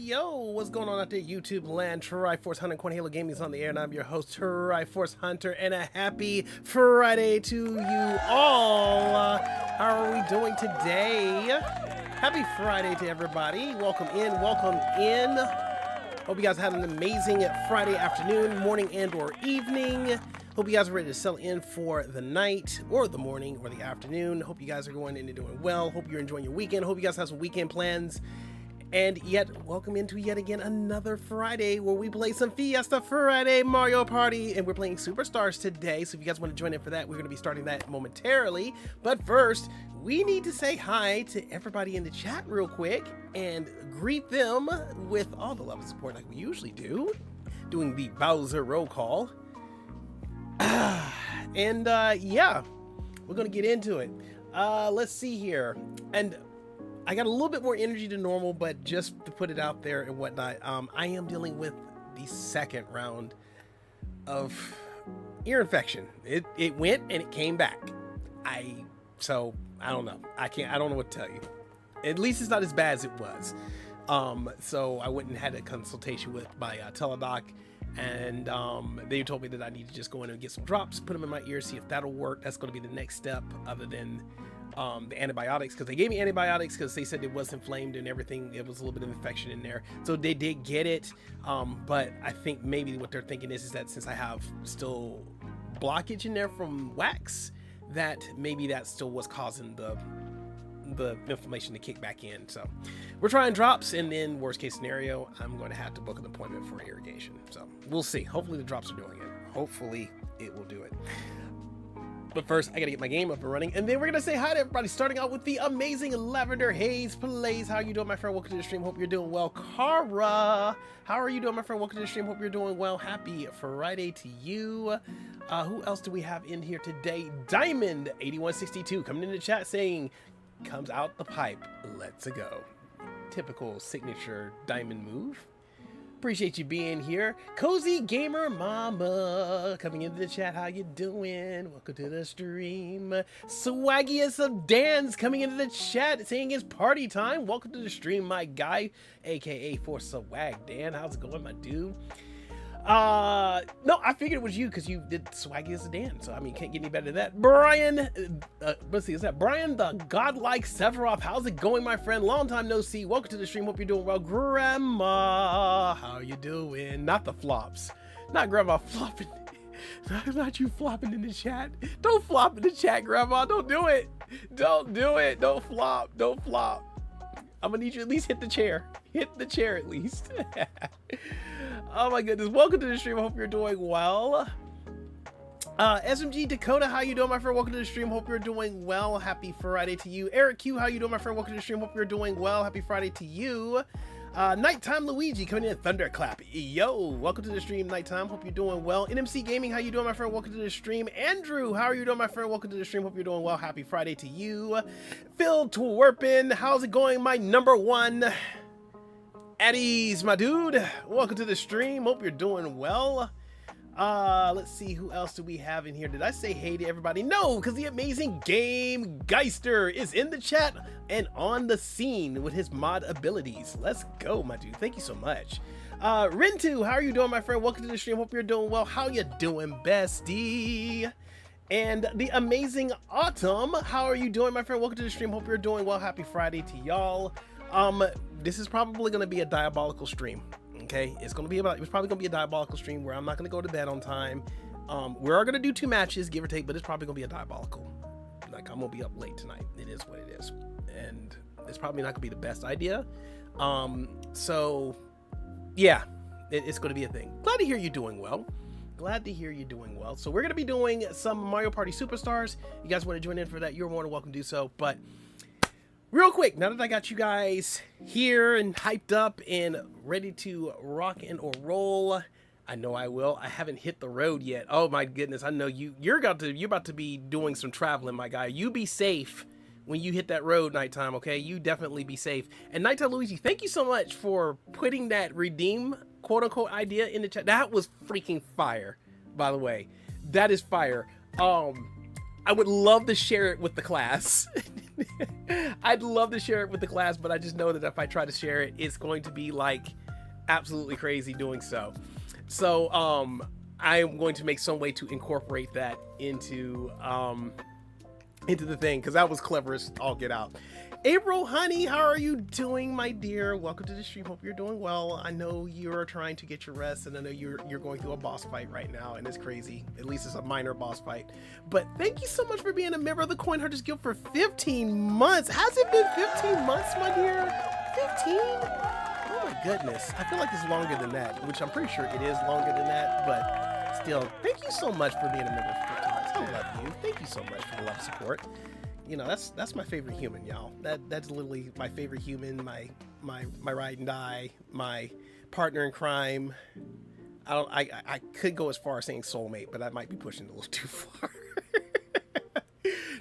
Yo, what's going on out there, YouTube land? Triforce Hunter Quan Halo Gaming is on the air, and I'm your host, Triforce Hunter, and a happy Friday to you all. How are we doing today? Happy Friday to everybody. Welcome in, welcome in. Hope you guys had an amazing Friday afternoon, morning, and or evening. Hope you guys are ready to settle in for the night, or the morning, or the afternoon. Hope you guys are going in and doing well. Hope you're enjoying your weekend. Hope you guys have some weekend plans. And yet, welcome into yet again another Friday where we play some Fiesta Friday Mario Party, and we're playing Superstars today. So if you guys want to join in for that, we're going to be starting that momentarily. But first, we need to say hi to everybody in the chat real quick and greet them with all the love and support like we usually do, doing the Bowser roll call. Yeah, we're going to get into it. Let's see here. And I got a little bit more energy than normal, but just to put it out there and whatnot, I am dealing with the second round of ear infection. It went and it came back. So I don't know. I don't know what to tell you. At least it's not as bad as it was. So I went and had a consultation with my teledoc, and they told me that I need to just go in and get some drops, put them in my ear, see if that'll work. That's going to be the next step, other than the antibiotics, because they gave me antibiotics because they said it was inflamed and everything. It was a little bit of infection in there, so they did get it. But I think maybe what they're thinking is that since I have still blockage in there from wax, that maybe that still was causing the inflammation to kick back in. So we're trying drops, and then worst case scenario, I'm going to have to book an appointment for irrigation. So we'll see. Hopefully the drops are doing it. Hopefully it will do it. But first, I gotta get my game up and running, and then we're gonna say hi to everybody, starting out with the amazing Lavender Haze Plays. How are you doing, my friend? Welcome to the stream. Hope you're doing well. Kara, how are you doing, my friend? Welcome to the stream. Hope you're doing well. Happy Friday to you. Who else do we have in here today? Diamond8162 coming in the chat saying, comes out the pipe, let's go. Typical signature Diamond move. Appreciate you being here. Cozy Gamer Mama coming into the chat. How you doing? Welcome to the stream. Swaggiest of Dan's coming into the chat saying it's party time. Welcome to the stream, my guy, aka for Swag Dan. How's it going, my dude? No, I figured it was you because you did Swaggiest of Dan, so I mean, can't get any better than that. Brian, let's see, is that Brian the godlike Sephiroth? How's it going, my friend? Long time no see. Welcome to the stream. Hope you're doing well. Grandma, how you doing? Not the flops, not Grandma flopping. Not you flopping in the chat. Don't flop in the chat, Grandma. Don't do it. Don't do it. Don't flop. Don't flop. I'm gonna need you to at least hit the chair. Hit the chair at least. Oh my goodness. Welcome to the stream. I hope you're doing well. SMG Dakota, how you doing, my friend? Welcome to the stream. Hope you're doing well. Happy Friday to you. Eric Q, how you doing, my friend? Welcome to the stream. Hope you're doing well. Happy Friday to you. Nighttime Luigi coming in. Thunderclap. Yo, welcome to the stream, Nighttime. Hope you're doing well. NMC Gaming, how you doing, my friend? Welcome to the stream. Andrew, how are you doing, my friend? Welcome to the stream. Hope you're doing well. Happy Friday to you. Phil Twerpin, how's it going, my number one? At ease, my dude. Welcome to the stream. Hope you're doing well. Let's see, who else do we have in here? Did I say hey to everybody? No, because the amazing Game Geister is in the chat and on the scene with his mod abilities. Let's go, my dude. Thank you so much. Rintu, how are you doing, my friend? Welcome to the stream. Hope you're doing well. How you doing, bestie? And the amazing Autumn, how are you doing, my friend? Welcome to the stream. Hope you're doing well. Happy Friday to y'all. This is probably going to be a diabolical stream. Okay, it's probably going to be a diabolical stream where I'm not going to go to bed on time. We are going to do 2 matches, give or take, but it's probably going to be a diabolical. Like, I'm going to be up late tonight. It is what it is. And it's probably not going to be the best idea. So yeah, it's going to be a thing. Glad to hear you're doing well. Glad to hear you're doing well. So we're going to be doing some Mario Party Superstars. You guys want to join in for that, you're more than welcome to do so. But real quick, now that I got you guys here and hyped up and ready to rock and or roll, I know I will. I haven't hit the road yet. Oh my goodness, I know you're about to be doing some traveling, my guy. You be safe when you hit that road, Nighttime, okay? You definitely be safe. And Nighttime Luigi, thank you so much for putting that redeem quote unquote idea in the chat. That was freaking fire, by the way. That is fire. I would love to share it with the class. I'd love to share it with the class, but I just know that if I try to share it, it's going to be like absolutely crazy doing so. So I am going to make some way to incorporate that into the thing, because that was clever as all get out. April, honey, how are you doing, my dear? Welcome to the stream. Hope you're doing well. I know you're trying to get your rest, and I know you're going through a boss fight right now, and it's crazy. At least it's a minor boss fight. But thank you so much for being a member of the Coin Hunters Guild for 15 months. Has it been 15 months, my dear? 15? Oh my goodness. I feel like it's longer than that, which I'm pretty sure it is longer than that, but still, thank you so much for being a member for 15 months. I love you. Thank you so much for the love and support. You know, that's my favorite human, y'all. That's literally my favorite human, my ride and die, my partner in crime. I could go as far as saying soulmate, but I might be pushing it a little too far.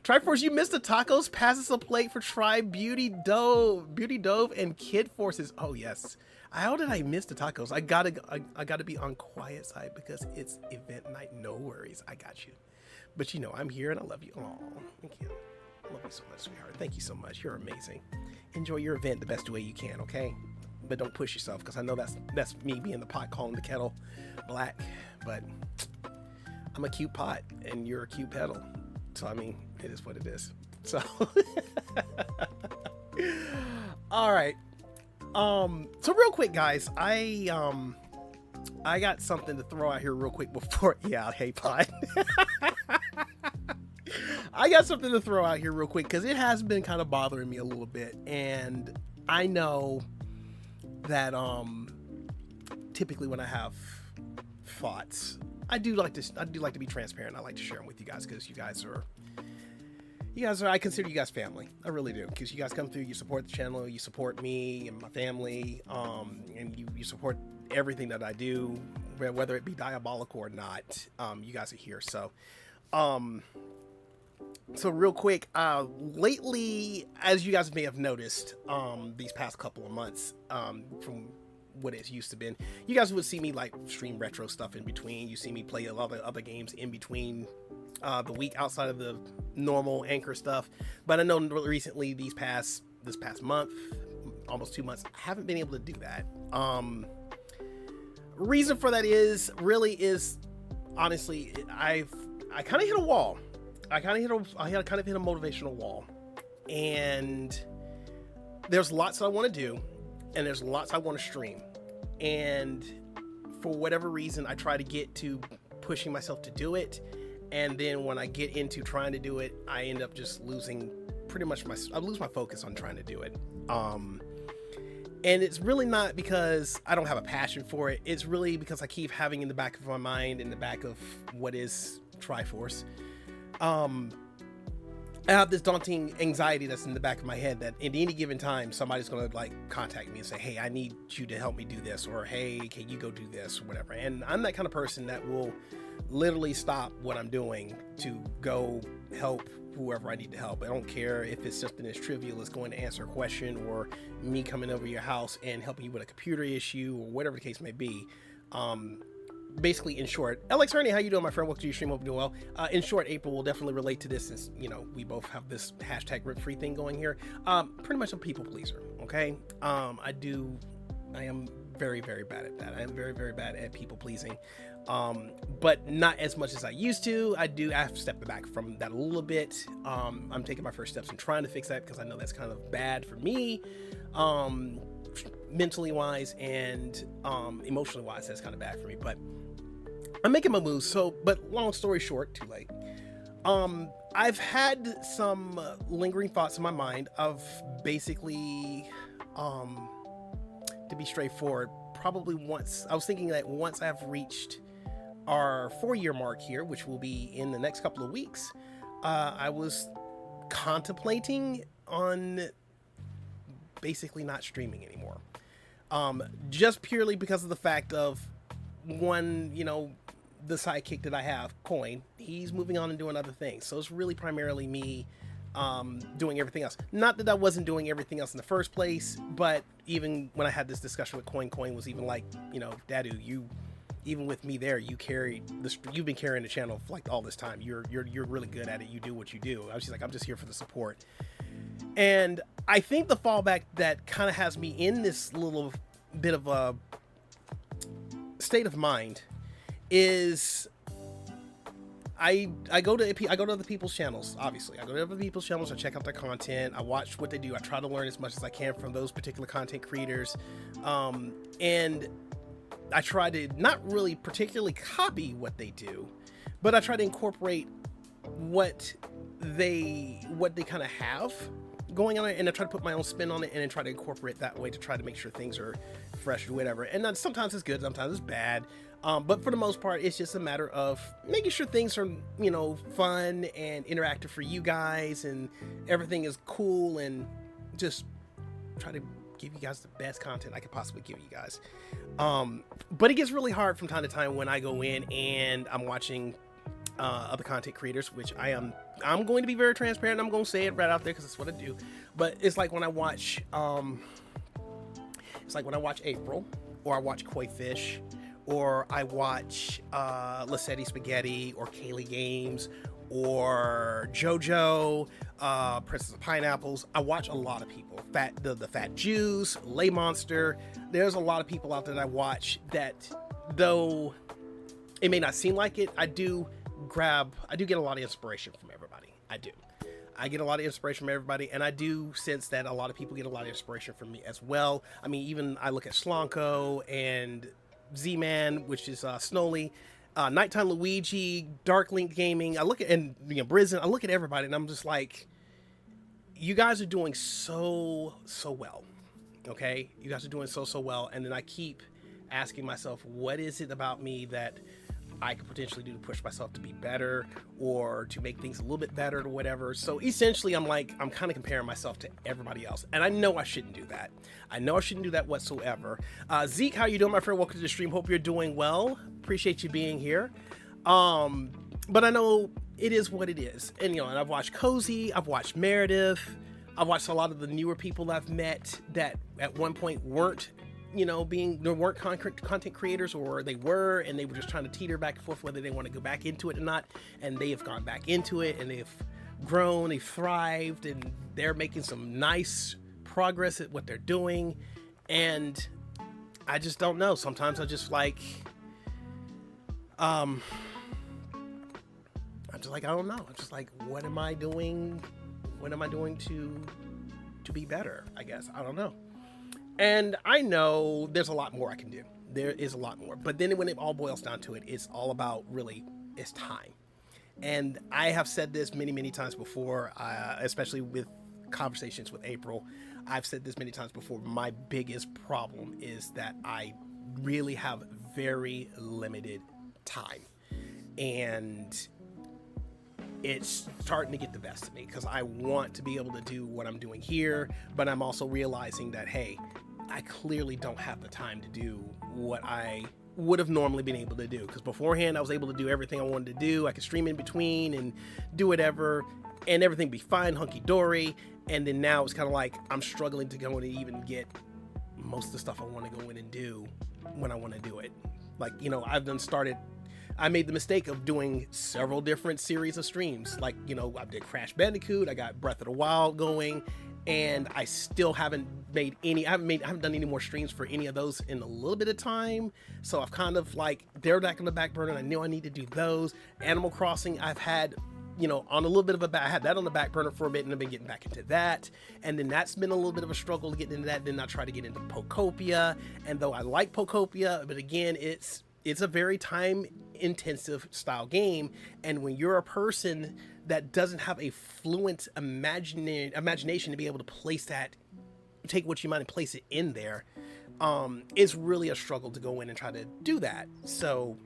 Triforce, you missed the tacos. Pass us a plate for Try Beauty Dove, and Kid Forces. Oh yes. How did I miss the tacos? I gotta be on quiet side because it's event night. No worries, I got you. But you know, I'm here and I love you. Oh, thank you. I love you so much, sweetheart. Thank you so much. You're amazing. Enjoy your event the best way you can, okay? But don't push yourself, because I know that's me being the pot calling the kettle black. But I'm a cute pot and you're a cute petal. So I mean, it is what it is. So all right. So real quick, guys, I got something to throw out here real quick before. Yeah, hey pot. I got something to throw out here real quick because it has been kind of bothering me a little bit, and I know that typically when I have thoughts, I do like to be transparent. I like to share them with you guys because you guys are I consider you guys family. I really do, because you guys come through, you support the channel, you support me and my family, and you support everything that I do, whether it be diabolical or not. You guys are here, so real quick, lately, as you guys may have noticed, these past couple of months, from what it's used to been. You guys would see me like stream retro stuff in between. You see me play a lot of other games in between the week outside of the normal anchor stuff. But I know recently this past month, almost 2 months, I haven't been able to do that. Reason for that is honestly, I kind of hit a wall. I kind of hit a motivational wall, and there's lots I want to do, and there's lots I want to stream, and for whatever reason, I try to get to pushing myself to do it, and then when I get into trying to do it, I end up just losing I lose my focus on trying to do it. And it's really not because I don't have a passion for it. It's really because I keep having in the back of my mind, in the back of what is Triforce, I have this daunting anxiety that's in the back of my head that at any given time, somebody's going to like contact me and say, hey, I need you to help me do this, or hey, can you go do this, or whatever. And I'm that kind of person that will literally stop what I'm doing to go help whoever I need to help. I don't care if it's something as trivial as going to answer a question, or me coming over your house and helping you with a computer issue, or whatever the case may be. Basically, in short, Alex Ernie, how you doing, my friend? Welcome to your stream. Hope you're doing well. In short, April will definitely relate to this, since we both have this hashtag rip-free thing going here. Pretty much a people pleaser. Okay, I am very, very bad at that. I am very, very bad at people pleasing. But not as much as I used to. I have stepped back from that a little bit. I'm taking my first steps in trying to fix that, because I know that's kind of bad for me, mentally wise, and emotionally wise. That's kind of bad for me, but I'm making my moves. So, but long story short, too late. I've had some lingering thoughts in my mind of basically, to be straightforward, probably once I was thinking that once I've reached our 4-year mark here, which will be in the next couple of weeks, I was contemplating on basically not streaming anymore. Just purely because of the fact of, one, the sidekick that I have, Coin, he's moving on and doing other things. So it's really primarily me doing everything else. Not that I wasn't doing everything else in the first place, but even when I had this discussion with Coin was even like, Dadu, even with me there, you've been carrying the channel for like all this time. You're really good at it. You do what you do. I was just like, I'm just here for the support. And I think the fallback that kind of has me in this little bit of a state of mind is I go to other people's channels. Obviously, I go to other people's channels. I check out their content. I watch what they do. I try to learn as much as I can from those particular content creators, and I try to not really particularly copy what they do, but I try to incorporate what they kind of have going on it, and I try to put my own spin on it, and then try to incorporate that way to try to make sure things are fresh or whatever. And then sometimes it's good, sometimes it's bad. But for the most part, it's just a matter of making sure things are, fun and interactive for you guys, and everything is cool, and just try to give you guys the best content I could possibly give you guys. But it gets really hard from time to time when I go in and I'm watching other content creators, which I'm going to be very transparent. I'm going to say it right out there because it's what I do. But it's like when I watch, April, or I watch Koi Fish, or I watch Lassetti Spaghetti, or Kaylee Games, or JoJo, Princess of Pineapples. I watch a lot of people. The Fat Juice, Lay Monster. There's a lot of people out there that I watch that, though it may not seem like it, I do get a lot of inspiration from everybody. I get a lot of inspiration from everybody, and I do sense that a lot of people get a lot of inspiration from me as well. I mean, even I look at Slonko and Z-Man, which is Snowly, Nighttime Luigi, Dark Link Gaming. I look at, and Brizen, I look at everybody, and I'm just like, you guys are doing so well. Okay? You guys are doing so well. And then I keep asking myself, what is it about me that I could potentially do to push myself to be better, or to make things a little bit better, or whatever. So essentially, I'm kind of comparing myself to everybody else, and I know I shouldn't do that. I know I shouldn't do that whatsoever. Zeke, how you doing, my friend? Welcome to the stream. Hope you're doing well. Appreciate you being here. But I know it is what it is, and and I've watched Cozy, I've watched Meredith, I've watched a lot of the newer people I've met that at one point weren't you know, there weren't content creators, or they were, and they were just trying to teeter back and forth whether they want to go back into it or not. And they have gone back into it, and they've grown, they've thrived, and they're making some nice progress at what they're doing. And I just don't know. Sometimes I just like, I'm just like, I don't know. I'm just like, what am I doing? What am I doing to be better? I guess. I don't know. And I know there's a lot more I can do. There is a lot more. But then when it all boils down to it, it's all about really, it's time. And I have said this many, many times before, especially with conversations with April. I've said this many times before. My biggest problem is that I really have very limited time. And it's starting to get the best of me because I want to be able to do what I'm doing here, but I'm also realizing that, hey, I clearly don't have the time to do what I would have normally been able to do, because beforehand I was able to do everything I wanted to do. I could stream in between and do whatever, and everything be fine, hunky-dory. And then now it's kind of like I'm struggling to go in and even get most of the stuff I want to go in and do when I want to do it. Like, you know, I made the mistake of doing several different series of streams. Like, you know, I did Crash Bandicoot, I got Breath of the Wild going, and I still haven't made any, I haven't done any more streams for any of those in a little bit of time. So I've kind of like, they're back on the back burner, and I knew I need to do those. Animal Crossing, I've had, you know, on a little bit of I had that on the back burner for a bit, and I've been getting back into that. And then that's been a little bit of a struggle to get into that. Then I try to get into Pokopia, and though I like Pokopia, but again, it's a very time intensive style game. And when you're a person that doesn't have a fluent imagination to be able to place that, take what you might and place it in there, it's really a struggle to go in and try to do that. So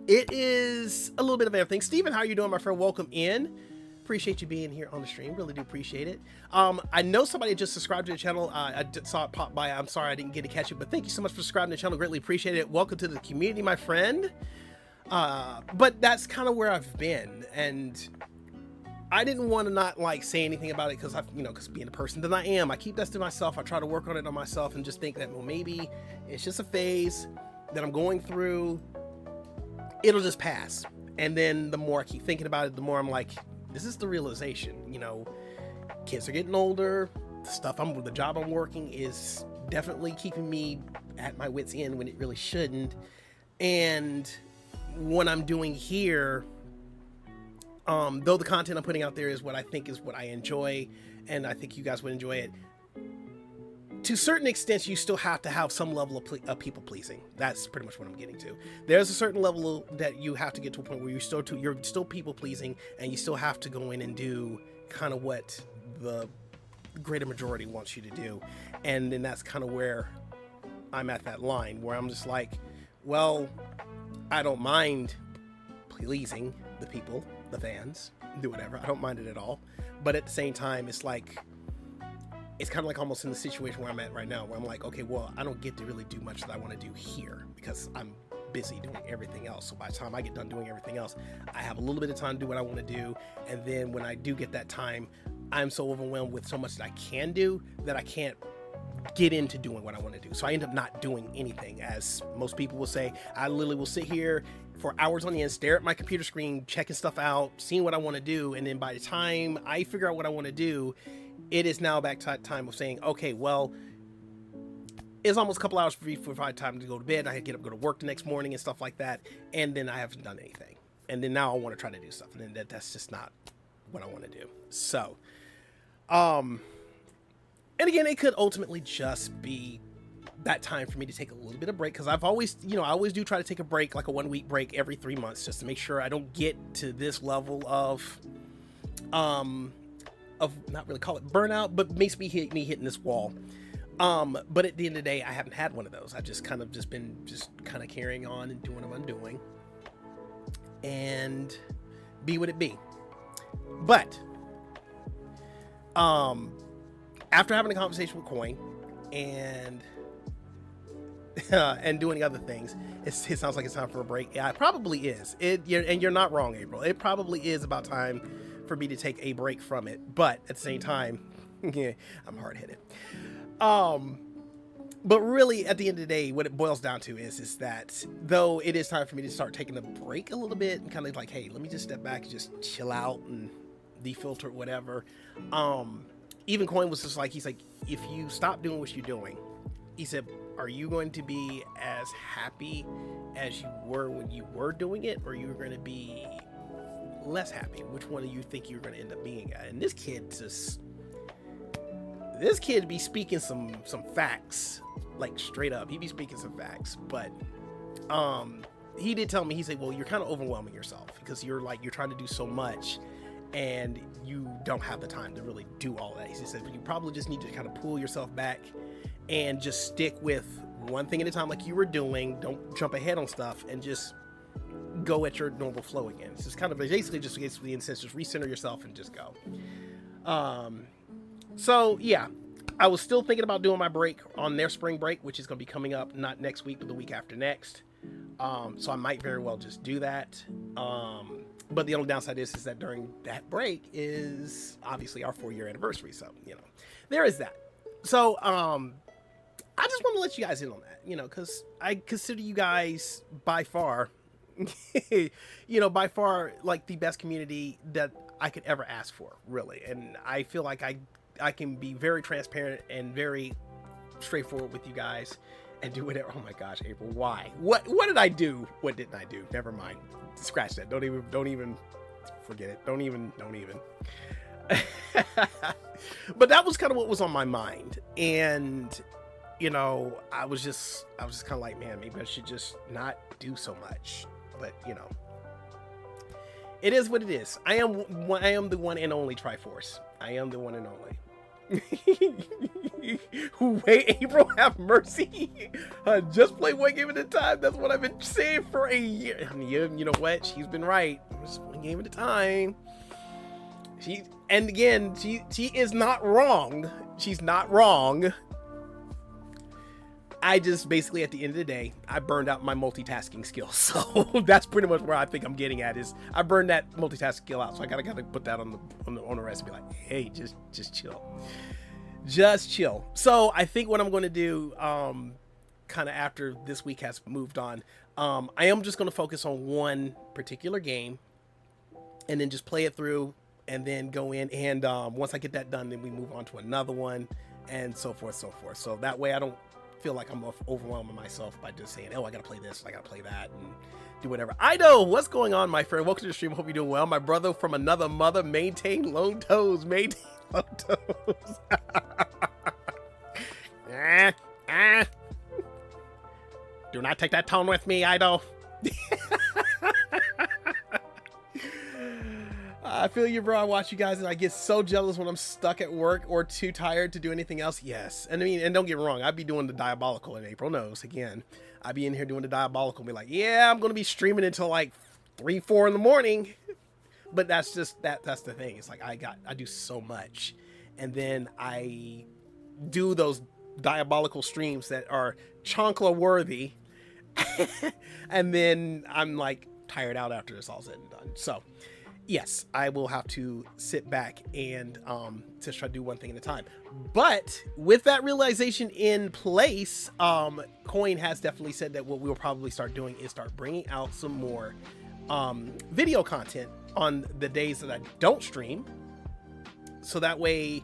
it is a little bit of everything. Steven, how are you doing, my friend? Welcome in. Appreciate you being here on the stream. Really do appreciate it. I know somebody just subscribed to the channel. I saw it pop by. I'm sorry I didn't get to catch it, but thank you so much for subscribing to the channel. Greatly appreciate it. Welcome to the community, my friend. But that's kind of where I've been, and I didn't want to not like say anything about it because because being the person that I am, I keep that to myself. I try to work on it on myself and just think that, well, maybe it's just a phase that I'm going through. It'll just pass. And then the more I keep thinking about it, the more I'm like, this is the realization, kids are getting older. The job I'm working is definitely keeping me at my wit's end when it really shouldn't. And what I'm doing here, though the content I'm putting out there is what I think is what I enjoy, and I think you guys would enjoy it, to certain extents, you still have to have some level of people pleasing. That's pretty much what I'm getting to. There's a certain level that you have to get to a point where you're still people pleasing, and you still have to go in and do kind of what the greater majority wants you to do. And then that's kind of where I'm at that line where I'm just like, well, I don't mind pleasing the people, the fans, do whatever. I don't mind it at all. But at the same time, it's like, it's kind of like almost in the situation where I'm at right now, where I'm like, okay, well, I don't get to really do much that I want to do here because I'm busy doing everything else. So by the time I get done doing everything else, I have a little bit of time to do what I want to do. And then when I do get that time, I'm so overwhelmed with so much that I can do that I can't get into doing what I want to do. So I end up not doing anything. As most people will say, I literally will sit here for hours on end, stare at my computer screen, checking stuff out, seeing what I want to do. And then by the time I figure out what I want to do, it is now back to time of saying, okay, well, it's almost a couple hours before I have time to go to bed. I get up, go to work the next morning and stuff like that. And then I haven't done anything. And then now I want to try to do stuff. And then that's just not what I want to do. So, and again, it could ultimately just be that time for me to take a little bit of break. Cause I've always, I always do try to take a break, like a 1 week break every 3 months, just to make sure I don't get to this level of not really call it burnout, but makes me hitting this wall. But at the end of the day, I haven't had one of those. I've just kind of been carrying on and doing what I'm doing and be what it be. But, after having a conversation with Coin and, and doing other things, it sounds like it's time for a break. Yeah, it probably is. And you're not wrong, April. It probably is about time for me to take a break from it, but at the same time, yeah, I'm hard-headed. But really, at the end of the day, what it boils down to is that though it is time for me to start taking a break a little bit and kind of like, hey, let me just step back and just chill out and defilter whatever. Even Coin was just like, he's like, if you stop doing what you're doing, he said, are you going to be as happy as you were when you were doing it, or you're going to be less happy? Which one do you think you're going to end up being at? And this kid be speaking some facts, like straight up. He be speaking some facts, but he did tell me, he said, well, you're kind of overwhelming yourself because you're trying to do so much and you don't have the time to really do all that. He said, you probably just need to kind of pull yourself back and just stick with one thing at a time, like you were doing. Don't jump ahead on stuff and just go at your normal flow again. It's just kind of basically just the instance, just recenter yourself and just go. So yeah, I was still thinking about doing my break on their spring break, which is going to be coming up not next week, but the week after next. So I might very well just do that. But the only downside is that during that break is obviously our 4-year anniversary. So, you know, there is that. So, I just want to let you guys in on that, you know, because I consider you guys by far, by far like the best community that I could ever ask for, really. And I feel like I can be very transparent and very straightforward with you guys and do whatever. Oh my gosh, April, why? What did I do? What didn't I do? Never mind. Scratch that. Don't even forget it. Don't even. But that was kind of what was on my mind. And, you know, I was just kind of like, man, maybe I should just not do so much. But, you know, it is what it is. I am the one and only Triforce. I am the one and only. Wait, April, have mercy. Just play one game at a time. That's what I've been saying for a year. I mean, you know what? She's been right. Just one game at a time. She is not wrong. She's not wrong. I just basically, at the end of the day, I burned out my multitasking skills. So that's pretty much where I think I'm getting at, is I burned that multitask skill out. So I gotta put that on the rest and be like, hey, just chill. Just chill. So I think what I'm going to do, kind of after this week has moved on, I am just going to focus on one particular game and then just play it through and then go in. And once I get that done, then we move on to another one and so forth, so forth. So that way I don't feel like I'm overwhelming myself by just saying, oh, I gotta play this, I gotta play that, and do whatever. I know what's going on, my friend. Welcome to the stream. Hope you're doing well. My brother from another mother. Maintain low toes. Maintain low toes. Do not take that tone with me, Idol. I feel you, bro. I watch you guys and I get so jealous when I'm stuck at work or too tired to do anything else. Yes. And I mean, and don't get me wrong, I'd be doing the diabolical, and April knows, again, I'd be in here doing the diabolical and be like, yeah, I'm going to be streaming until like 3-4 in the morning. But that's just, that's the thing. It's like, I do so much. And then I do those diabolical streams that are chancla worthy. And then I'm like tired out after it's all said and done. So yes, I will have to sit back and just try to do one thing at a time. But with that realization in place, Coin has definitely said that what we will probably start doing is start bringing out some more video content on the days that I don't stream. So that way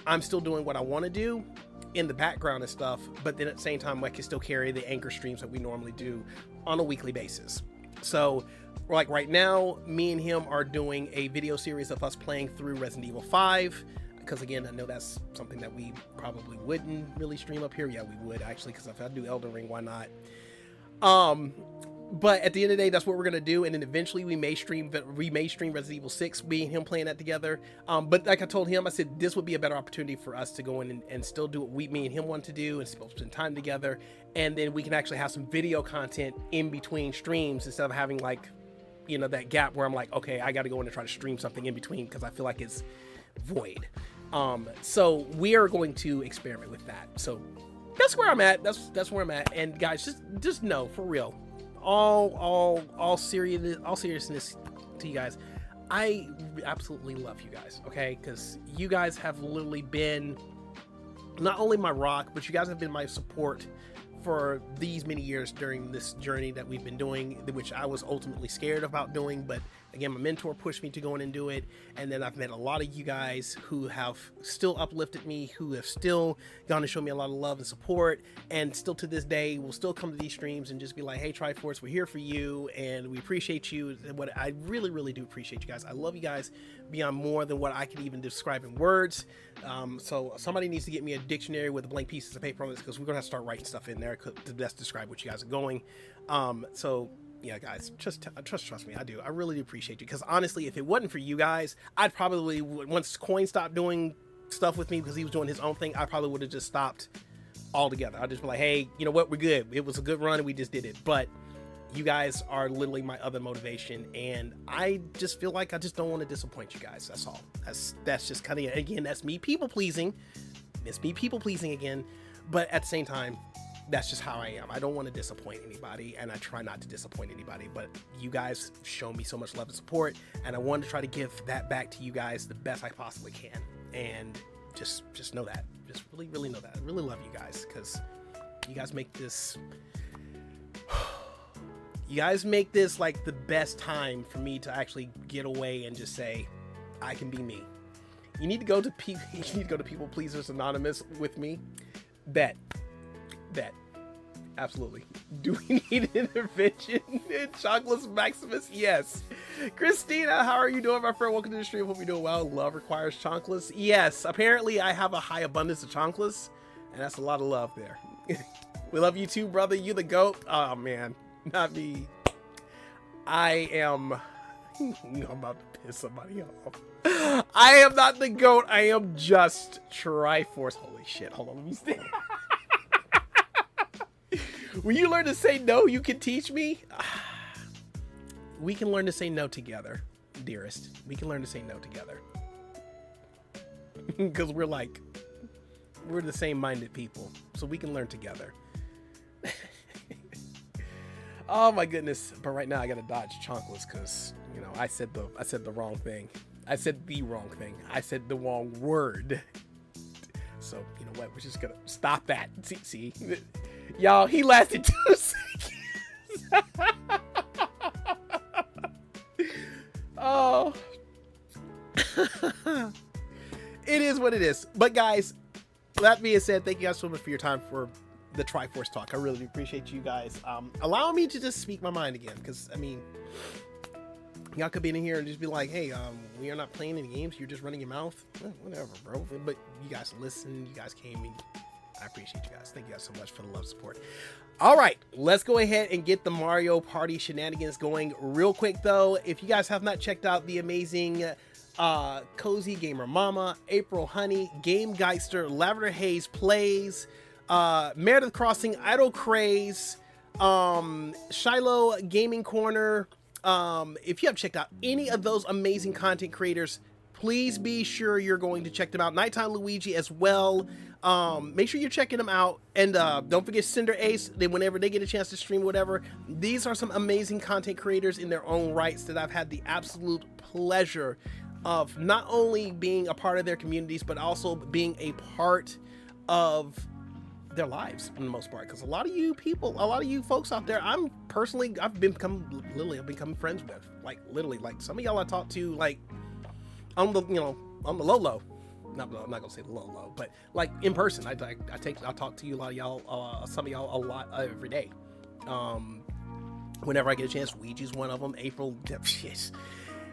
I'm still doing what I want to do in the background and stuff, but then at the same time I can still carry the anchor streams that we normally do on a weekly basis. So like right now, me and him are doing a video series of us playing through Resident Evil 5, because again, I know that's something that we probably wouldn't really stream up here. Yeah, we would actually, because if I do Elden Ring, why not? But at the end of the day, that's what we're gonna do, and then eventually we may stream Resident Evil 6, me and him playing that together. But like I told him, I said this would be a better opportunity for us to go in and still do what me and him want to do and spend time together, and then we can actually have some video content in between streams instead of having like, you know, that gap where I'm like, okay, I got to go in and try to stream something in between because I feel like it's void. So we are going to experiment with that. So that's where I'm at. That's where I'm at. And guys, just know, for real, all seriousness to you guys, I absolutely love you guys. Okay, because you guys have literally been not only my rock, but you guys have been my support for these many years during this journey that we've been doing, which I was ultimately scared about doing, but again, my mentor pushed me to go in and do it. And then I've met a lot of you guys who have still uplifted me, who have still gone to show me a lot of love and support, and still to this day will still come to these streams and just be like, hey, Triforce, we're here for you and we appreciate you. And what I really, really do appreciate you guys. I love you guys beyond more than what I can even describe in words. So somebody needs to get me a dictionary with blank pieces of paper on this, because we're gonna have to start writing stuff in there to best describe what you guys are going. So yeah, guys, trust me, I really do appreciate you, because honestly, if it wasn't for you guys, I'd probably, once Coin stopped doing stuff with me because he was doing his own thing, I probably would have just stopped altogether. I'd just be like, hey, you know what, we're good, it was a good run and we just did it. But you guys are literally my other motivation, and I just feel like I just don't want to disappoint you guys. That's all. That's just kind of, again, that's me people pleasing. It's me people pleasing again, but at the same time, that's just how I am. I don't want to disappoint anybody, and I try not to disappoint anybody, but you guys show me so much love and support, and I want to try to give that back to you guys the best I possibly can. And just know that, just really know that. I really love you guys, because you guys make this like the best time for me to actually get away and just say, I can be me. You need to go to People Pleasers Anonymous with me. Bet. Absolutely. Do we need intervention in Chocolates Maximus? Yes. Christina, how are you doing, my friend? Welcome to the stream. Hope you're doing well. Love requires chocolates. Yes, apparently I have a high abundance of chocolates, and that's a lot of love there. We love you too, brother. You the GOAT. Oh man, not me. I am I'm about to piss somebody off. I am not the GOAT. I am just Triforce. Holy shit. Hold on, let me stay. When you learn to say no, you can teach me. We can learn to say no together, dearest. We can learn to say no together. Because we're the same minded people. So we can learn together. Oh my goodness. But right now I gotta dodge chocolates because, you know, I said the wrong thing. I said the wrong thing. I said the wrong word. So, you know what? We're just gonna stop that. See? Y'all, he lasted 2 seconds. Oh. It is what it is. But guys, that being said, thank you guys so much for your time for the Triforce talk. I really appreciate you guys allowing me to just speak my mind again. Because, I mean, y'all could be in here and just be like, hey, we are not playing any games. You're just running your mouth. Well, whatever, bro. But you guys listen. You guys came and I appreciate you guys. Thank you guys so much for the love support. All right, let's go ahead and get the Mario Party shenanigans going real quick, though. If you guys have not checked out the amazing Cozy Gamer Mama, April Honey, Game Geister, Lavender Haze Plays, Meredith Crossing, Idle Craze, Shiloh Gaming Corner. If you have checked out any of those amazing content creators, please be sure you're going to check them out. Nighttime Luigi as well. Make sure you're checking them out. And don't forget Cinder Ace. Whenever they get a chance to stream whatever, these are some amazing content creators in their own rights that I've had the absolute pleasure of not only being a part of their communities, but also being a part of their lives for the most part. Because a lot of you people, a lot of you folks out there, I've become friends with. Like literally, like some of y'all I talk to like on the low. I'm not gonna say the low, but like in person, I talk to you, a lot of y'all, some of y'all a lot every day. Whenever I get a chance, Ouija's one of them. April,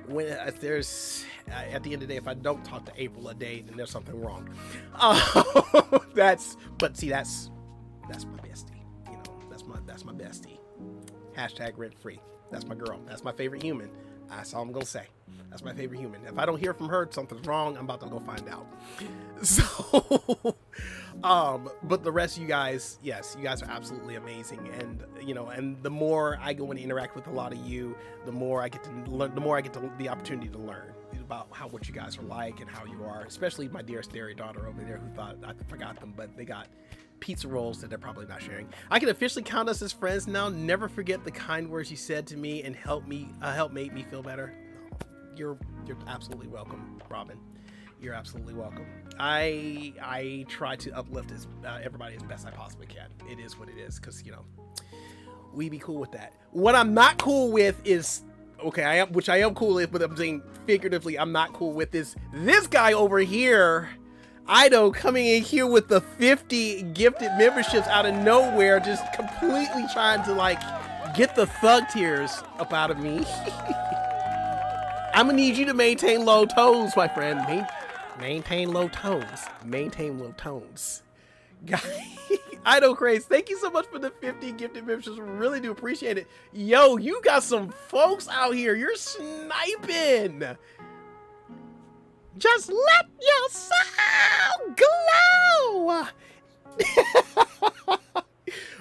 when there's at the end of the day, if I don't talk to April a day, then there's something wrong. That's my bestie. You know, that's my bestie. Hashtag rent free. That's my girl. That's my favorite human. That's all I'm gonna say. That's my favorite human. If I don't hear from her, something's wrong. I'm about to go find out. So, but the rest of you guys, yes, you guys are absolutely amazing. And you know, and the more I go and interact with a lot of you, the more I get to learn. The more I get the opportunity to learn about what you guys are like and how you are. Especially my dearest dairy daughter over there, who thought I forgot them, but they got pizza rolls that they're probably not sharing. I can officially count us as friends now. Never forget the kind words you said to me and help make me feel better. You're absolutely welcome, Robin. You're absolutely welcome. I try to uplift everybody as best I possibly can. It is what it is, because you know we be cool with that. What I'm not cool with is which I am cool with, but I'm saying figuratively I'm not cool with is this guy over here. Ido coming in here with the 50 gifted memberships out of nowhere, just completely trying to like get the thug tears up out of me. I'm gonna need you to maintain low tones, my friend. Maintain low tones. Maintain low tones. Guy, Ido Craze, thank you so much for the 50 gifted memberships. Really do appreciate it. Yo, you got some folks out here. You're sniping. Just let your soul glow.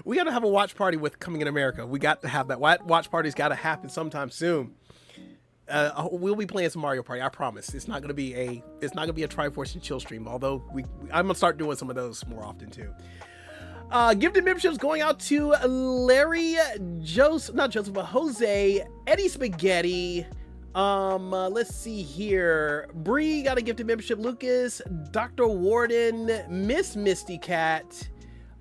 We gotta have a watch party with Coming in America. We got to have that. Watch party's gotta happen sometime soon. We'll be playing some Mario Party. I promise. It's not gonna be a Triforce and Chill stream. Although I'm gonna start doing some of those more often too. Gifted memberships going out to Larry, but Jose, Eddie Spaghetti. Let's see here. Bree got a gifted membership. Lucas, Dr. Warden, Miss Misty Cat,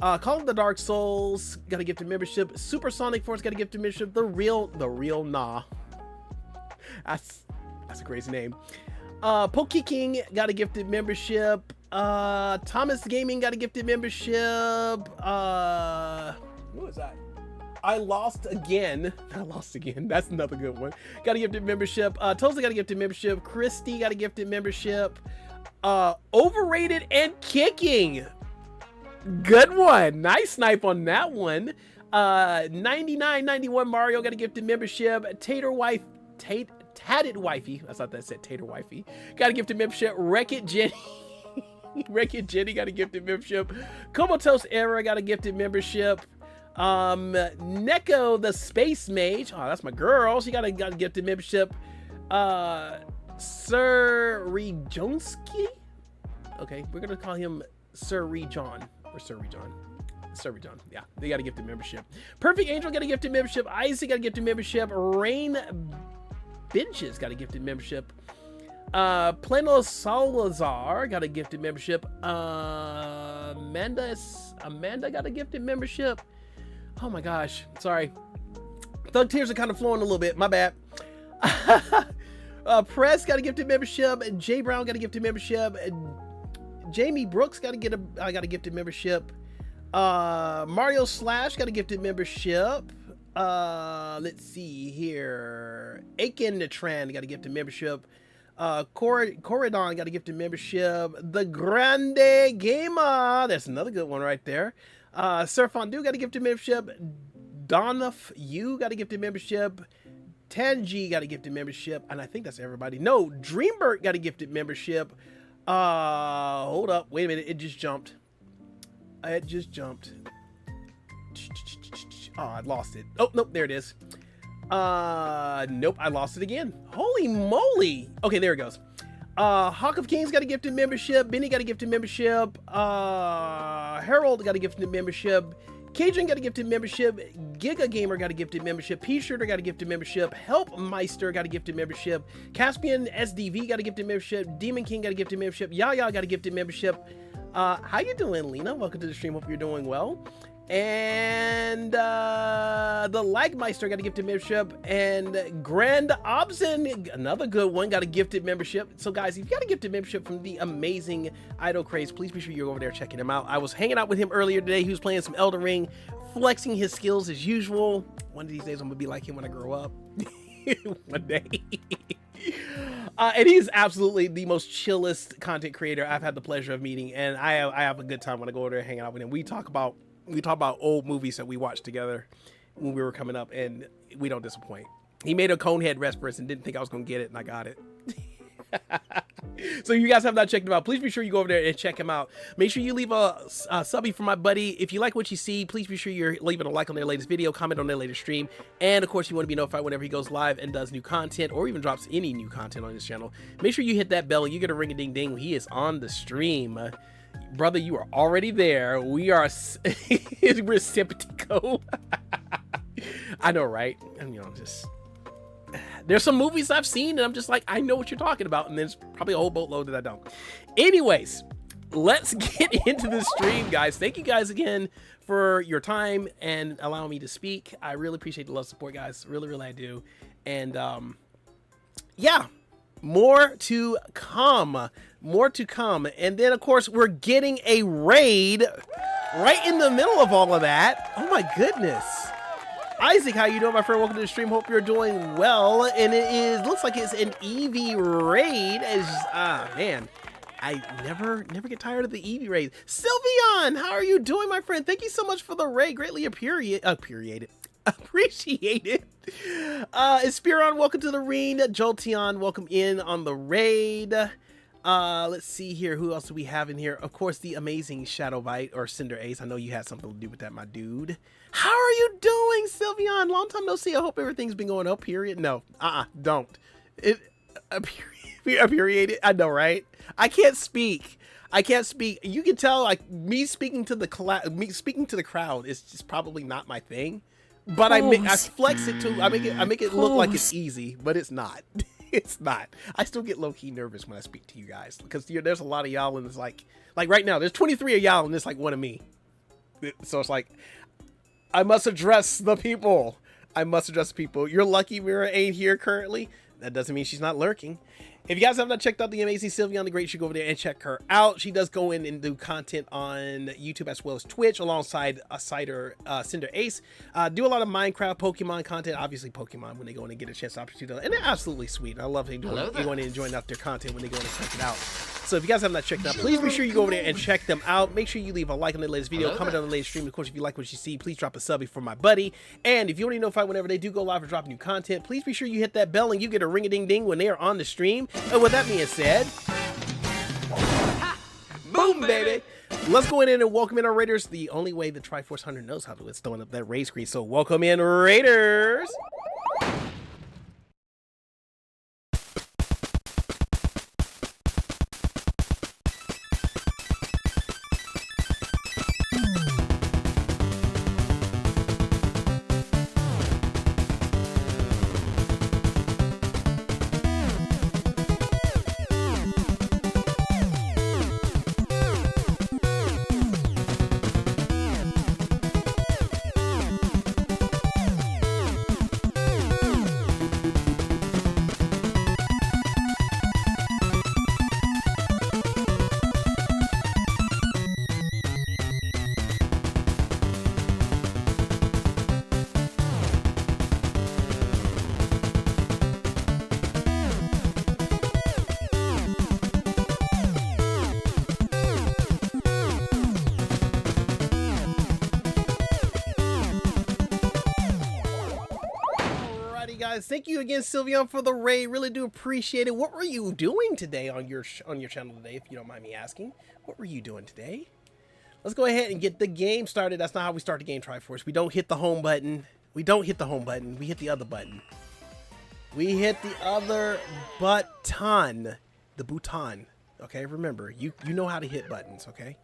Call of the Dark Souls got a gifted membership. Supersonic Force got a gifted membership. The real Nah. That's a crazy name. Poke King got a gifted membership. Thomas Gaming got a gifted membership. Who was that? I lost again. That's another good one. Got a gifted membership. Tulsa got a gifted membership. Christy got a gifted membership. Overrated and Kicking. Good one. Nice snipe on that one. 9991 Mario got a gifted membership. Tatted Wifey. I thought that said Tater Wifey. Got a gifted membership. Wreck-It Jenny. Wreck-It Jenny got a gifted membership. Comatose Era got a gifted membership. Neko the Space Mage. Oh, that's my girl. She got a gifted membership. Sir Rejonski. Okay, we're gonna call him Sir Rejon or Sir Rejon. Sir Rejon. Yeah, they got a gifted membership. Perfect Angel got a gifted membership. Isaac got a gifted membership. Rain Benches got a gifted membership. Plano Salazar got a gifted membership. Amanda got a gifted membership. Oh my gosh, sorry. Thug tears are kind of flowing a little bit. My bad. Press got a gifted membership. Jay Brown got a gifted membership. Jamie Brooks got a gifted membership. Mario Slash got a gifted membership. Let's see here. Aiken Tran got a gifted membership. Corridon got a gifted membership. The Grande Gamer. That's another good one right there. Sir Fondue got a gifted membership. Dontfup got a gifted membership. Tangi got a gifted membership. And I think that's everybody. No, Dreambird got a gifted membership. Hold up. Wait a minute. It just jumped. Oh, I lost it. Oh, nope. There it is. Nope. I lost it again. Holy moly. Okay, there it goes. Hawk of Kings got a gifted membership. Benny got a gifted membership. Harold got a gifted membership. Cajun got a gifted membership. Giga Gamer got a gifted membership. P-Shirter got a gifted membership. Help Meister got a gifted membership. Caspian SDV got a gifted membership. Demon King got a gifted membership. Yaya got a gifted membership. How you doing, Lena? Welcome to the stream. Hope you're doing well. And the Lagmeister got a gifted membership, and Grand Obson, another good one, got a gifted membership. So guys, if you got a gifted membership from the amazing Ido Craze, please be sure you're over there checking him out. I was hanging out with him earlier today. He was playing some Elden Ring, flexing his skills as usual. One of these days I'm gonna be like him when I grow up. One day. And he's absolutely the most chillest content creator I've had the pleasure of meeting, and I have a good time when I go over there and hang out with him. We talk about old movies that we watched together when we were coming up, and we don't disappoint. He made a Conehead reference and didn't think I was gonna get it, and I got it. So you guys have not checked him out, please be sure you go over there and check him out. Make sure you leave a subby for my buddy. If you like what you see, please be sure you're leaving a like on their latest video, comment on their latest stream, and of course you want to be notified whenever he goes live and does new content, or even drops any new content on his channel. Make sure you hit that bell and you get a ring a ding ding when he is on the stream. Brother, you are already there. We are reciprocal. I know, right? And just there's some movies I've seen and I'm just like, I know what you're talking about. And there's probably a whole boatload that I don't. Anyways, let's get into the stream, guys. Thank you guys again for your time and allowing me to speak. I really appreciate the love support, guys. Really, really I do. And yeah, more to come. More to come. And then, of course, we're getting a raid right in the middle of all of that. Oh, my goodness. Isaac, how you doing, my friend? Welcome to the stream. Hope you're doing well. And it is, looks like it's an Eevee raid. As man, I never get tired of the Eevee raid. Sylveon, how are you doing, my friend? Thank you so much for the raid. Greatly appreciate it. Espiron, welcome to the raid. Jolteon, welcome in on the raid. Let's see here. Who else do we have in here? Of course, the amazing Shadowbite or Cinder Ace. I know you had something to do with that, my dude. How are you doing, Sylveon? Long time no see. I hope everything's been going up. Period. No, don't. It period. I know, right? I can't speak. You can tell, like, me speaking to the crowd is just probably not my thing. But I flex it too. I make it look like it's easy, but it's not. It's not. I still get low-key nervous when I speak to you guys because there's a lot of y'all and it's like right now there's 23 of y'all and there's like one of me. So it's like I must address the people. You're lucky Mira ain't here currently. That doesn't mean she's not lurking. If you guys have not checked out the amazing Sylveon the Great, you should go over there and check her out. She does go in and do content on YouTube as well as Twitch alongside Cinder Ace. Do a lot of Minecraft, Pokemon content. Obviously Pokemon when they go in and get a chance to opportunity. And they're absolutely sweet. I love going in and enjoying out their content when they go in and check it out. So if you guys have not checked out, please be sure you go over there and check them out. Make sure you leave a like on the latest video, comment on the latest stream. Of course, if you like what you see, please drop a subby for my buddy. And if you want to be notified whenever they do go live or drop new content, please be sure you hit that bell and you get a ring-a-ding-ding when they are on the stream. And with that being said, boom, baby. Let's go in and welcome in our Raiders. The only way the Triforce Hunter knows how to do it is throwing up that raid screen. So welcome in, Raiders. Thank you again, Sylveon, for the raid. Really do appreciate it. What were you doing today on your channel today, if you don't mind me asking? What were you doing today? Let's go ahead and get the game started. That's not how we start the game, Triforce. We don't hit the home button. We hit the other button. We hit the other button. The button. Okay, remember, you know how to hit buttons, okay?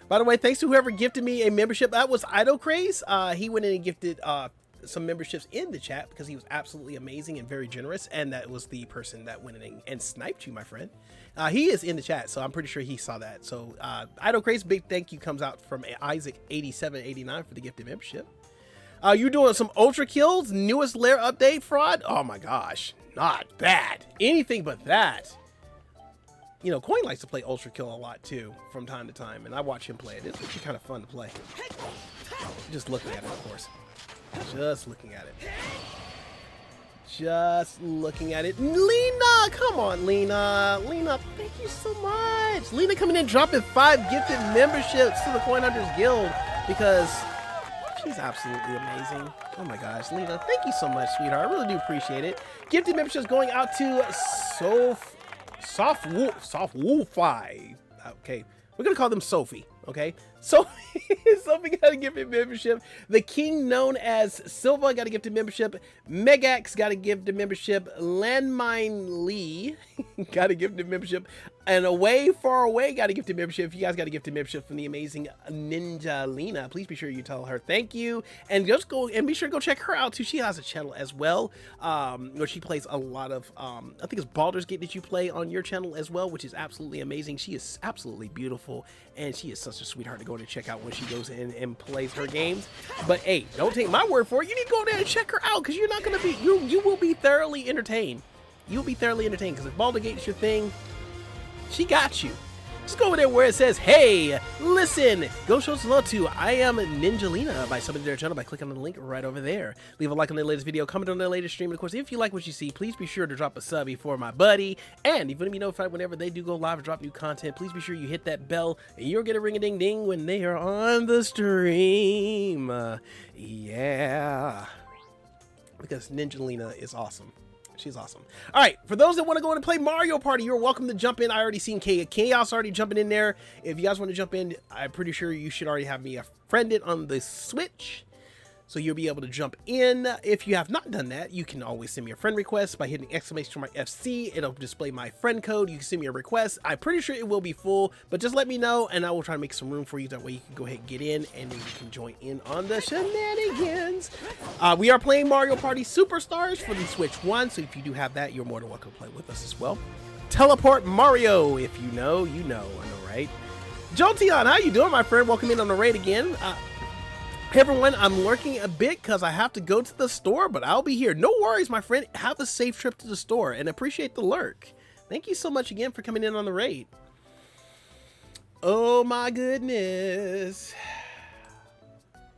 By the way, thanks to whoever gifted me a membership. That was Idle Craze. He went in and gifted some memberships in the chat because he was absolutely amazing and very generous, and that was the person that went in and sniped you, my friend. He is in the chat, so I'm pretty sure he saw that. So Idle Craze, big thank you comes out from Isaac8789 for the gifted membership. You doing some ultra kills, newest lair update, fraud? Oh my gosh, not bad. Anything but that. You know, Coin likes to play ultra kill a lot too from time to time, and I watch him play it. It's actually kind of fun to play. Just looking at it, of course. Just looking at it. Lena, come on, Lena, thank you so much. Lena coming in dropping 5 gifted memberships to the Coin Hunters Guild because she's absolutely amazing. Oh my gosh, Lena, thank you so much, sweetheart. I really do appreciate it. Gifted memberships going out to Soft Wolfy. Okay, we're gonna call them Sophie. Okay, Sophie Sophie got a gifted membership. The king known as Silva got a gifted membership. Megax got a gifted membership. Landmine Lee got a gifted membership. And Away Far Away got a gifted membership. If you guys got a gifted membership from the amazing Ninja Lena, please be sure you tell her thank you. And just go and be sure to go check her out too. She has a channel as well, where she plays a lot of I think it's Baldur's Gate that you play on your channel as well, which is absolutely amazing. She is absolutely beautiful, and she is such a sweetheart to go and check out when she goes in and plays her games. But hey, don't take my word for it. You need to go there and check her out, because you're not gonna be you will be thoroughly entertained. You'll be thoroughly entertained, because if Baldur's Gate is your thing, she got you. Just go over there where it says, hey, listen, go show some love to I am Ninjalina by subbing to their channel by clicking on the link right over there. Leave a like on their latest video, comment on their latest stream, and of course, if you like what you see, please be sure to drop a subby for my buddy. And if you want to be notified whenever they do go live and drop new content, please be sure you hit that bell, and you'll get a ring-a-ding-ding when they are on the stream. Yeah. Because Ninjalina is awesome. She's awesome. All right, for those that want to go in and play Mario Party, you're welcome to jump in. I already seen Chaos already jumping in there. If you guys want to jump in, I'm pretty sure you should already have me friended on the Switch, so you'll be able to jump in. If you have not done that, you can always send me a friend request by hitting !FC. It'll display my friend code. You can send me a request. I'm pretty sure it will be full, but just let me know, and I will try to make some room for you. That way you can go ahead and get in, and then you can join in on the shenanigans. We are playing Mario Party Superstars for the Switch 1, so if you do have that, you're more than welcome to play with us as well. Teleport Mario, if you know, you know. I know, right? Jolteon, how you doing, my friend? Welcome in on the raid again. Hey everyone, I'm lurking a bit because I have to go to the store, but I'll be here. No worries, my friend. Have a safe trip to the store, and appreciate the lurk. Thank you so much again for coming in on the raid. Oh my goodness.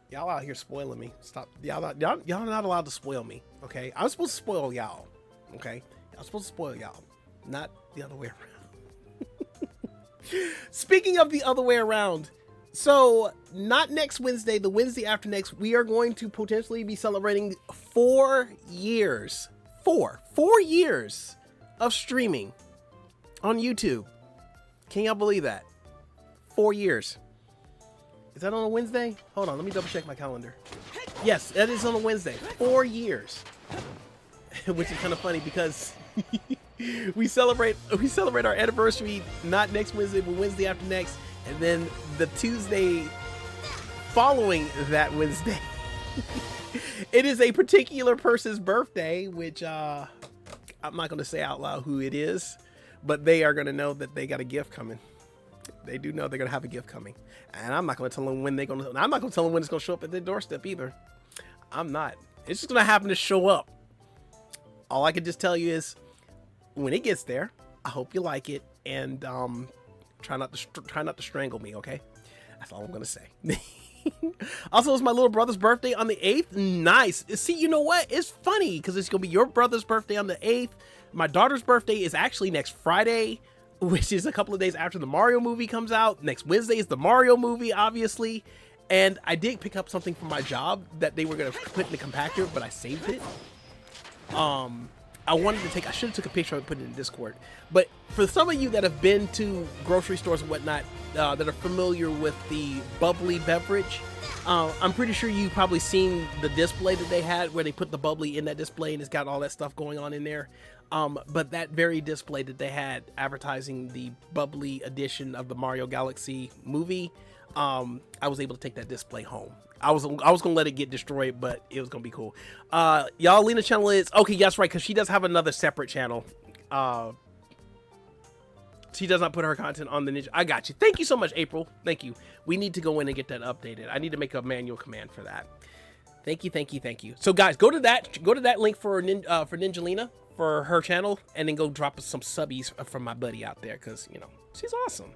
Y'all out here spoiling me. Stop. Y'all not allowed to spoil me, okay? I'm supposed to spoil y'all, okay? I'm supposed to spoil y'all, not the other way around. Speaking of the other way around, so not next Wednesday, the Wednesday after next, we are going to potentially be celebrating 4 years, four years of streaming on YouTube. Can y'all believe that? 4 years. Is that on a Wednesday? Hold on, let me double check my calendar. Yes, that is on a Wednesday. 4 years. Which is kind of funny because we celebrate our anniversary not next Wednesday, but Wednesday after next. And then the Tuesday following that Wednesday, it is a particular person's birthday, which I'm not going to say out loud who it is, but they are going to know that they got a gift coming. They do know they're going to have a gift coming. And I'm not going to tell them when they're going to, I'm not going to tell them when it's going to show up at their doorstep either. I'm not. It's just going to happen to show up. All I can just tell you is when it gets there, I hope you like it. And, try not to strangle me, okay? That's all I'm gonna say. Also, it's my little brother's birthday on the 8th. Nice. See, you know what? It's funny because it's gonna be your brother's birthday on the 8th. My daughter's birthday is actually next Friday, which is a couple of days after the Mario movie comes out. Next Wednesday is the Mario movie, obviously. And I did pick up something from my job that they were gonna put in the compactor, but I saved it. I should have took a picture and put it in Discord. But for some of you that have been to grocery stores and whatnot, that are familiar with the bubbly beverage, I'm pretty sure you've probably seen the display that they had where they put the bubbly in that display and it's got all that stuff going on in there. But that very display that they had advertising the bubbly edition of the Mario Galaxy movie, I was able to take that display home. I was gonna let it get destroyed, but it was gonna be cool. Y'all, Lena's channel is okay. That's right, because she does have another separate channel. She does not put her content on the Ninja. I got you. Thank you so much, April. Thank you. We need to go in and get that updated. I need to make a manual command for that. Thank you, thank you, thank you. So guys, go to that link for Ninjalina for her channel, and then go drop us some subbies from my buddy out there, because you know she's awesome.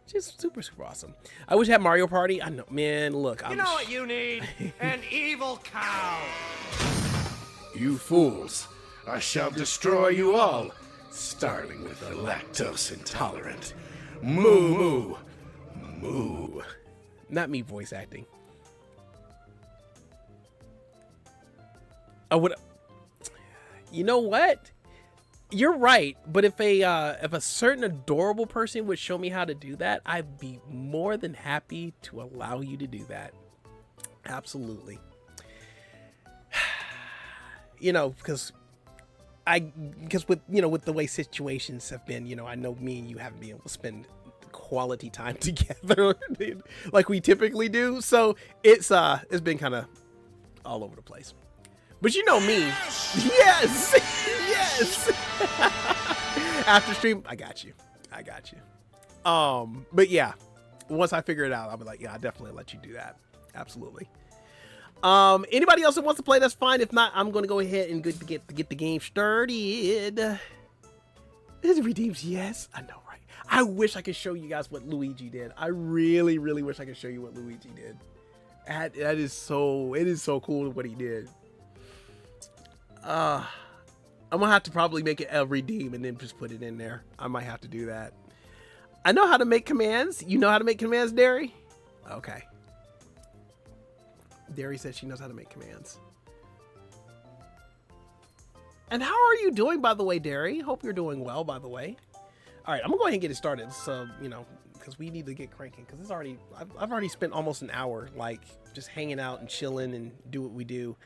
She's super, super awesome. I wish I had Mario Party. I know, man, look. You know what you need? An evil cow. You fools. I shall destroy you all, starting with the lactose intolerant. Moo, moo, moo. Not me voice acting. Oh, what? You know what? You're right, but if a certain adorable person would show me how to do that, I'd be more than happy to allow you to do that. Absolutely. You know, because with with the way situations have been, you know, I know me and you haven't been able to spend quality time together like we typically do, so it's been kind of all over the place. But you know me. Yes. Yes. After stream, I got you. But yeah, once I figure it out, I'll be like, yeah, I definitely let you do that. Absolutely. Anybody else that wants to play, that's fine. If not, I'm going to go ahead and get the game started. It redeems, yes. I know, right? I wish I could show you guys what Luigi did. I really, really wish I could show you what Luigi did. It is so cool what he did. I'm gonna have to probably make it a redeem and then just put it in there. I might have to do that. I know how to make commands. You know how to make commands, Derry? Okay. Derry says she knows how to make commands. And how are you doing, by the way, Derry? Hope you're doing well, by the way. All right, I'm gonna go ahead and get it started. So, you know, because we need to get cranking. Because I've already spent almost an hour, like, just hanging out and chilling and do what we do.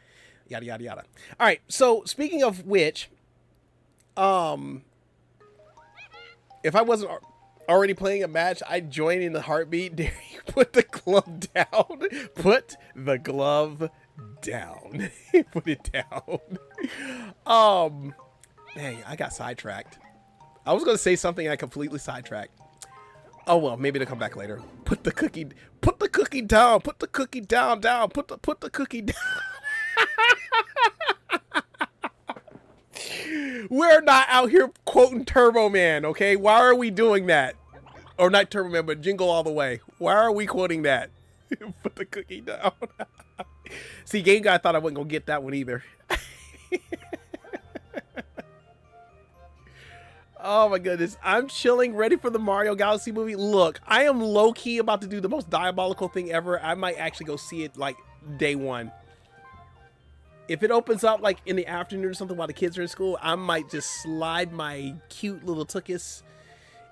Yada, yada, yada. All right, so speaking of which, if I wasn't already playing a match, I'd join in the heartbeat. Dare you put the glove down? Put the glove down. Put it down. Dang, I got sidetracked. I was gonna say something and I completely sidetracked. Oh well, maybe it'll come back later. Put the cookie down. Put the cookie down. Put the cookie down. Put the cookie down. We're not out here quoting Turbo Man, okay? Why are we doing that? Or not Turbo Man, but Jingle All the Way. Why are we quoting that? Put the cookie down. See, Game Guy thought I wasn't gonna get that one either. Oh my goodness. I'm chilling, ready for the Mario Galaxy movie. Look, I am low-key about to do the most diabolical thing ever. I might actually go see it like day one. If it opens up like in the afternoon or something while the kids are in school, I might just slide my cute little tuchus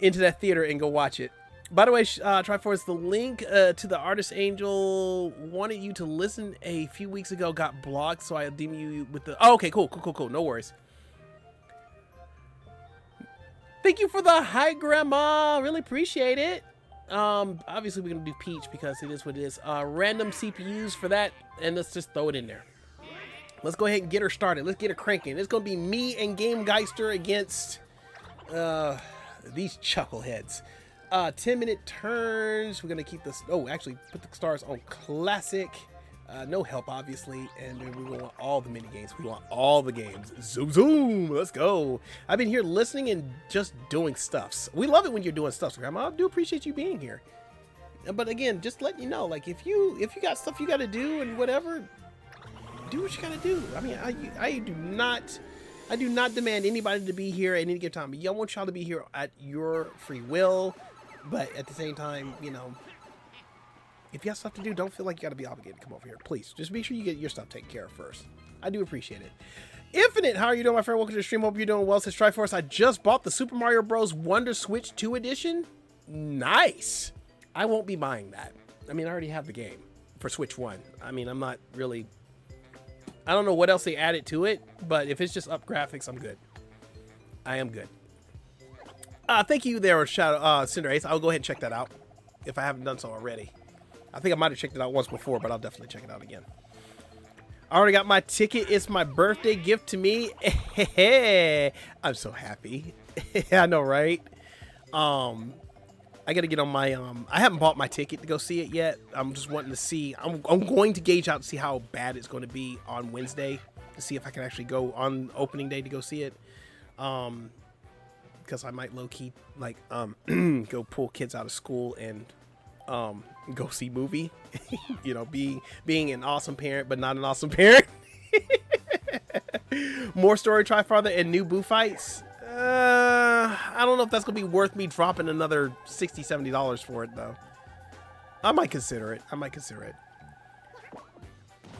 into that theater and go watch it. By the way, Triforce, the link to the Artist Angel wanted you to listen a few weeks ago got blocked, so I deem you with the... Oh, okay, cool. No worries. Thank you for the hi, Grandma. Really appreciate it. Obviously, we're going to do Peach because it is what it is. Random CPUs for that, and let's just throw it in there. Let's go ahead and get her started. Let's get her cranking. It's going to be me and Gamegeister against these chuckleheads. 10-minute turns. We're going to keep this... Oh, actually, put the stars on Classic. No help, obviously. And then we want all the mini games. We want all the games. Zoom, zoom. Let's go. I've been here listening and just doing stuffs. We love it when you're doing stuffs, Grandma. I do appreciate you being here. But again, just letting you know, like, if you got stuff you got to do and whatever... Do what you gotta do. I mean, I do not demand anybody to be here at any given time. I want y'all to be here at your free will, but at the same time, you know, if you have stuff to do, don't feel like you gotta be obligated to come over here. Please, just make sure you get your stuff taken care of first. I do appreciate it. Infinite, how are you doing, my friend? Welcome to the stream. Hope you're doing well. Says Triforce, I just bought the Super Mario Bros. Wonder Switch 2 edition. Nice. I won't be buying that. I mean, I already have the game for Switch 1. I mean, I'm not really... I don't know what else they added to it, but if it's just up graphics, I'm good. I am good. Thank you there, Shadow Cinder Ace. I'll go ahead and check that out if I haven't done so already. I think I might have checked it out once before, but I'll definitely check it out again. I already got my ticket. It's my birthday gift to me. I'm so happy. I know, right? I gotta get on my I haven't bought my ticket to go see it yet. I'm just wanting to see. I'm going to gauge out to see how bad it's going to be on Wednesday to see if I can actually go on opening day to go see it. Because I might low key like go pull kids out of school and go see movie. You know, being an awesome parent but not an awesome parent. More story, try farther, and new boo fights. I don't know if that's gonna be worth me dropping another $60-$70 for it though. I might consider it.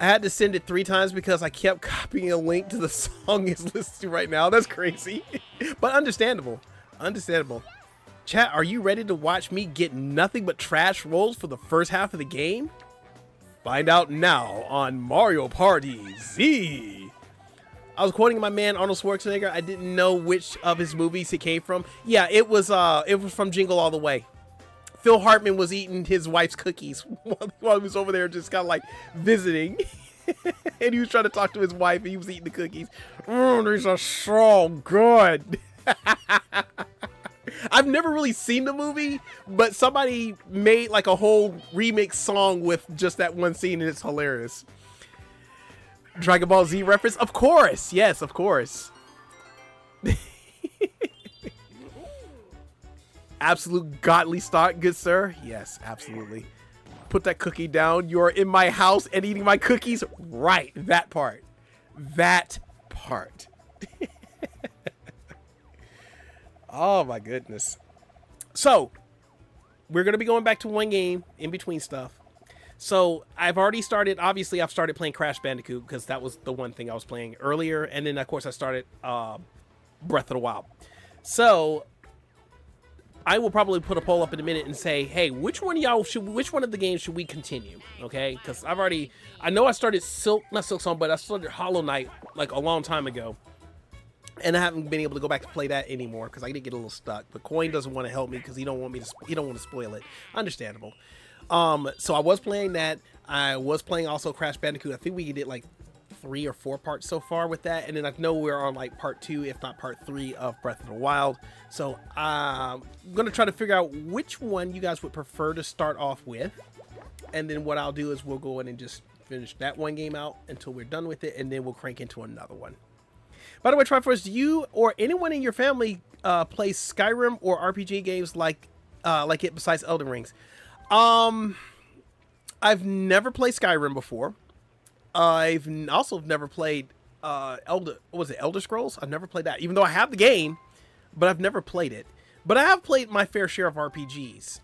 I had to send it 3 times because I kept copying a link to the song it's listening to right now. That's crazy, but understandable. Understandable. Chat, are you ready to watch me get nothing but trash rolls for the first half of the game? Find out now on Mario Party Z. I was quoting my man Arnold Schwarzenegger. I didn't know which of his movies it came from. Yeah, it was from Jingle All the Way. Phil Hartman was eating his wife's cookies while he was over there just kind of like visiting. And he was trying to talk to his wife and he was eating the cookies. These are so good. I've never really seen the movie, but somebody made like a whole remix song with just that one scene and it's hilarious. Dragon Ball Z reference? Of course. Yes, of course. Absolute godly start, good sir. Yes, absolutely. Put that cookie down. You're in my house and eating my cookies. Right. That part. That part. Oh my goodness. So we're going to be going back to one game in between stuff. So I've already started, obviously I've started playing Crash Bandicoot because that was the one thing I was playing earlier. And then of course I started Breath of the Wild. So I will probably put a poll up in a minute and say, hey, which one of the games should we continue? Okay. Cause I know I started not Silk Song, but I started Hollow Knight like a long time ago. And I haven't been able to go back to play that anymore because I did get a little stuck. But Coin doesn't want to help me because he don't want to spoil it. Understandable. So I was playing that. I was playing also Crash Bandicoot. I think we did like 3 or 4 parts so far with that. And then I know we're on like part 2, if not part 3 of Breath of the Wild. So I'm going to try to figure out which one you guys would prefer to start off with. And then what I'll do is we'll go in and just finish that one game out until we're done with it. And then we'll crank into another one. By the way, Triforce, do you or anyone in your family play Skyrim or RPG games like it besides Elden Rings? I've never played Skyrim before. I've also never played Elder Scrolls? I've never played that, even though I have the game, but I've never played it. But I have played my fair share of RPGs,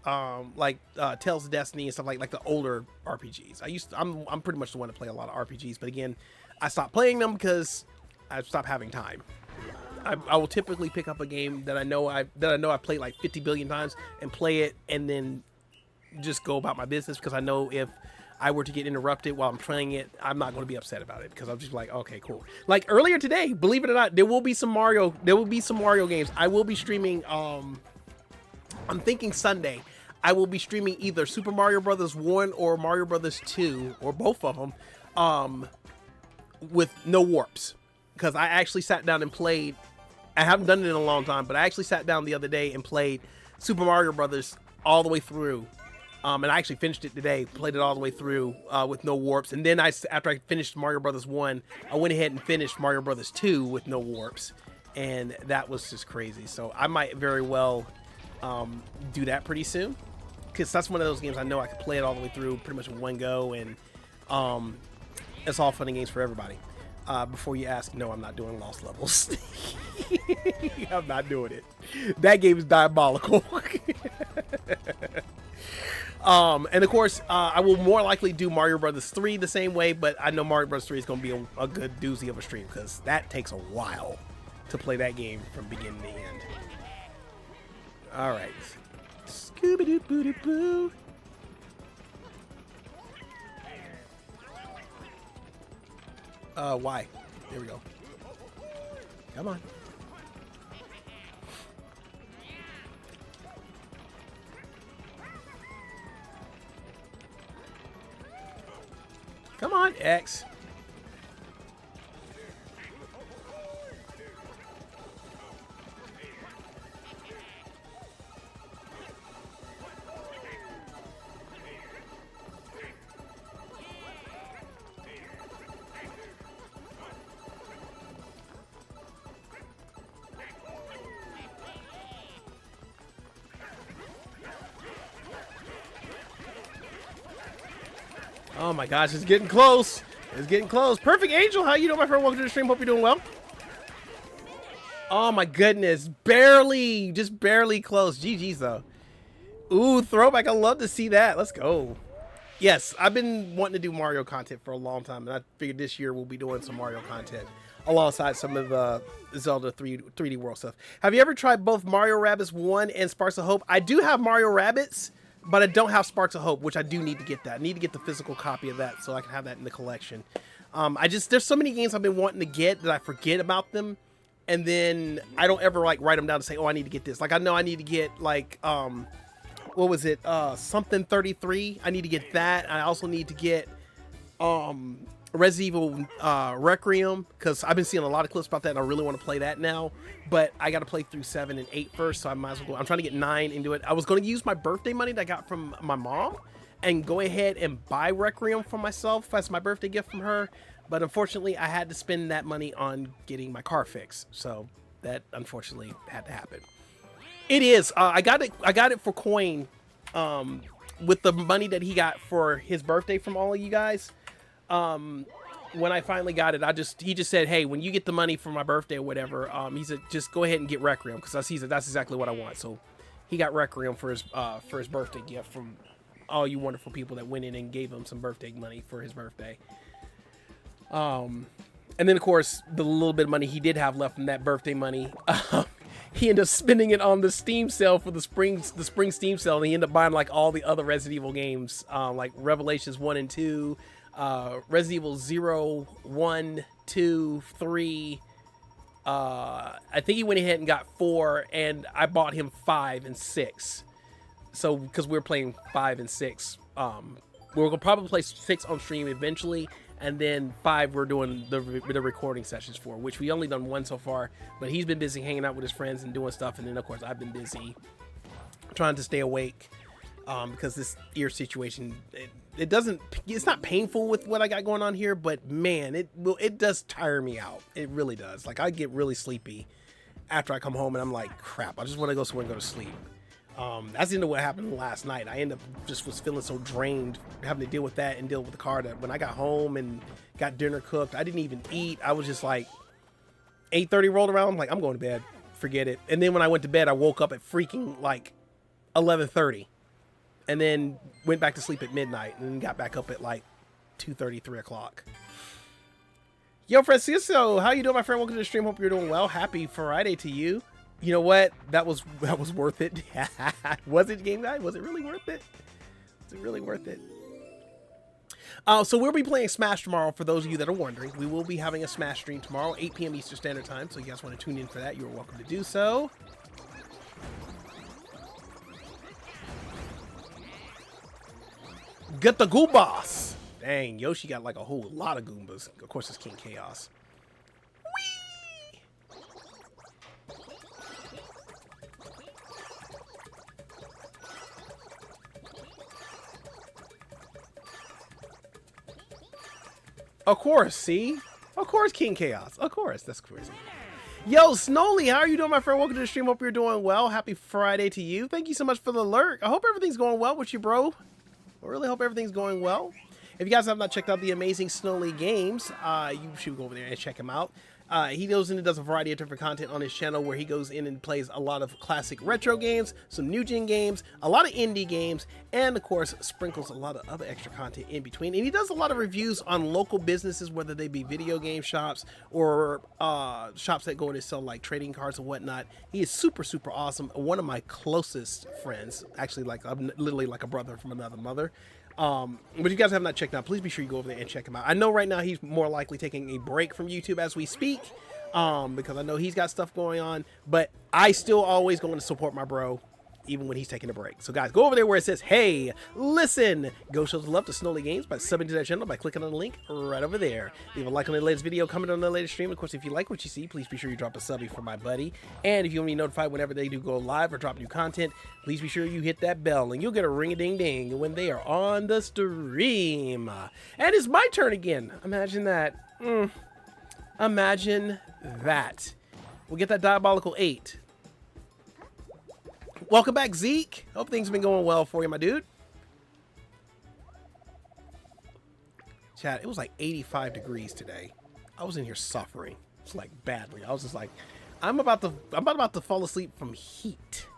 like Tales of Destiny and stuff like the older RPGs. I'm pretty much the one to play a lot of RPGs, but again, I stopped playing them because I stopped having time. I will typically pick up a game that I know I've played like 50 billion times and play it and then just go about my business because I know if I were to get interrupted while I'm playing it, I'm not going to be upset about it because I'm just like, okay, cool. Like earlier today, believe it or not, there will be some Mario games. I will be streaming, I'm thinking Sunday, I will be streaming either Super Mario Brothers 1 or Mario Brothers 2 or both of them with no warps. Because I actually sat down and played, I haven't done it in a long time, but I actually sat down the other day and played Super Mario Brothers all the way through. And I actually finished it today, played it all the way through with no warps. And then after I finished Mario Brothers 1, I went ahead and finished Mario Brothers 2 with no warps. And that was just crazy. So I might very well do that pretty soon. Because that's one of those games I know I can play it all the way through pretty much in one go. And it's all fun and games for everybody. Before you ask, no, I'm not doing Lost Levels. I'm not doing it. That game is diabolical. And of course, I will more likely do Mario Brothers 3 the same way, but I know Mario Brothers 3 is going to be a good doozy of a stream because that takes a while to play that game from beginning to end. All right. Scooby-Doo-Boo-Doo-Boo. Why? There we go. Come on. Come on, X. Oh my gosh, it's getting close. It's getting close. Perfect Angel, how you doing, my friend? Welcome to the stream. Hope you're doing well. Oh my goodness. Barely, just barely close. GG's though. Ooh, throwback. I love to see that. Let's go. Yes, I've been wanting to do Mario content for a long time, and I figured this year we'll be doing some Mario content alongside some of the Zelda 3D World stuff. Have you ever tried both Mario Rabbids 1 and Sparks of Hope? I do have Mario Rabbids, but I don't have Sparks of Hope, which I do need to get that. I need to get the physical copy of that so I can have that in the collection. There's so many games I've been wanting to get that I forget about them, and then I don't ever like write them down to say, oh, I need to get this. Like I know I need to get like what was it? Something 33. I need to get that. I also need to get Resident Evil Requiem, because I've been seeing a lot of clips about that and I really want to play that now, but I got to play through 7 and 8 first, so I might as well go. I'm trying to get 9 into it. I was going to use my birthday money that I got from my mom and go ahead and buy Requiem for myself as my birthday gift from her, but unfortunately I had to spend that money on getting my car fixed, so that unfortunately had to happen. It is. I got it for coin with the money that he got for his birthday from all of you guys. When I finally got it, he just said, hey, when you get the money for my birthday or whatever, he said, just go ahead and get Requiem, because that's exactly what I want. So he got Requiem for his birthday gift from all you wonderful people that went in and gave him some birthday money for his birthday. And then of course the little bit of money he did have left from that birthday money, he ended up spending it on the Steam sale for the spring Steam sale, and he ended up buying like all the other Resident Evil games, like Revelations 1 and 2, Resident Evil 0, 1, 2, 3. I think he went ahead and got 4, and I bought him 5 and 6. So because we were playing 5 and 6, we're gonna probably play 6 on stream eventually, and then 5 we're doing the recording sessions for, which we only done 1 so far, but he's been busy hanging out with his friends and doing stuff, and then of course I've been busy trying to stay awake, because this ear situation, it's not painful with what I got going on here, but man, it does tire me out. It really does. Like I get really sleepy after I come home and I'm like, crap, I just want to go somewhere and go to sleep. That's the end of what happened last night. I ended up was feeling so drained having to deal with that and deal with the car, that when I got home and got dinner cooked, I didn't even eat. I was just like 8:30 rolled around. I'm like, I'm going to bed, forget it. And then when I went to bed, I woke up at freaking like 11:30 and then went back to sleep at midnight and then got back up at like 2:30, 3 o'clock. Yo, Francisco, how you doing, my friend? Welcome to the stream. Hope you're doing well. Happy Friday to you. You know what? That was worth it. Was it, game guy? Was it really worth it? Was it really worth it? So we'll be playing Smash tomorrow. For those of you that are wondering, we will be having a Smash stream tomorrow, 8 p.m. Eastern Standard Time. So you guys want to tune in for that, you're welcome to do so. Get the Goombas! Dang, Yoshi got like a whole lot of Goombas. Of course, it's King Chaos. Of course, see? Of course, King Chaos. Of course, that's crazy. Yo, Snowly, how are you doing, my friend? Welcome to the stream. Hope you're doing well. Happy Friday to you. Thank you so much for the alert. I hope everything's going well with you, bro. I really hope everything's going well. If you guys have not checked out the amazing Snowly Games, you should go over there and check him out. He goes in and does a variety of different content on his channel, where he goes in and plays a lot of classic retro games, some new gen games, a lot of indie games, and of course sprinkles a lot of other extra content in between. And he does a lot of reviews on local businesses, whether they be video game shops or shops that go in and sell like trading cards and whatnot. He is super, super awesome. One of my closest friends, actually, like I'm literally like a brother from another mother. But if you guys have not checked out, please be sure you go over there and check him out. I know right now he's more likely taking a break from YouTube as we speak, because I know he's got stuff going on, but I still always going to support my bro, even when he's taking a break. So guys, go over there where it says, hey, listen, go show some love to Snowly Games by subbing to that channel by clicking on the link right over there. Leave a like on the latest video, comment on the latest stream. Of course, if you like what you see, please be sure you drop a subby for my buddy. And if you want to be notified whenever they do go live or drop new content, please be sure you hit that bell and you'll get a ring-a-ding-ding when they are on the stream. And it's my turn again. Imagine that. Imagine that. We'll get that diabolical 8. Welcome back, Zeke. Hope things have been going well for you, my dude. Chat, it was like 85 degrees today. I was in here suffering. It's like badly. I was just like, I'm about to fall asleep from heat.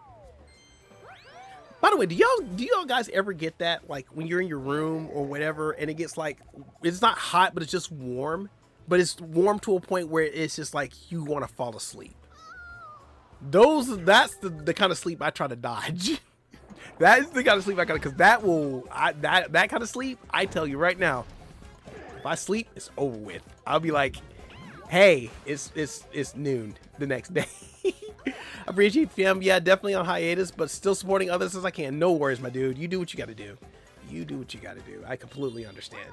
By the way, do y'all guys ever get that, like when you're in your room or whatever, and it gets like, it's not hot, but it's just warm, but it's warm to a point where it's just like you want to fall asleep. That's the kind of sleep I try to dodge. That is the kind of sleep I got, because that kind of sleep, I tell you right now, if I sleep, it's over with. I'll be like, hey, it's noon the next day. I appreciate film. Yeah, definitely on hiatus, but still supporting others as I can. No worries, my dude. You do what you got to do. You do what you got to do. I completely understand.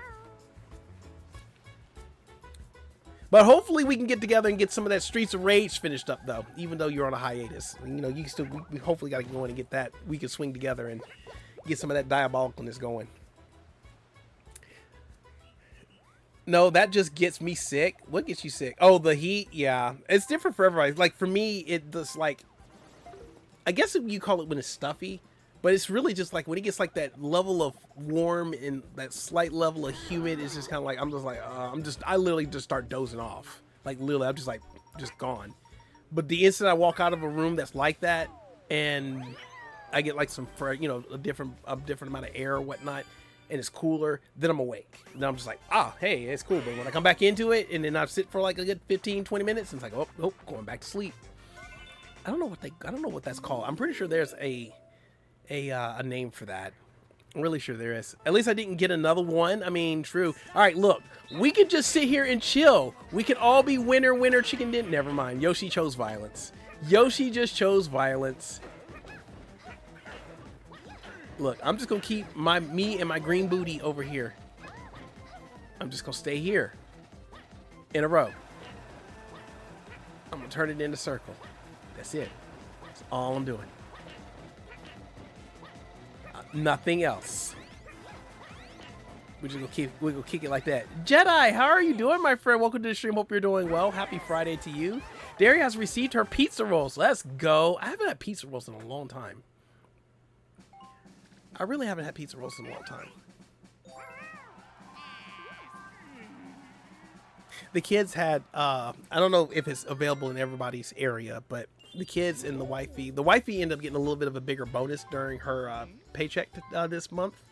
But hopefully we can get together and get some of that Streets of Rage finished up, though. Even though you're on a hiatus, you know, you can still. We hopefully got to go in and get that. We can swing together and get some of that diabolicalness going. No, that just gets me sick. What gets you sick? Oh, the heat. Yeah, it's different for everybody. Like for me, it just like, I guess you call it when it's stuffy, but it's really just like when it gets like that level of warm and that slight level of humid. It's just kind of like I'm just like I literally just start dozing off. Like literally, I'm just gone. But the instant I walk out of a room that's like that, and I get like some, you know, a different amount of air or whatnot, and it's cooler, then I'm awake. Then I'm just like, hey, it's cool. But when I come back into it, and then I sit for like a good 15, 20 minutes, and it's like, oh, going back to sleep. I don't know what that's called. I'm pretty sure there's a name for that. I'm really sure there is. At least I didn't get another one. I mean, true. All right, look, we could just sit here and chill. We could all be winner, chicken dinner. Never mind. Yoshi chose violence. Yoshi just chose violence. Look, I'm just gonna keep me and my green booty over here. I'm just gonna stay here in a row. I'm gonna turn it into a circle. That's it. That's all I'm doing. Nothing else. We're gonna kick it like that. Jedi, how are you doing, my friend? Welcome to the stream. Hope you're doing well. Happy Friday to you. Daria has received her pizza rolls. Let's go. I haven't had pizza rolls in a long time. I really haven't had pizza rolls in a long time. The kids had, I don't know if it's available in everybody's area, but the kids and the wifey ended up getting a little bit of a bigger bonus during her paycheck this month.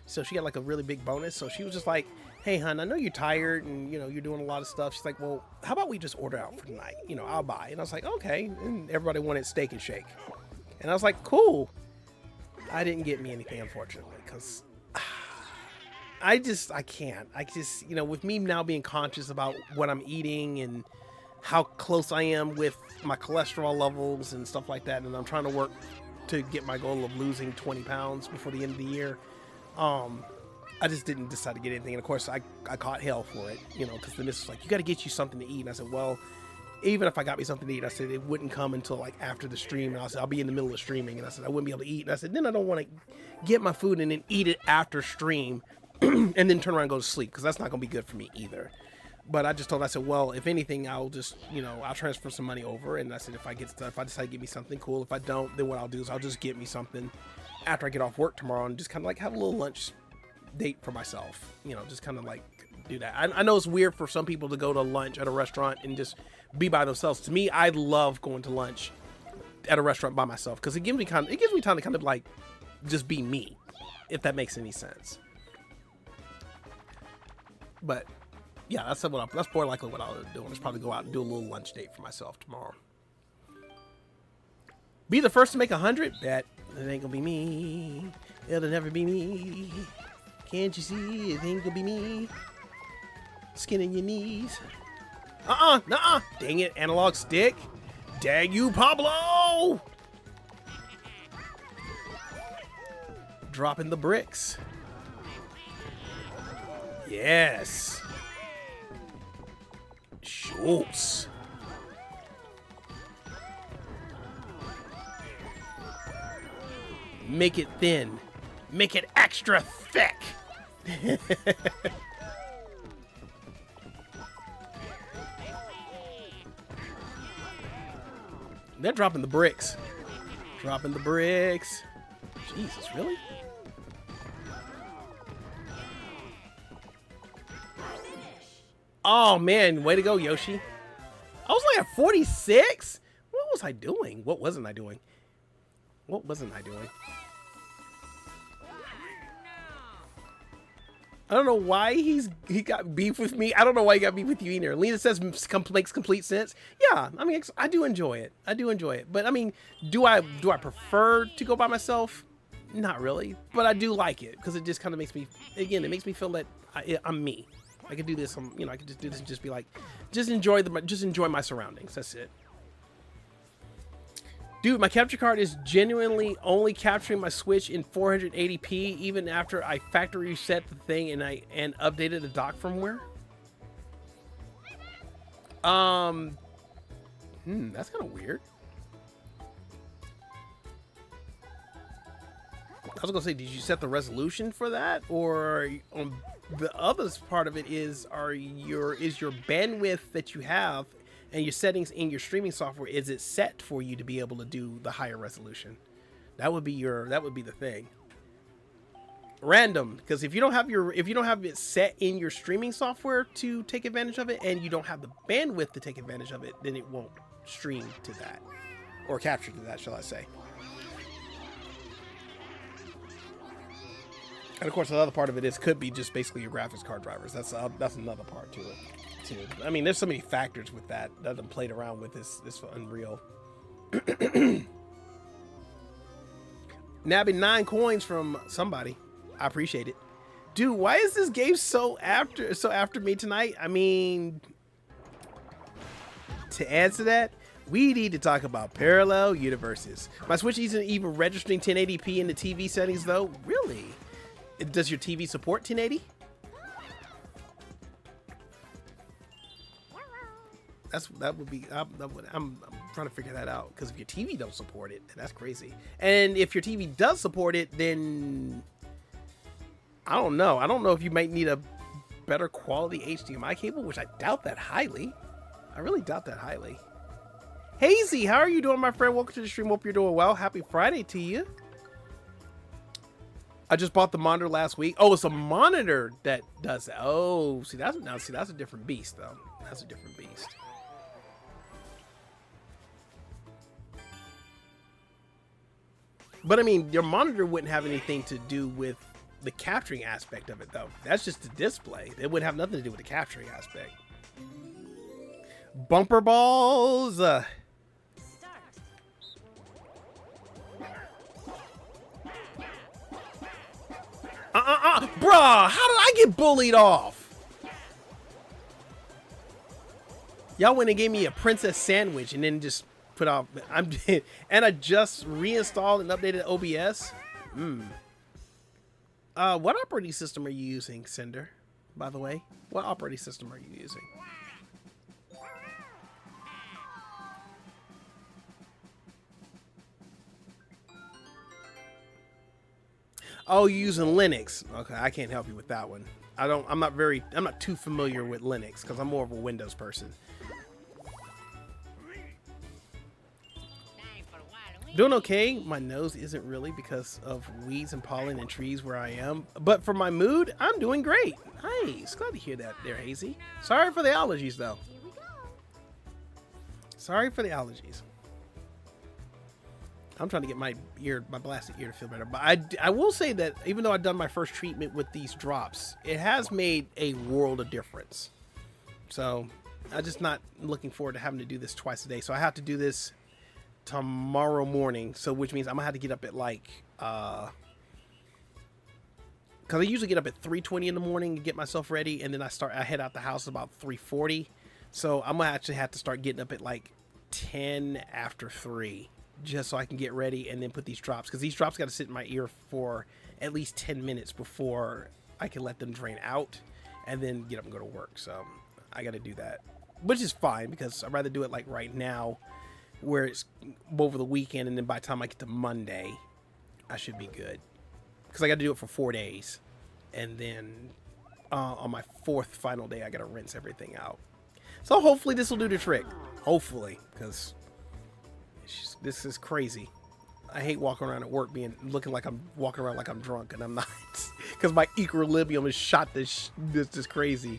So she got like a really big bonus. So she was just like, hey, hon, I know you're tired and, you know, you're doing a lot of stuff. She's like, well, how about we just order out for tonight? You know, I'll buy. And I was like, okay. And everybody wanted steak and shake. And I was like, cool. I didn't get me anything, unfortunately, because I can't. You know, with me now being conscious about what I'm eating and how close I am with my cholesterol levels and stuff like that, and I'm trying to work to get my goal of losing 20 pounds before the end of the year, I just didn't decide to get anything. And of course, I caught hell for it, you know, because the missus was like, you got to get you something to eat. And I said, well, even if I got me something to eat, I said it wouldn't come until like after the stream. And I said, I'll be in the middle of streaming. And I said, I wouldn't be able to eat. And I said, then I don't want to get my food and then eat it after stream and then turn around and go to sleep, because that's not going to be good for me either. But I just told her, I said, well, if anything, I'll just, you know, I'll transfer some money over. And I said, if I decide to get me something, cool. If I don't, then what I'll do is I'll just get me something after I get off work tomorrow and just kind of like have a little lunch date for myself, you know, just kind of like do that. I know it's weird for some people to go to lunch at a restaurant and just be by themselves. To me, I love going to lunch at a restaurant by myself, because it gives me time to kind of like just be me, if that makes any sense. But yeah, that's more likely what I'll do. Is probably go out and do a little lunch date for myself tomorrow. Be the first to make 100? Bet it ain't gonna be me. It'll never be me. Can't you see? It ain't gonna be me. Skin in your knees. Nuh-uh. Dang it, analog stick. Dang you, Pablo! Dropping the bricks. Yes. Schultz. Make it thin. Make it extra thick. They're dropping the bricks. Dropping the bricks. Jesus, really? Oh, man. Way to go, Yoshi. I was like at 46? What was I doing? What wasn't I doing? I don't know why he got beef with me. I don't know why he got beef with you either. Lena says makes complete sense. Yeah, I mean, I do enjoy it. I do enjoy it. But I mean, do I prefer to go by myself? Not really. But I do like it because it just kind of makes me, again, it makes me feel that I'm me. I could do this. You know, I could just do this and just be like, just enjoy my surroundings. That's it. Dude, my capture card is genuinely only capturing my Switch in 480p even after I factory reset the thing and updated the dock firmware. That's kind of weird. I was gonna say, did you set the resolution for that, or on the other part of it is your bandwidth that you have and your settings in your streaming software, is it set for you to be able to do the higher resolution? That would be the thing. Random, because if you don't have it set in your streaming software to take advantage of it, and you don't have the bandwidth to take advantage of it, then it won't stream to that, or capture to that, shall I say. And of course, the other part of it could be just basically your graphics card drivers. That's another part to it too. I mean, there's so many factors with that I'm played around with this Unreal. Nabbing 9 coins from somebody. I appreciate it. Dude, why is this game so after me tonight? I mean, to answer that, we need to talk about parallel universes. My Switch isn't even registering 1080p in the TV settings though. Really? Does your TV support 1080? I'm trying to figure that out, because if your TV don't support it, then that's crazy. And if your TV does support it, then I don't know. I don't know if you might need a better quality HDMI cable, which I doubt that highly. I really doubt that highly. Hazy, how are you doing, my friend? Welcome to the stream. Hope you're doing well. Happy Friday to you. I just bought the monitor last week. Oh, it's a monitor that does that. Oh, see, that's a different beast, though. That's a different beast. But I mean, your monitor wouldn't have anything to do with the capturing aspect of it, though. That's just the display. It would have nothing to do with the capturing aspect. Bumper balls. Bruh, how did I get bullied off? Y'all went and gave me a princess sandwich and then just put off. And I just reinstalled and updated OBS. What operating system are you using, Cinder? By the way, what operating system are you using? Oh, you're using Linux. Okay, I can't help you with that one. I'm not too familiar with Linux because I'm more of a Windows person. Doing okay. My nose isn't really because of weeds and pollen and trees where I am. But for my mood, I'm doing great. Nice. Glad to hear that there, Hazy. Sorry for the allergies, though. Sorry for the allergies. I'm trying to get my blasted ear to feel better. But I will say that even though I've done my first treatment with these drops, it has made a world of difference. So I'm just not looking forward to having to do this twice a day. So I have to do this tomorrow morning. So which means I'm gonna have to get up at like, because I usually get up at 3:20 in the morning to get myself ready. And then I head out the house about 3:40. So I'm gonna actually have to start getting up at like 10 after 3. Just so I can get ready and then put these drops, because these drops got to sit in my ear for at least 10 minutes before I can let them drain out and then get up and go to work. So I got to do that, which is fine because I'd rather do it like right now where it's over the weekend, and then by the time I get to Monday I should be good, because I got to do it for 4 days, and then on my 4th final day I got to rinse everything out. So hopefully this will do the trick, hopefully, because this is crazy. I hate walking around at work looking like I'm walking around like I'm drunk, and I'm not, because my equilibrium is shot this crazy.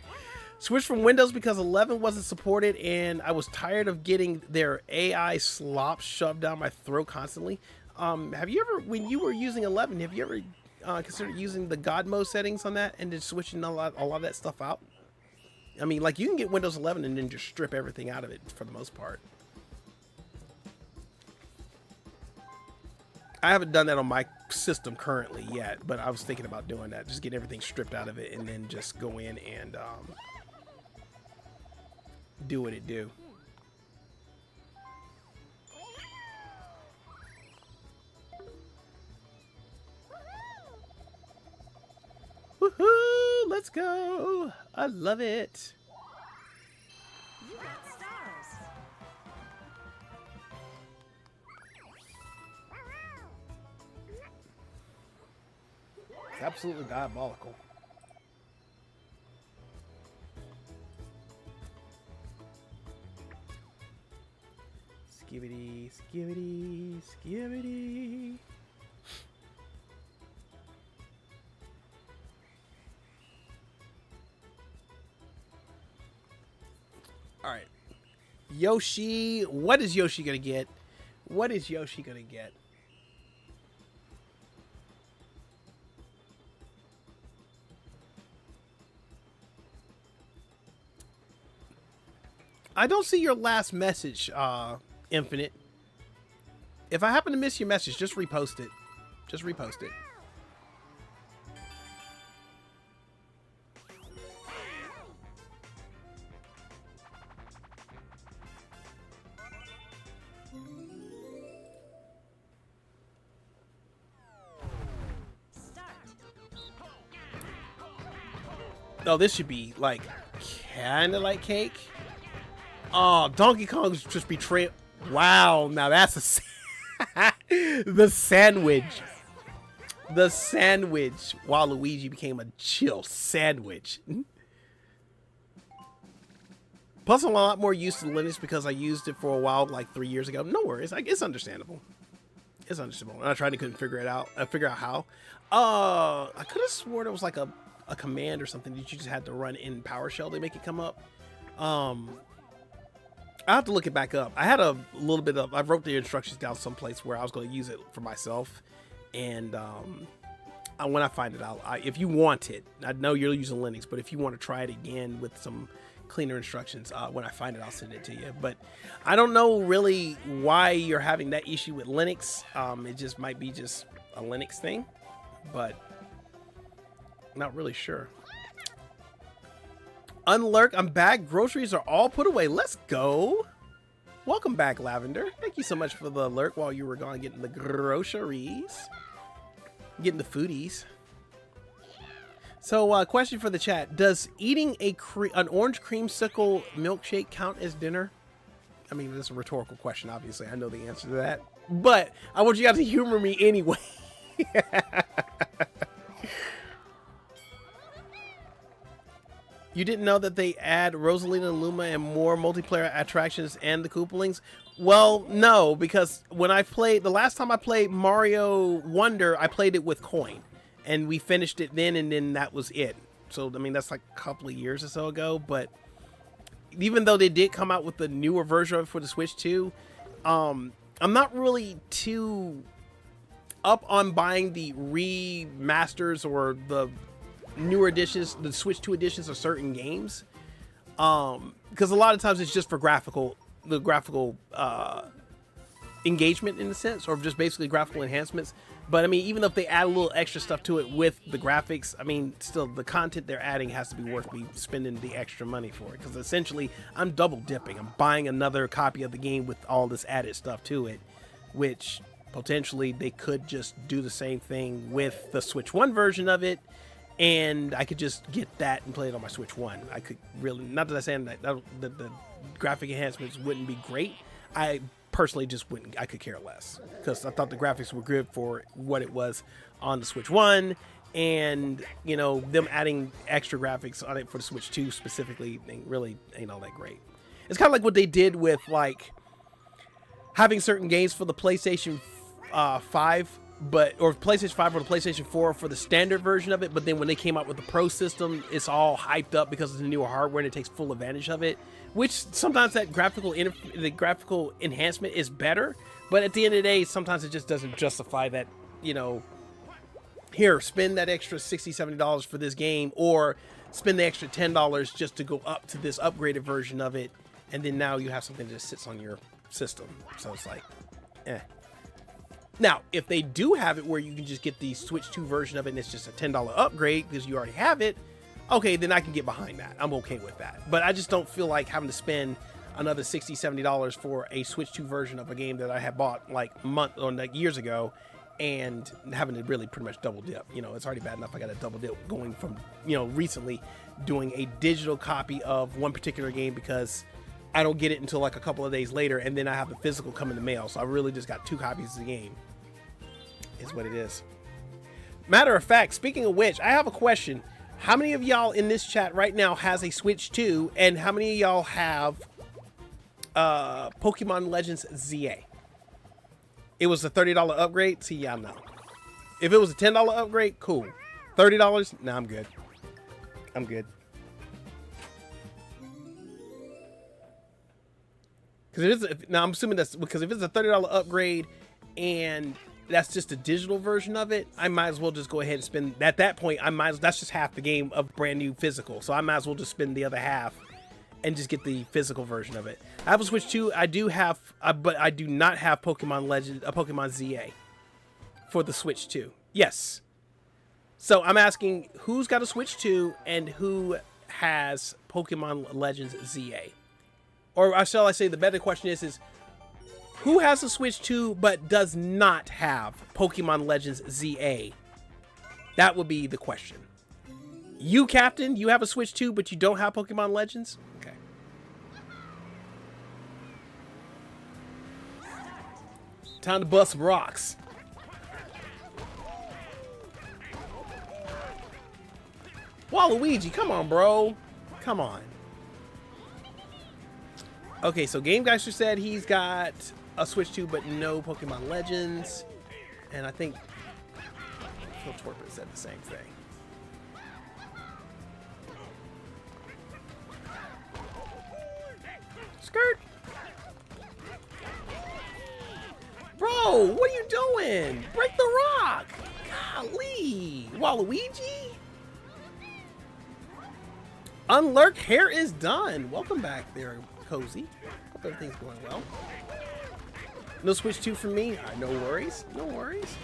Switched from Windows because 11 wasn't supported, and I was tired of getting their AI slop shoved down my throat constantly. Have you ever, when you were using 11, have you ever considered using the God mode settings on that and just switching a lot of that stuff out? I mean, like, you can get Windows 11 and then just strip everything out of it for the most part. I haven't done that on my system currently yet, but I was thinking about doing that. Just get everything stripped out of it and then just go in and do what it do. Woohoo! Let's go! I love it. You got stars. It's absolutely diabolical. Skibbity, skibbity, skibbity. All right. Yoshi, what is Yoshi gonna get? What is Yoshi gonna get? I don't see your last message, Infinite. If I happen to miss your message, just repost it. Just repost it. Oh, this should be like kind of like cake. Oh, Donkey Kong's just betrayal. Wow, now that's a the sandwich. The sandwich. While Luigi became a chill sandwich. Plus, I'm a lot more used to Linux because I used it for a while, like 3 years ago. No worries, it's understandable. It's understandable. And I tried to couldn't figure it out. Figure out how. I could have sworn it was like a command or something that you just had to run in PowerShell to make it come up. I have to look it back up. I had a little bit of, I wrote the instructions down someplace where I was going to use it for myself. And when I find it out, if you want it, I know you're using Linux, but if you want to try it again with some cleaner instructions, when I find it, I'll send it to you. But I don't know really why you're having that issue with Linux. It just might be just a Linux thing, but not really sure. Unlurk, I'm back. Groceries are all put away. Let's go. Welcome back, Lavender. Thank you so much for the alert while you were gone getting the groceries. Getting the foodies. So, question for the chat. Does eating an orange creamsicle milkshake count as dinner? I mean, this is a rhetorical question, obviously. I know the answer to that. But I want you guys to humor me anyway. You didn't know that they add Rosalina Luma and more multiplayer attractions and the Koopalings? Well, no, because when I played, the last time I played Mario Wonder, I played it with coin. And we finished it then, and then that was it. So, I mean, that's like a couple of years or so ago. But even though they did come out with the newer version of it for the Switch 2, I'm not really too up on buying the remasters or the newer editions, the Switch 2 editions of certain games, because a lot of times it's just for graphical engagement in a sense, or just basically graphical enhancements. But I mean, even if they add a little extra stuff to it with the graphics, I mean, still the content they're adding has to be worth me spending the extra money for it, because essentially I'm double dipping. I'm buying another copy of the game with all this added stuff to it, which potentially they could just do the same thing with the Switch 1 version of it, and I could just get that and play it on my Switch 1. I could really, not that I'm saying that the graphic enhancements wouldn't be great. I personally just wouldn't, I could care less, because I thought the graphics were good for what it was on the Switch 1, and, you know, them adding extra graphics on it for the Switch 2 specifically really ain't all that great. It's kind of like what they did with, like, having certain games for the PlayStation 5, or PlayStation 5 or the PlayStation 4 for the standard version of it, but then when they came out with the Pro system, it's all hyped up because of the newer hardware and it takes full advantage of it, which sometimes that graphical enhancement is better, but at the end of the day, sometimes it just doesn't justify that, you know, here, spend that extra $60, $70 for this game, or spend the extra $10 just to go up to this upgraded version of it, and then now you have something that just sits on your system. So it's like, eh. Now, if they do have it where you can just get the Switch 2 version of it and it's just a $10 upgrade because you already have it, okay, then I can get behind that. I'm okay with that. But I just don't feel like having to spend another $60, $70 for a Switch 2 version of a game that I had bought like years ago, and having to really pretty much double dip. You know, it's already bad enough I got a double dip going from, you know, recently doing a digital copy of one particular game because I don't get it until like a couple of days later, and then I have the physical come in the mail. So I really just got 2 copies of the game. Is what it is. Matter of fact, speaking of which, I have a question. How many of y'all in this chat right now has a Switch 2, and how many of y'all have Pokemon Legends ZA? It was a $30 upgrade? See, yeah, no. If it was a $10 upgrade, cool. $30? Nah, I'm good. I'm good. Because now I'm assuming that's because if it's a $30 upgrade and that's just a digital version of it, I might as well just go ahead and spend at that point. That's just half the game of brand new physical, so I might as well just spend the other half and just get the physical version of it. I have a Switch 2. I do have, but I do not have Pokemon Legend, Pokemon ZA for the Switch 2. Yes. So I'm asking who's got a Switch 2 and who has Pokemon Legends ZA, or shall I say, the better question is who has a Switch 2 but does not have Pokemon Legends ZA? That would be the question. You, Captain, you have a Switch 2 but you don't have Pokemon Legends? Okay. Time to bust some rocks. Waluigi, come on, bro. Come on. Okay, so GameGeister said he's got a Switch 2 but no Pokemon Legends, and I think Phil Twerper said the same thing. Skirt, bro, what are you doing? Break the rock! Golly, Waluigi. Unlurk hair is done. Welcome back there, Cozy. Hope everything's going well. No Switch 2 for me? No worries. No worries.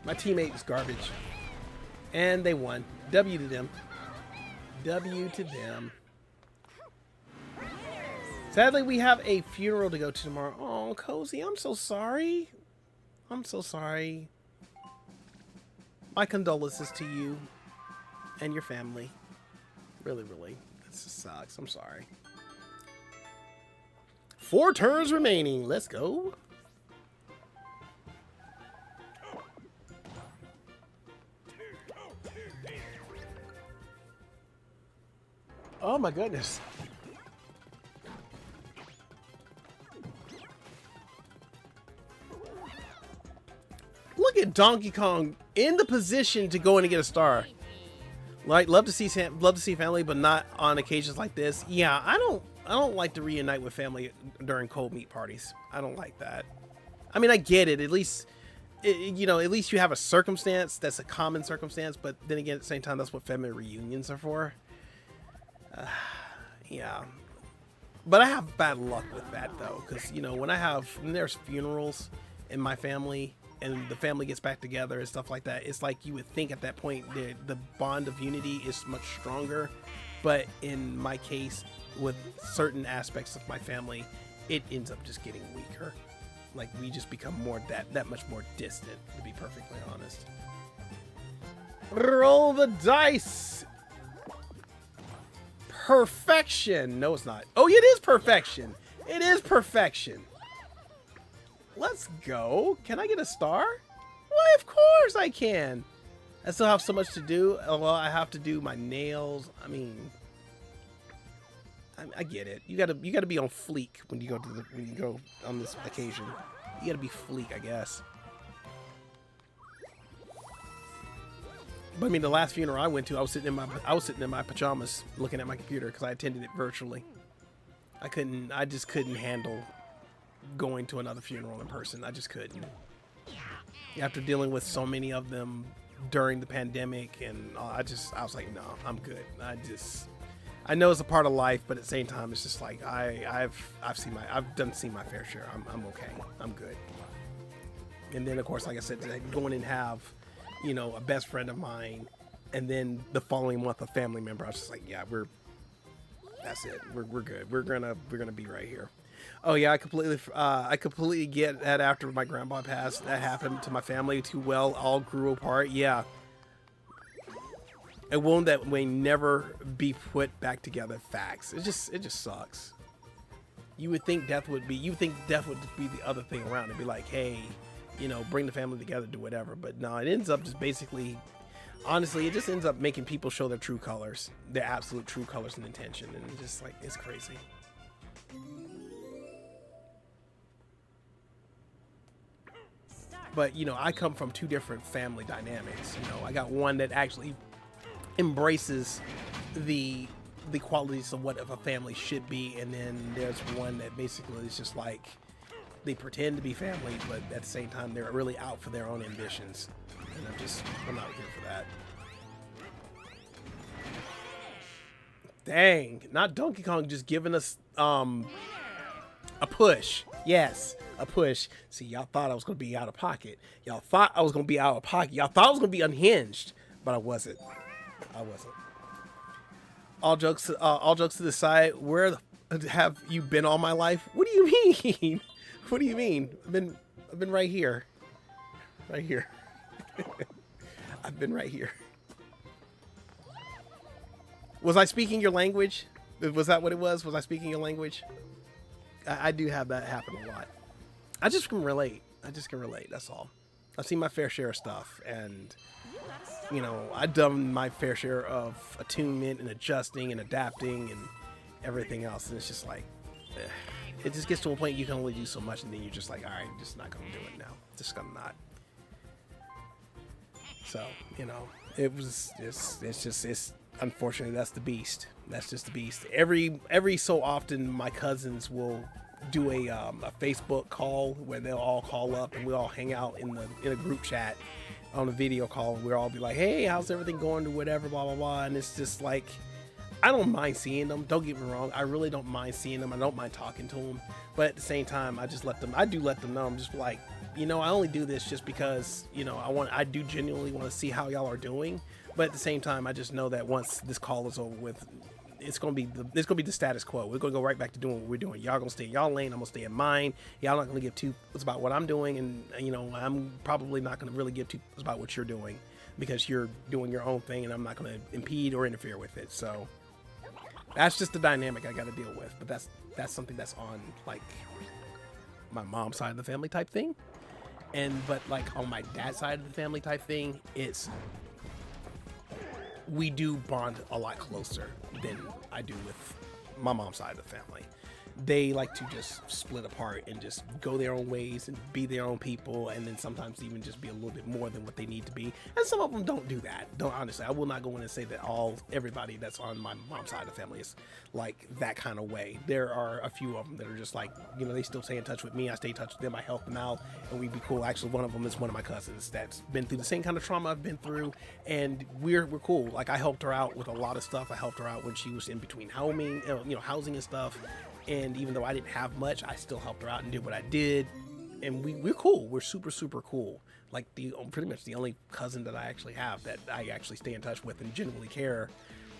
My teammate is garbage. And they won. W to them. W to them. Sadly, we have a funeral to go to tomorrow. Oh, Cozy, I'm so sorry. I'm so sorry. My condolences to you and your family. Really, really. This just sucks. I'm sorry. 4 turns remaining. Let's go. Oh my goodness. Look at Donkey Kong in the position to go in and get a star. Like, love to see family, but not on occasions like this. Yeah, I don't like to reunite with family during cold meat parties. I don't like that. I mean, I get it. At least, you know, at least you have a circumstance that's a common circumstance. But then again, at the same time, that's what family reunions are for. Yeah, but I have bad luck with that though, because you know when there's funerals in my family and the family gets back together and stuff like that, it's like you would think at that point the bond of unity is much stronger, but in my case with certain aspects of my family, it ends up just getting weaker. Like we just become that much more distant, to be perfectly honest. Roll the dice. Perfection. No, it's not. Oh, it is perfection. It is perfection. Let's go. Can I get a star? Why, of course I can. I still have so much to do. Well, I have to do my nails. I mean, I get it. You gotta be on fleek when you go on this occasion. You gotta be fleek, I guess. But I mean, the last funeral I went to, I was sitting in my pajamas looking at my computer because I attended it virtually. I just couldn't handle going to another funeral in person. I just couldn't. After dealing with so many of them during the pandemic, and I was like, no, I'm good. I know it's a part of life, but at the same time, it's just like I've seen my fair share. I'm okay. I'm good. And then of course, like I said, going and have, you know, a best friend of mine, and then the following month a family member. I was just like, yeah, that's it. We're good. We're gonna be right here. Oh yeah, I completely get that. After my grandpa passed, that happened to my family too. Well, all grew apart. Yeah. A wound that may never be put back together. Facts. It just sucks. You would think death would be the other thing around. It'd be like, hey, you know, bring the family together, do whatever. But no, it ends up just basically, honestly, it just ends up making people show their true colors, their absolute true colors and intention, and it's just like, it's crazy. But you know, I come from two different family dynamics. You know, I got one that actually embraces the qualities of what a family should be, and then there's one that basically is just like, they pretend to be family, but at the same time they're really out for their own ambitions, and I'm not here for that. Dang, not Donkey Kong just giving us a push. Yes, a push. See, y'all thought I was gonna be out of pocket. Y'all thought I was gonna be out of pocket. Y'all thought I was gonna be unhinged, but I wasn't. All jokes to the side. Where have you been all my life? What do you mean? What do you mean? I've been right here. Right here. I've been right here. Was I speaking your language? Was that what it was? Was I speaking your language? I do have that happen a lot. I just can relate. That's all. I've seen my fair share of stuff, and you know, I've done my fair share of attunement and adjusting and adapting and everything else, and it's just like, it just gets to a point you can only do so much, and then you're just like, all right, I'm just not gonna do it now. Just gonna not. So, you know, it's unfortunately, that's the beast. That's just the beast. Every so often, my cousins will do a Facebook call where they'll all call up and we'll all hang out in a group chat on a video call, and we'll all be like, hey, how's everything going, or whatever, blah blah blah. And it's just like, I don't mind seeing them, don't get me wrong, I really don't mind seeing them, I don't mind talking to them, but at the same time, I do let them know. I'm just like, you know, I only do this just because, you know, I do genuinely want to see how y'all are doing, but at the same time, I just know that once this call is over with, it's gonna be the status quo. We're gonna go right back to doing what we're doing. Y'all gonna stay in y'all lane, I'm gonna stay in mine. Y'all not gonna give two fucks about what I'm doing, and you know, I'm probably not gonna really give two fucks about what you're doing, because you're doing your own thing and I'm not gonna impede or interfere with it. So that's just the dynamic I gotta deal with. But that's something that's on like my mom's side of the family type thing. But like on my dad's side of the family type thing, we do bond a lot closer than I do with my mom's side of the family. They like to just split apart and just go their own ways and be their own people, and then sometimes even just be a little bit more than what they need to be. And some of them don't do that. Honestly, I will not go in and say that everybody that's on my mom's side of the family is like that kind of way. There are a few of them that are just like, you know, they still stay in touch with me. I stay in touch with them. I help them out, and we be cool. Actually, one of them is one of my cousins that's been through the same kind of trauma I've been through, and we're cool. Like, I helped her out with a lot of stuff. I helped her out when she was in between housing and stuff. And even though I didn't have much, I still helped her out and did what I did. And we're cool. We're super, super cool. Like, pretty much the only cousin that I actually have that I actually stay in touch with and genuinely care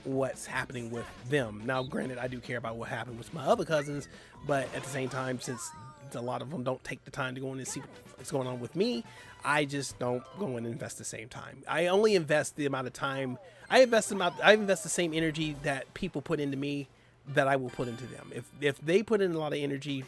what's happening with them. Now, granted, I do care about what happened with my other cousins, but at the same time, since a lot of them don't take the time to go in and see what's going on with me, I just don't go in and invest the same time. I only invest the amount of time. I invest the same energy that people put into me that I will put into them. If they put in a lot of energy,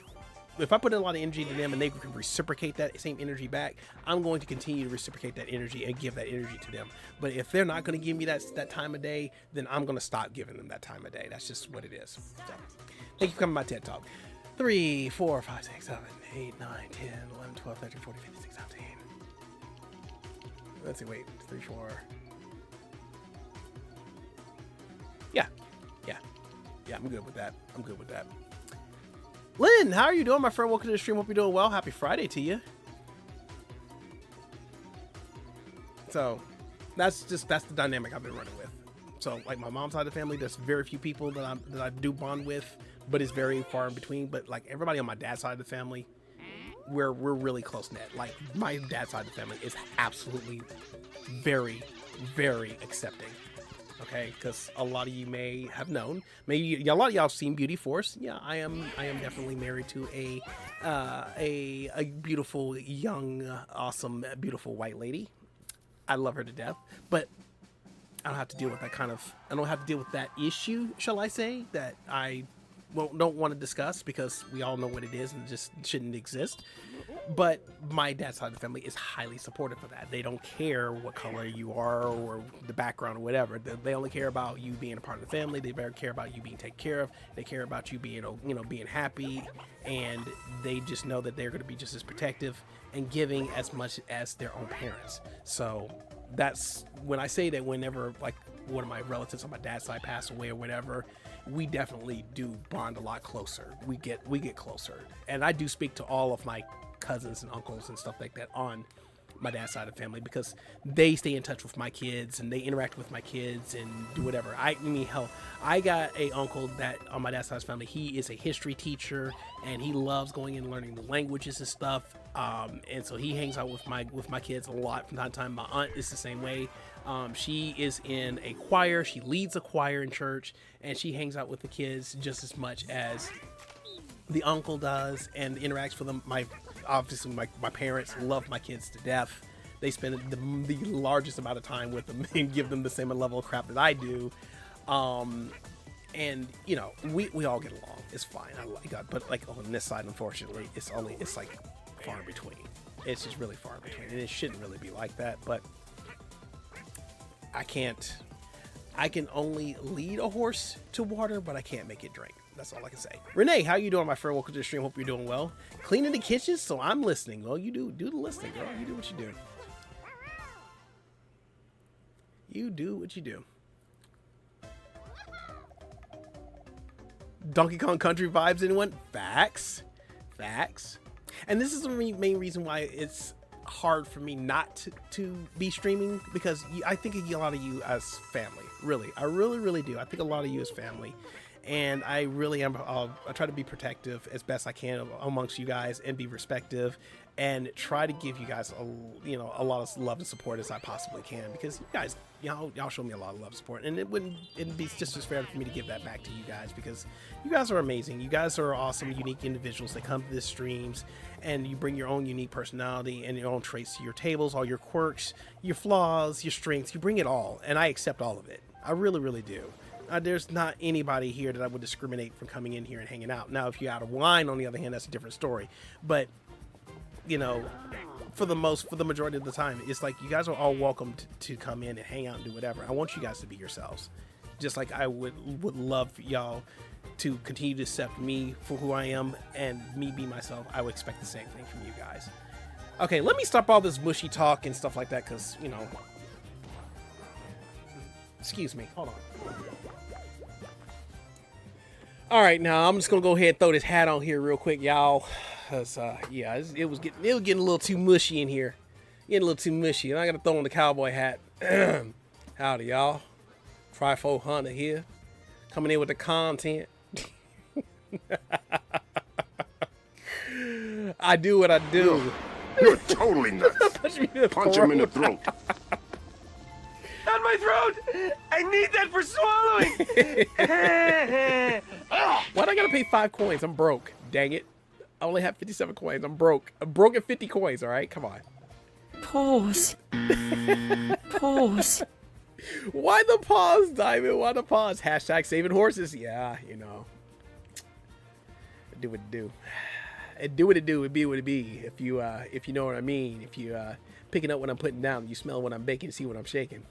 if I put in a lot of energy to them and they can reciprocate that same energy back, I'm going to continue to reciprocate that energy and give that energy to them. But if they're not going to give me that time of day, then I'm going to stop giving them that time of day. That's just what it is. So, thank you for coming to my TED Talk. 3, 4, 5, 6, 7, 8, 9, 10, 11, 12, 13, 14, 15, 16, 17. Let's see, wait, 3, 4. Yeah. I'm good with that. Lynn, how are you doing, my friend? Welcome to the stream. Hope you're doing well. Happy Friday to you. So that's the dynamic I've been running with. So like my mom's side of the family, there's very few people that I do bond with, but it's very far in between. But like everybody on my dad's side of the family, we're really close knit. Like my dad's side of the family is absolutely very, very accepting. Okay, because a lot of you may have known, maybe a lot of y'all have seen Beauty Force. Yeah, I am definitely married to a beautiful, young, awesome, beautiful white lady. I love her to death, but I don't have to deal with I don't have to deal with that issue, shall I say, that I don't want to discuss because we all know what it is and it just shouldn't exist. But my dad's side of the family is highly supportive of that. They don't care what color you are or the background or whatever. They only care about you being a part of the family. They very care about you being taken care of. They care about you being, being happy, and they just know that they're going to be just as protective and giving as much as their own parents. So that's when I say that whenever like one of my relatives on my dad's side pass away or whatever, we definitely do bond a lot closer. We get closer. And I do speak to all of my cousins and uncles and stuff like that on my dad's side of the family because they stay in touch with my kids and they interact with my kids and do whatever. I mean, hell, I got a uncle that on my dad's side of the family, he is a history teacher and he loves going and learning the languages and stuff. And so he hangs out with my kids a lot from time to time. My aunt is the same way. She is in a choir. She leads a choir in church and she hangs out with the kids just as much as the uncle does and interacts with them. Obviously my parents love my kids to death. They spend the largest amount of time with them and give them the same level of crap that I do. And we all get along. It's fine. I like that. But like on this side, unfortunately, it's like far in between. It's just really far in between. And it shouldn't really be like that, but I can only lead a horse to water, but I can't make it drink. That's all I can say. Renee, how you doing, my friend? Welcome to the stream. Hope you're doing well. Cleaning the kitchen, so I'm listening. Well, you do the listening, girl. You do what you do. You do what you do. Donkey Kong Country vibes, anyone? Facts. And this is the main reason why it's hard for me not to be streaming, because I think a lot of you as family. Really, I really do. I think a lot of you as family. And I really am. I try to be protective as best I can amongst you guys and be respective and try to give you guys a lot of love and support as I possibly can, because you guys, y'all show me a lot of love and support, and it'd be just as fair for me to give that back to you guys, because you guys are amazing. You guys are awesome, unique individuals that come to the streams and you bring your own unique personality and your own traits to your tables, all your quirks, your flaws, your strengths. You bring it all, and I accept all of it. I really do. There's not anybody here that I would discriminate from coming in here and hanging out. Now, if you're out of line, on the other hand, that's a different story. But, for the majority of the time, it's like you guys are all welcome to come in and hang out and do whatever. I want you guys to be yourselves. Just like I would love y'all to continue to accept me for who I am and me be myself. I would expect the same thing from you guys. Okay, let me stop all this mushy talk and stuff like that, because, excuse me, hold on. All right, now I'm just gonna go ahead and throw this hat on here real quick, y'all. Cause it was getting a little too mushy in here, getting a little too mushy, and I gotta throw on the cowboy hat. Howdy, y'all. Tri-Fo Hunter here, coming in with the content. I do what I do. You're totally nuts. Punch him in the throat. On my throat! I need that for swallowing! Why'd I gotta pay 5 coins? I'm broke. Dang it. I only have 57 coins. I'm broke. I'm broke at 50 coins, alright? Come on. Pause. Pause. Why the pause, Diamond? Why the pause? Hashtag saving horses. Yeah, Do what it do. It do what it do. It be what it be. If you know what I mean. If you picking up what I'm putting down, you smell what I'm baking, see what I'm shaking.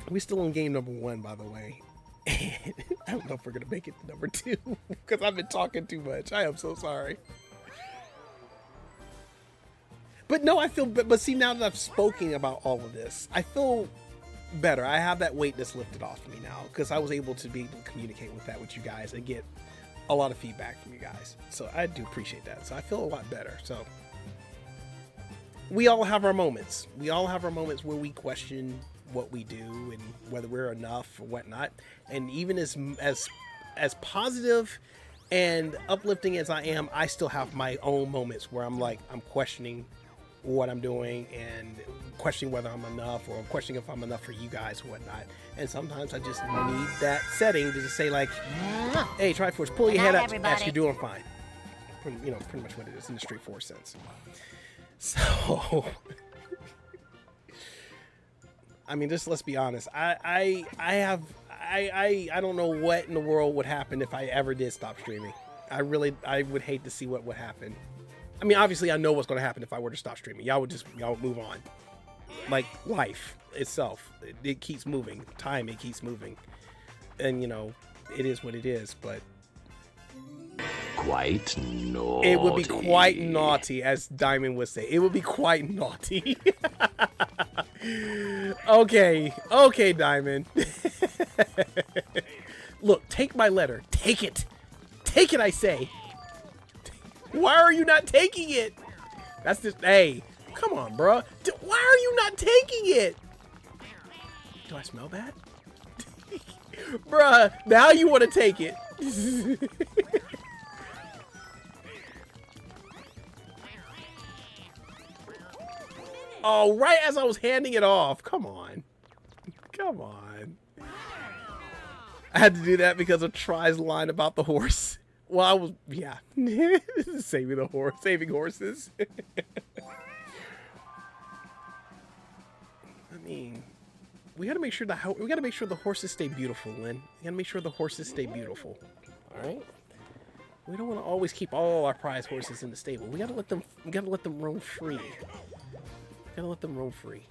We're still on game number 1, by the way. I don't know if we're gonna make it to number 2 because I've been talking too much. I am so sorry. But no, I feel, but see, now that I've spoken about all of this, I feel better. I have that weight that's lifted off me now because I was able to be able to communicate with that with you guys and get a lot of feedback from you guys. So I do appreciate that. So I feel a lot better. So we all have our moments. We all have our moments where we question what we do and whether we're enough or whatnot. And even as positive and uplifting as I am, I still have my own moments where I'm like, I'm questioning what I'm doing and questioning whether I'm enough or questioning if I'm enough for you guys or whatnot. And sometimes I just need that setting to just say like, hey, Triforce, pull your head up. Yes, you're doing fine. You know, pretty much what it is in the straightforward sense. So, I mean, just let's be honest. I don't know what in the world would happen if I ever did stop streaming. I would hate to see what would happen. I mean, obviously I know what's going to happen if I were to stop streaming. Y'all would move on. Like life itself, it keeps moving. Time, it keeps moving. And you know, it is what it is, but Quite naughty. it would be quite naughty, as Diamond would say. It would be quite naughty. Okay, Diamond. Look, take my letter. Take it. Take it, I say. Why are you not taking it? That's just, hey, come on, bro. Why are you not taking it? Do I smell bad? Bruh, now you want to take it. Oh, right as I was handing it off. Come on. Come on. I had to do that because of Try's line about the horse. Well, I was, yeah. Saving the horse, saving horses. I mean, we gotta make sure the horses stay beautiful, Lynn. We gotta make sure the horses stay beautiful. All right. We don't want to always keep all our prize horses in the stable. We gotta let them roam free. Gotta let them roam free.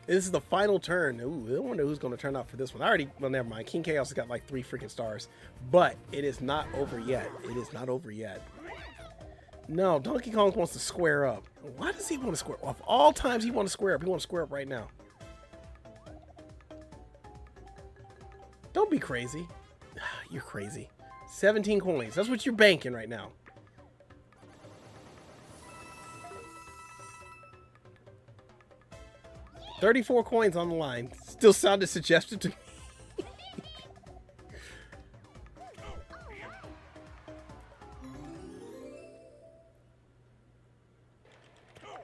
This is the final turn. Ooh, I don't wonder who's going to turn out for this one. Well, never mind. King Chaos has got like 3 freaking stars. But it is not over yet. It is not over yet. No, Donkey Kong wants to square up. Why does he want to square up? Of all times he wants to square up, he wants to square up right now. Don't be crazy. You're crazy. 17 coins. That's what you're banking right now. $34 coins on the line. Still sounded suggestive to me.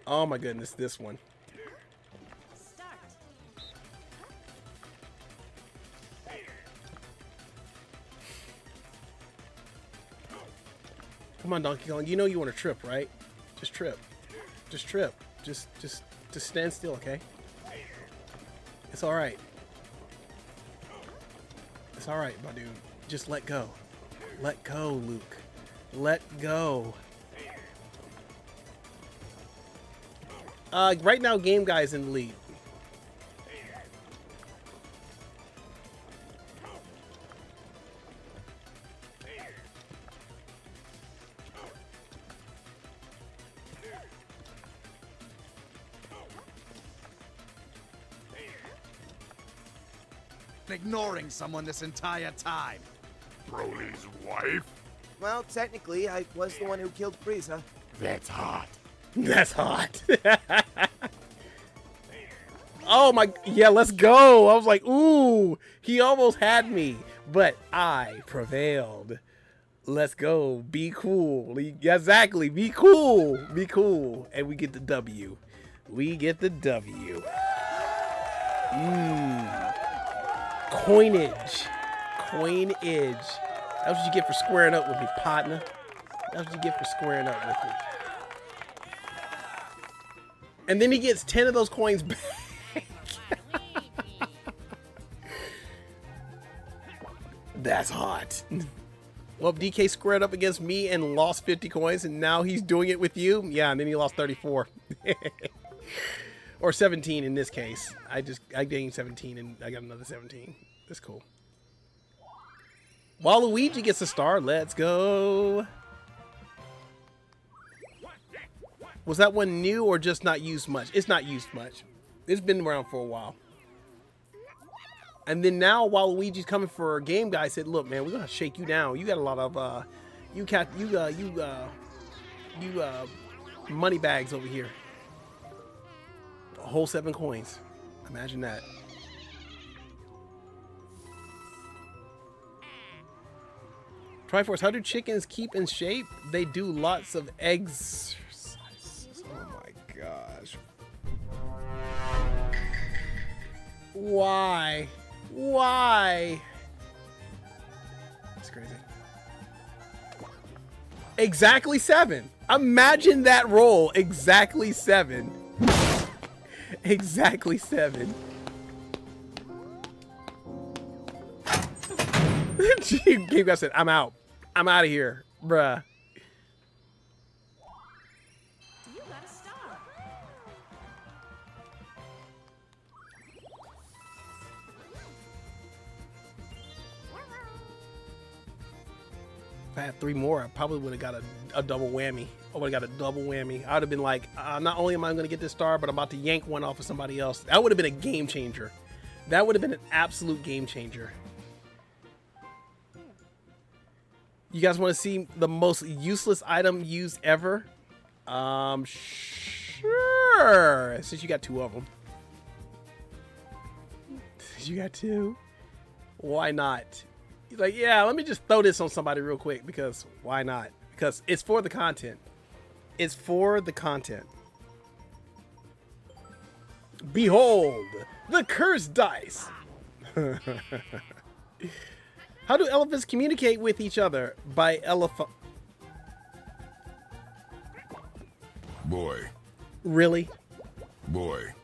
Oh my goodness, this one. Start. Come on, Donkey Kong. You know you want to trip, right? Just trip. Just trip. Just stand still, okay? It's all right. It's all right, my dude. Just let go. Let go, Luke. Let go. Right now, Game Guy's in the lead. Ignoring someone this entire time. Broly's wife? Well, technically, I was the one who killed Frieza. That's hot. That's hot. Oh my, yeah, let's go. I was like, ooh, he almost had me, but I prevailed. Let's go. Be cool. Exactly. Be cool. Be cool. And we get the W. We get the W. Coinage. Coinage. That's what you get for squaring up with me, partner. That's what you get for squaring up with me. And then he gets 10 of those coins back. That's hot. Well, DK squared up against me and lost 50 coins, and now he's doing it with you. Yeah, and then he lost 34. Or 17 in this case. I gained 17 and I got another 17. That's cool. Waluigi gets a star. Let's go. Was that one new or just not used much? It's not used much. It's been around for a while. And then now Waluigi's coming for a game guy said, look, man, we're going to shake you down. You got a lot of, money bags over here. A whole 7 coins. Imagine that. Triforce, how do chickens keep in shape? They do lots of exercises. Oh my gosh. Why? Why? That's crazy. Exactly 7. Imagine that roll. Exactly 7. Exactly 7. Game guy said, I'm out. I'm out of here, bruh. You got a star. If I had 3 more, I probably would have got a double whammy. I would have got a double whammy. I would have been like, not only am I going to get this star, but I'm about to yank one off of somebody else. That would have been a game changer. That would have been an absolute game changer. You guys want to see the most useless item used ever? Sure. Since you got 2 of them. You got 2. Why not? He's like, yeah, let me just throw this on somebody real quick because why not? Because it's for the content. It's for the content. Behold, the cursed dice. How do elephants communicate with each other? By elephant. Boy. Really? Boy.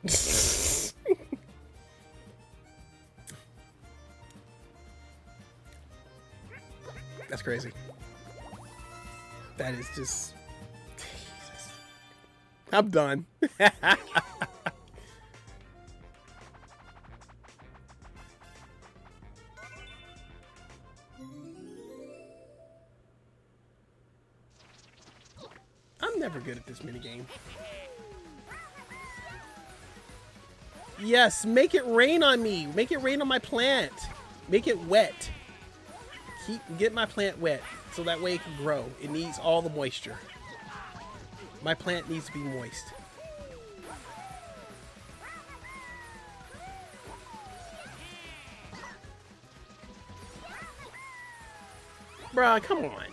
That's crazy. That is just... Jesus. I'm done. I'm never good at this minigame. Yes, make it rain on me. Make it rain on my plant. Make it wet. Get my plant wet so that way it can grow. It needs all the moisture. My plant needs to be moist. Bruh, come on.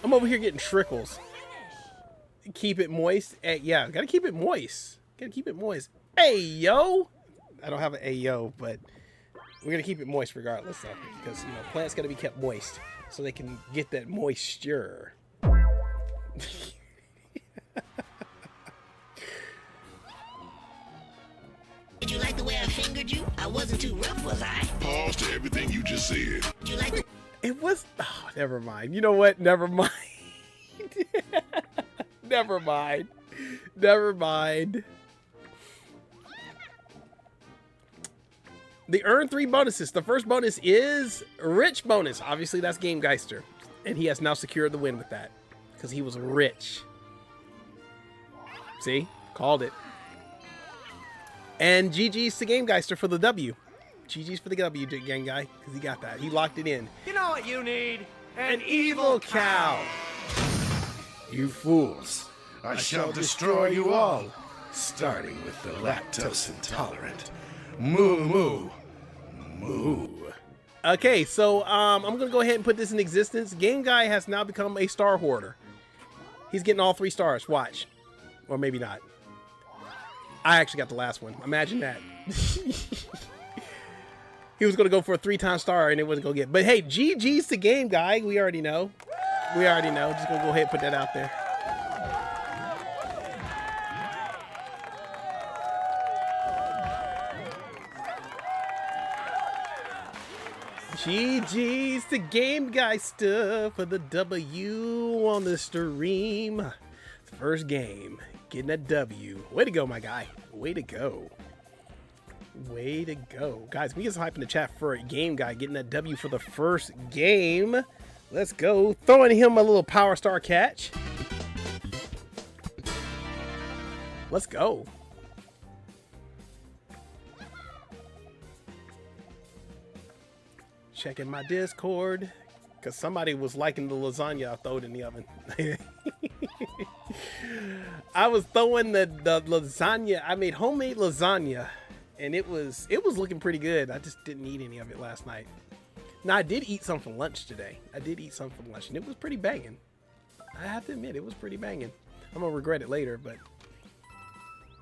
I'm over here getting trickles. Keep it moist. Yeah, gotta keep it moist. Gotta keep it moist. Hey, yo! I don't have an ayo, but we're gonna keep it moist regardless, though, because you know plants gotta be kept moist so they can get that moisture. Did you like the way I fingered you? I wasn't too rough, was I? Pause to everything you just said. Did you like the... It was... Oh, never mind. You know what? Never mind. Never mind. Never mind. They earn 3 bonuses. The first bonus is rich bonus. Obviously, that's Game Geister. And he has now secured the win with that. Because he was rich. See? Called it. And GG's to Game Geister for the W. GG's for the W, gang guy. Because he got that. He locked it in. You know what you need? An evil cow. You fools. I shall destroy you all. Starting with the lactose intolerant. Moo moo. Moo. Okay, so I'm going to go ahead and put this in existence. Game Guy has now become a star hoarder. He's getting all 3 stars. Watch. Or maybe not. I actually got the last one. Imagine that. He was going to go for a 3-time star and it wasn't going to get. But hey, GG's to Game Guy. We already know. We already know. Just going to go ahead and put that out there. GG's to Game Geister for the W on the stream. First game. Getting that W. Way to go, my guy. Way to go. Way to go. Guys, we get some hype in the chat for a game guy getting that W for the first game. Let's go. Throwing him a little power star catch. Let's go. Checking my Discord because somebody was liking the lasagna I throwed in the oven. I was throwing the lasagna. I made homemade lasagna, and it was looking pretty good. I just didn't eat any of it last night. Now I did eat some for lunch today. And it was pretty banging. I have to admit, it was pretty banging. I'm gonna regret it later, but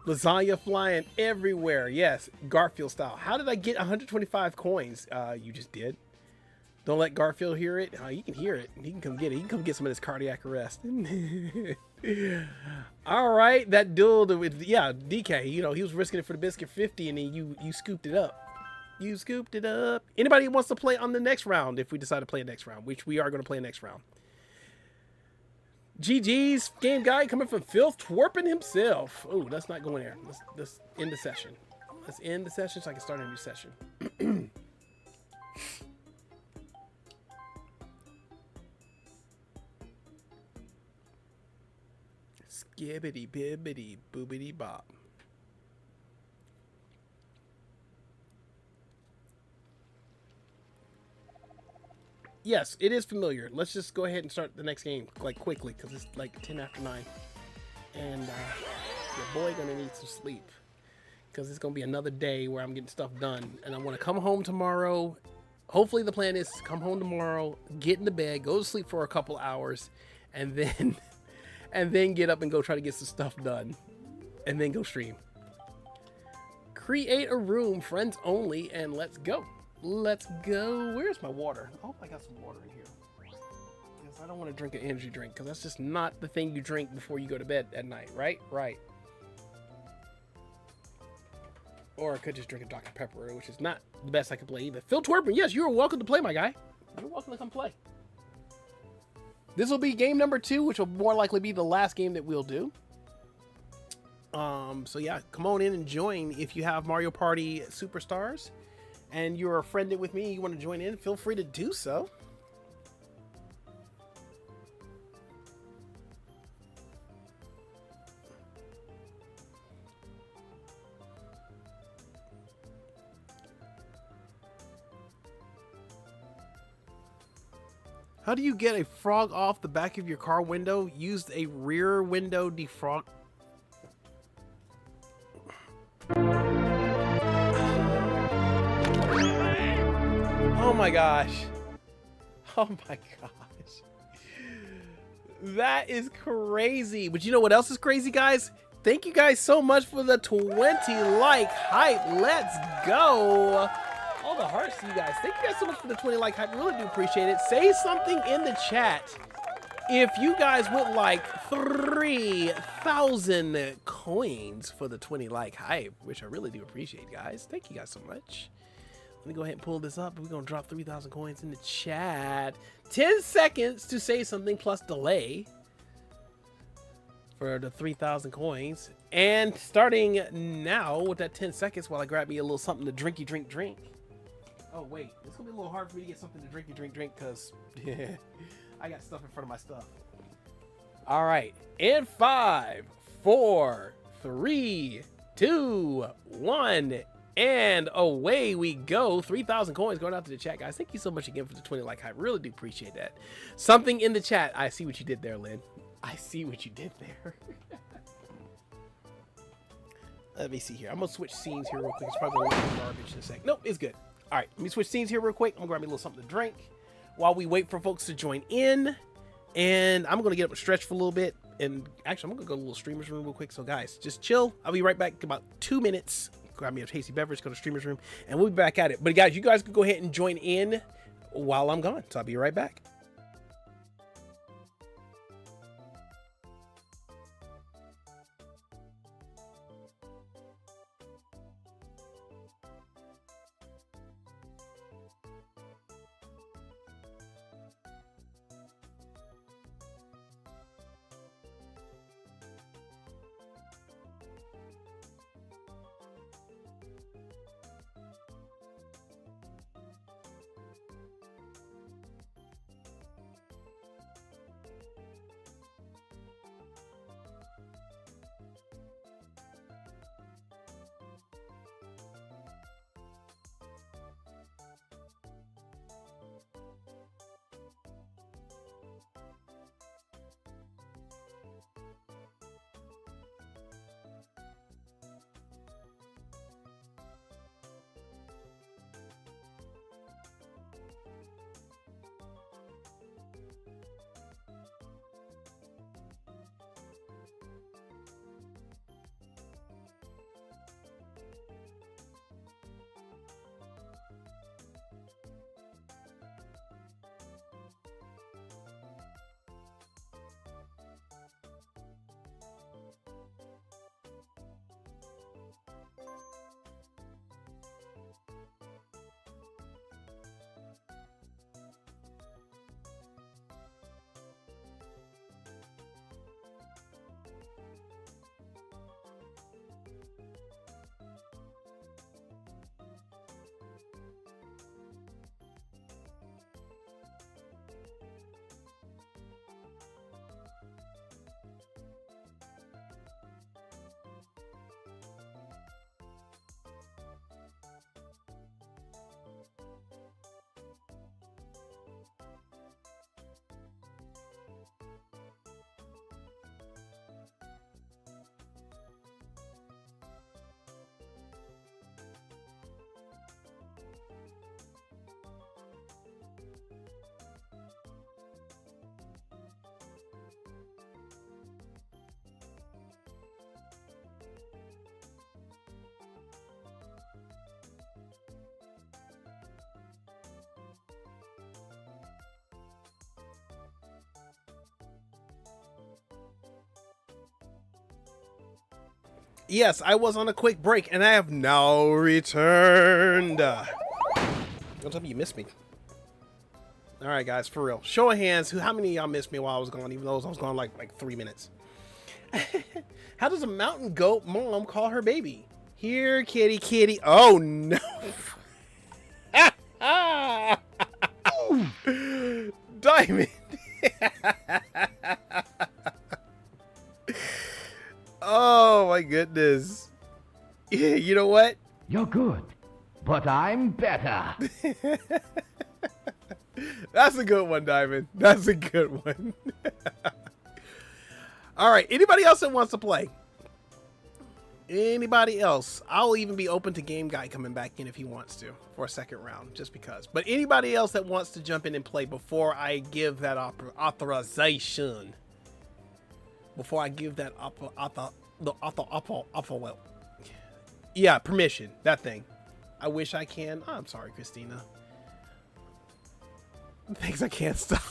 lasagna flying everywhere. Yes, Garfield style. How did I get 125 coins? You just did. Don't let Garfield hear it. You can hear it. He can come get it. He can come get some of this cardiac arrest. All right, that dude with DK. You know he was risking it for the biscuit 50, and then you scooped it up. You scooped it up. Anybody wants to play on the next round? If we decide to play a next round, which we are going to play a next round. GG's game guy coming from Filth Twerping himself. Oh, let's not go in there. Let's end the session. Let's end the session so I can start a new session. Skibbity bibbity boobity bop. Yes, it is familiar. Let's just go ahead and start the next game like quickly because it's like 10 after 9. And your boy gonna need some sleep because it's gonna be another day where I'm getting stuff done. And I want to come home tomorrow. Hopefully the plan is to come home tomorrow, get into bed, go to sleep for a couple hours, and then get up and go try to get some stuff done. And then go stream. Create a room, friends only, and let's go. Let's go. Where's my water? I hope I got some water in here. Because I don't want to drink an energy drink because that's just not the thing you drink before you go to bed at night, right? Right. Or I could just drink a Dr. Pepper, which is not the best I could play either. Phil Twerpin, yes, you're welcome to play, my guy. You're welcome to come play. This will be game number 2, which will more likely be the last game that we'll do. So yeah, come on in and join if you have Mario Party Superstars and you're friended with me, you want to join in, feel free to do so. How do you get a frog off the back of your car window? Use a rear window defrog. Oh my gosh. Oh my gosh. That is crazy. But you know what else is crazy, guys? Thank you guys so much for the 20 like hype. Let's go. All the hearts to you guys. Thank you guys so much for the 20 like hype. Really do appreciate it. Say something in the chat if you guys would like 3,000 coins for the 20 like hype, which I really do appreciate, guys. Thank you guys so much. Let me go ahead and pull this up. We're going to drop 3,000 coins in the chat. 10 seconds to say something plus delay for the 3,000 coins. And starting now with that 10 seconds while I grab me a little something to drink. Oh, wait. It's going to be a little hard for me to get something to drink because I got stuff in front of my stuff. All right. In 5, 4, 3, 2, 1. And away we go. 3,000 coins going out to the chat, guys. Thank you so much again for the 20 like hype. Really do appreciate that. Something in the chat. I see what you did there, Lynn. I see what you did there. Let me see here. I'm going to switch scenes here real quick. It's probably going to be garbage in a sec. Nope, it's good. All right, let me switch scenes here real quick. I'm going to grab me a little something to drink while we wait for folks to join in. And I'm going to get up and stretch for a little bit. And actually, I'm going to go to a little streamer's room real quick. So, guys, just chill. I'll be right back in about 2 minutes. Grab me a tasty beverage, go to streamer's room, and we'll be back at it. But, guys, you guys can go ahead and join in while I'm gone. So I'll be right back. Yes, I was on a quick break, and I have now returned. Don't tell me you missed me. All right, guys, for real. Show of hands, how many of y'all missed me while I was gone, even though I was gone like 3 minutes? How does a mountain goat mom call her baby? Here, kitty, kitty. Oh, no. Diamond. Oh, my goodness. You know what? You're good, but I'm better. That's a good one, Diamond. That's a good one. All right. Anybody else that wants to play? Anybody else? I'll even be open to Game Guy coming back in if he wants to for a second round, just because. But anybody else that wants to jump in and play before I give that authorization. Before I give that yeah, permission. That thing. I wish I can. Oh, I'm sorry, Christina. Things I can't stop.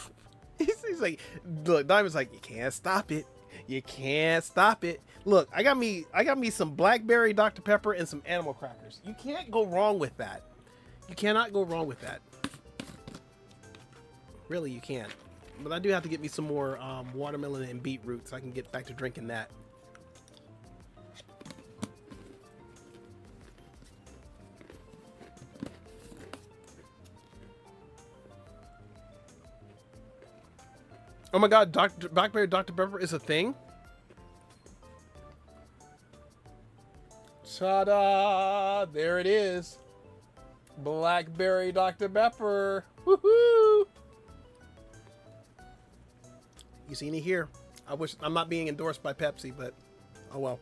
He's like, look, Diamond's like, you can't stop it. You can't stop it. Look, I got me some blackberry Dr. Pepper and some animal crackers. You can't go wrong with that. You cannot go wrong with that. Really, you can't. But I do have to get me some more watermelon and beetroot so I can get back to drinking that. Oh my God, Blackberry Dr. Pepper is a thing? Ta-da! There it is. Blackberry Dr. Pepper. Woohoo! You seen it here. I wish I'm not being endorsed by Pepsi, but oh well.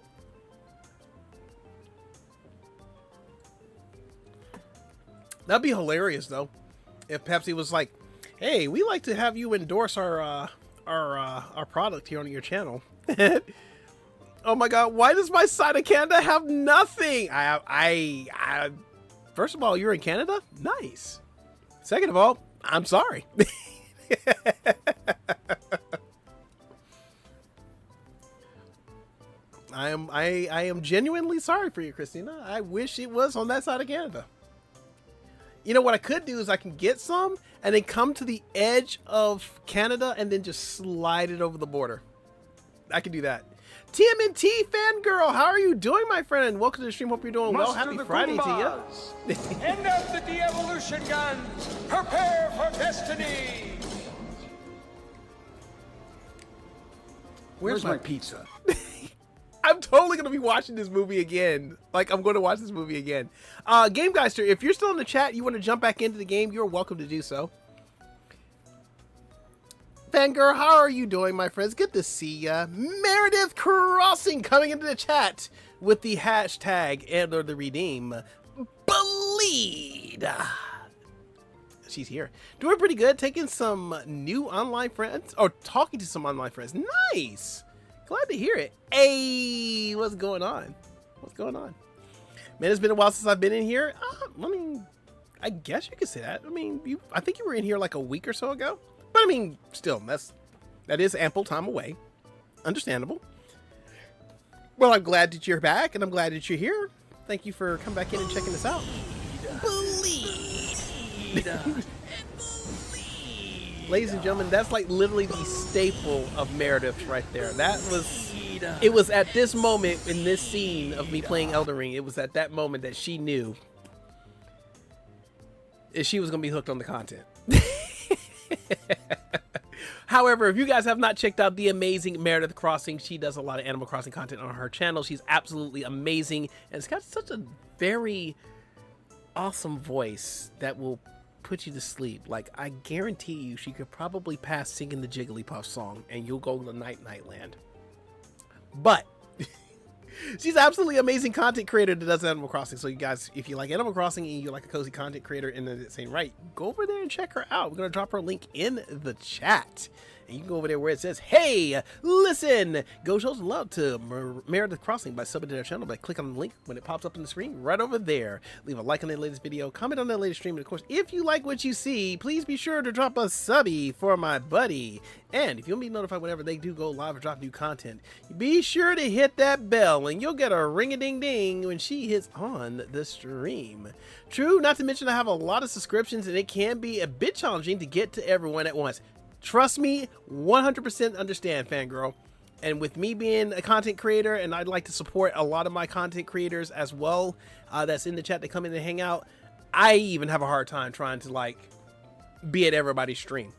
That'd be hilarious though, if Pepsi was like, "Hey, we like to have you endorse our product here on your channel." Oh my God, why does my side of Canada have nothing? I first of all, you're in Canada? Nice. Second of all, I'm sorry. I am genuinely sorry for you, Christina. I wish it was on that side of Canada. You know what I could do is I can get some and then come to the edge of Canada and then just slide it over the border. I can do that. TMNT fangirl, how are you doing, my friend? Welcome to the stream. Hope you're doing well. Happy Friday to you. End up the de-evolution guns. Prepare for destiny. Where's my pizza? I'm totally going to be watching this movie again. Like, I'm going to watch this movie again. Game Geister, if you're still in the chat, you want to jump back into the game, you're welcome to do so. Fangirl, how are you doing, my friends? Good to see ya. Meredith Crossing coming into the chat with the hashtag and or the redeem. Bleed. She's here. Doing pretty good. Taking some new online friends. Or talking to some online friends. Nice. Glad to hear it. Hey, what's going on? What's going on? Man, it's been a while since I've been in here. I mean, I guess you could say that. I mean, I think you were in here like a week or so ago. But I mean, still, that is ample time away. Understandable. Well, I'm glad that you're back, and I'm glad that you're here. Thank you for coming back in and checking us out. Ladies and gentlemen, that's like literally the staple of Meredith right there. It was at this moment in this scene of me playing Elden Ring, it was at that moment that she knew that she was going to be hooked on the content. However, if you guys have not checked out the amazing Meredith Crossing, she does a lot of Animal Crossing content on her channel. She's absolutely amazing, and it's got such a very awesome voice that will put you to sleep. Like, I guarantee you she could probably pass singing the Jigglypuff song and you'll go to Night Land. But she's absolutely amazing content creator that does Animal Crossing. So you guys, if you like Animal Crossing and you like a cozy content creator in the same right, go over there and check her out. We're going to drop her link in the chat. You can go over there where it says, hey, listen, go show some love to Meredith Crossing by subbing to their channel by clicking on the link when it pops up on the screen right over there. Leave a like on that latest video, comment on that latest stream, and of course, if you like what you see, please be sure to drop a subby for my buddy. And if you want to be notified whenever they do go live or drop new content, be sure to hit that bell and you'll get a ring-a-ding-ding when she hits on the stream. True, not to mention I have a lot of subscriptions and it can be a bit challenging to get to everyone at once. Trust me, 100% understand, fangirl. And with me being a content creator, and I'd like to support a lot of my content creators as well, that's in the chat that come in and hang out, I even have a hard time trying to like be at everybody's stream.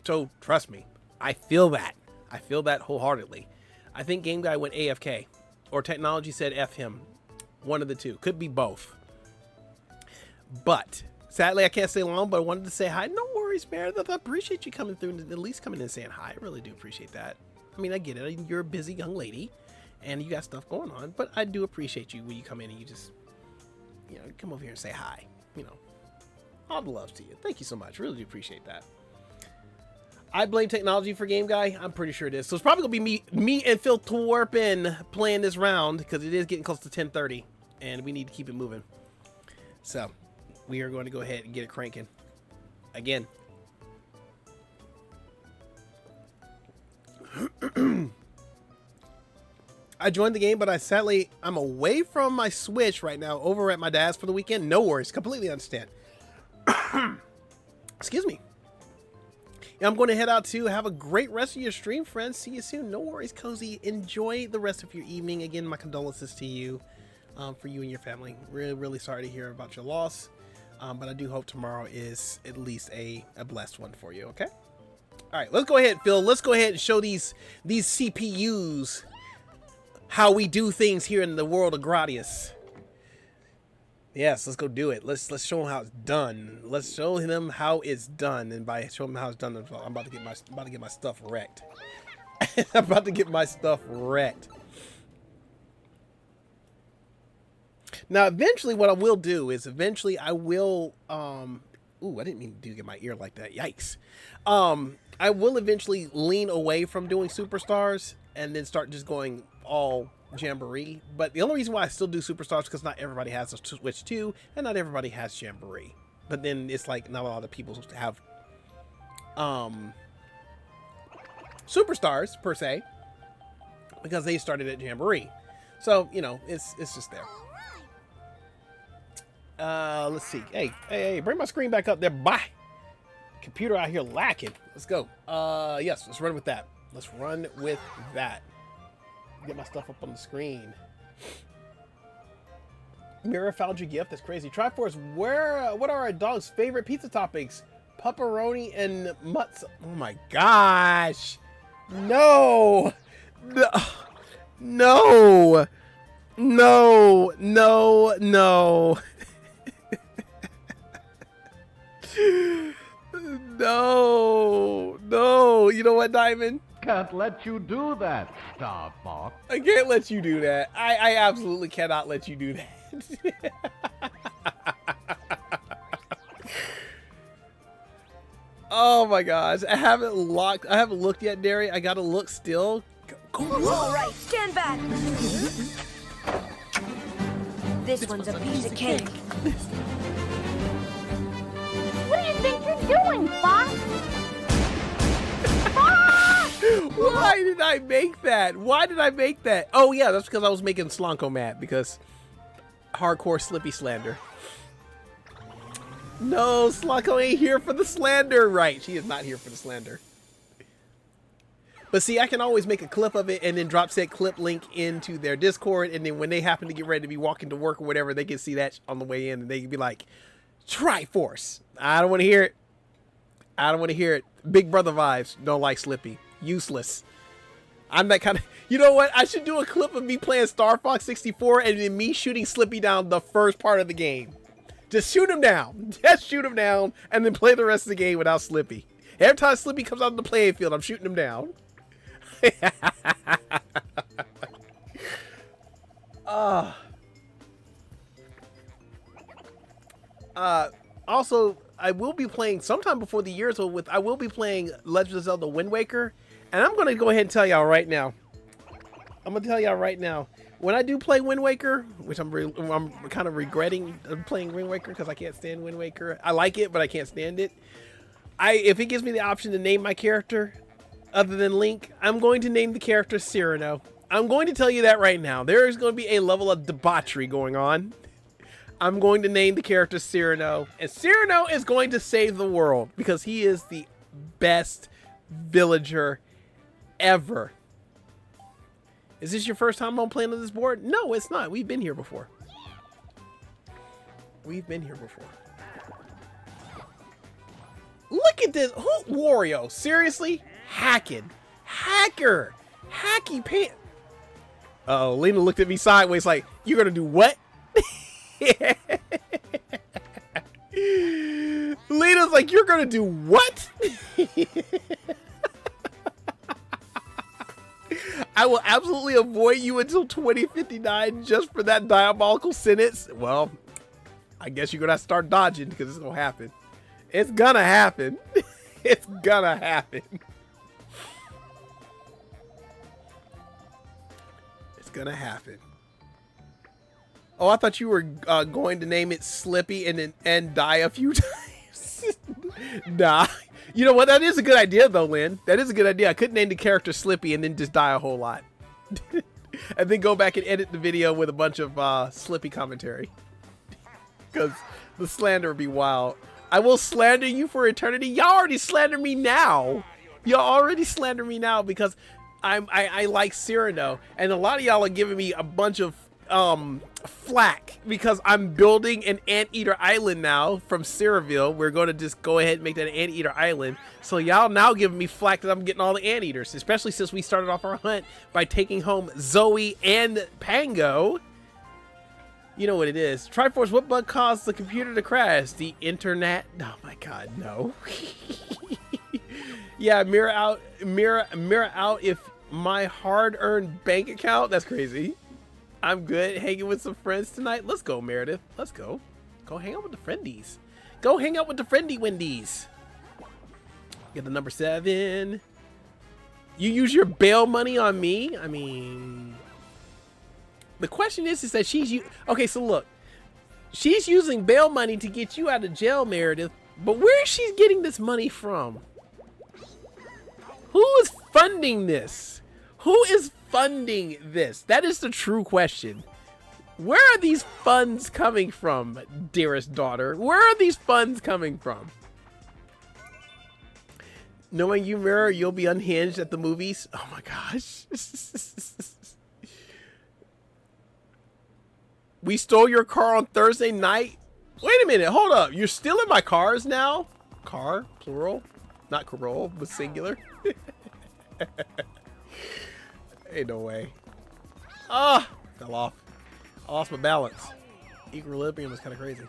So trust me, I feel that. I feel that wholeheartedly. I think Game Guy went AFK, or technology said F him. One of the two. Could be both. But sadly, I can't stay long, but I wanted to say hi. No worries, Meredith. I appreciate you coming through and at least coming in and saying hi. I really do appreciate that. I mean, I get it. You're a busy young lady and you got stuff going on, but I do appreciate you when you come in and you just, you know, come over here and say hi. You know, all the love to you. Thank you so much. Really do appreciate that. I blame technology for Game Guy. I'm pretty sure it is. So it's probably gonna be me and Phil Twerpin playing this round because it is getting close to 10:30 and we need to keep it moving. So we are going to go ahead and get it cranking again. I joined the game, but I'm away from my Switch right now over at my dad's for the weekend. No worries. Completely understand. Excuse me. I'm going to head out to have a great rest of your stream, friends. See you soon. No worries, Cozy. Enjoy the rest of your evening. Again, my condolences to you, for you and your family. Really, really sorry to hear about your loss. But I do hope tomorrow is at least a blessed one for you, okay? All right, let's go ahead, Phil. Let's go ahead and show these CPUs how we do things here in the world of Gradius. Yes, let's go do it. Let's show them how it's done. Let's show them how it's done, and by showing them how it's done, I'm about to get my stuff wrecked. I'm about to get my stuff wrecked. Now, eventually, what I will do is I will. Ooh, I didn't mean to get my ear like that. Yikes. I will eventually lean away from doing superstars and then start just going all Jamboree. But the only reason why I still do superstars is because not everybody has a Switch 2 and not everybody has Jamboree. But then it's like not a lot of people have superstars per se because they started at Jamboree. So, you know, it's just there. Let's see. Hey, bring my screen back up there. Bye. Computer out here lacking. Let's go. Yes, let's run with that. Let's run with that. Get my stuff up on the screen. Mira found your gift. That's crazy. Triforce, what are our dog's favorite pizza toppings? Pepperoni and mutts. Oh my gosh. No. No. No. No. No. No. No. You know what, Diamond? Can't let you do that, Starbuck. I can't let you do that. I absolutely cannot let you do that. Oh my gosh. I haven't looked yet, Derry. I gotta look still. Go look. All right, stand back. This one's a piece of cake. What do you think you're doing, Fox? Why did I make that? Why did I make that? Oh yeah, that's because I was making Slonko mad because hardcore Slippy slander. No, Slonko ain't here for the slander. Right, she is not here for the slander. But see, I can always make a clip of it and then drop said clip link into their Discord, and then when they happen to get ready to be walking to work or whatever, they can see that on the way in and they can be like, Triforce. I don't want to hear it. I don't want to hear it. Big brother vibes. Don't like Slippy. Useless. I'm that kind of... You know what? I should do a clip of me playing Star Fox 64 and then me shooting Slippy down the first part of the game. Just shoot him down. Just shoot him down and then play the rest of the game without Slippy. Every time Slippy comes out on the playing field, I'm shooting him down. Also, I will be playing sometime before the year's over with. I will be playing Legend of Zelda Wind Waker, and I'm gonna go ahead and tell y'all right now. I'm gonna tell y'all right now. When I do play Wind Waker, which I'm kind of regretting playing Wind Waker because I can't stand Wind Waker. I like it, but I can't stand it. If it gives me the option to name my character other than Link, I'm going to name the character Cyrano. I'm going to tell you that right now. There is going to be a level of debauchery going on. I'm going to name the character Cyrano, and Cyrano is going to save the world because he is the best villager ever. Is this your first time on playing on this board? No, it's not. We've been here before. We've been here before. Look at this. Wario, seriously? Hacking. Hacker. Hacky pants. Uh-oh, Lena looked at me sideways like, you're going to do what? Lena's like, you're going to do what? I will absolutely avoid you until 2059 just for that diabolical sentence. Well, I guess you're going to have to start dodging because it's going to happen. It's going to happen. It's going to happen. It's going to happen. Oh, I thought you were going to name it Slippy and die a few times. Nah. You know what? That is a good idea, though, Lynn. That is a good idea. I could name the character Slippy and then just die a whole lot. And then go back and edit the video with a bunch of Slippy commentary. Because the slander would be wild. I will slander you for eternity. Y'all already slander me now. Y'all already slander me now because I like Cyrano. And a lot of y'all are giving me a bunch of flack because I'm building an anteater island now from Ceraville. We're going to just go ahead and make that an anteater island. So y'all now giving me flack that I'm getting all the anteaters, especially since we started off our hunt by taking home Zoe and Pango. You know what it is. Triforce, what bug caused the computer to crash? The internet? Oh my god, no. Yeah, mirror out if my hard-earned bank account. That's crazy. I'm good. Hanging with some friends tonight. Let's go, Meredith. Let's go. Go hang out with the friendies. Go hang out with the friendly Wendy's. Get the number 7. You use your bail money on me? I mean, the question is that okay, so look. She's using bail money to get you out of jail, Meredith. But where is she getting this money from? Who is funding this? Who is funding this? That is the true question. Where are these funds coming from, dearest daughter? Where are these funds coming from? Knowing you, Mirror, you'll be unhinged at the movies. Oh my gosh. We stole your car on Thursday night. Wait a minute, hold up. You're stealing my cars now? Car, plural, not Corolla, but singular. Ain't no way. Ah, fell off. I lost my balance. Equilibrium was kind of crazy.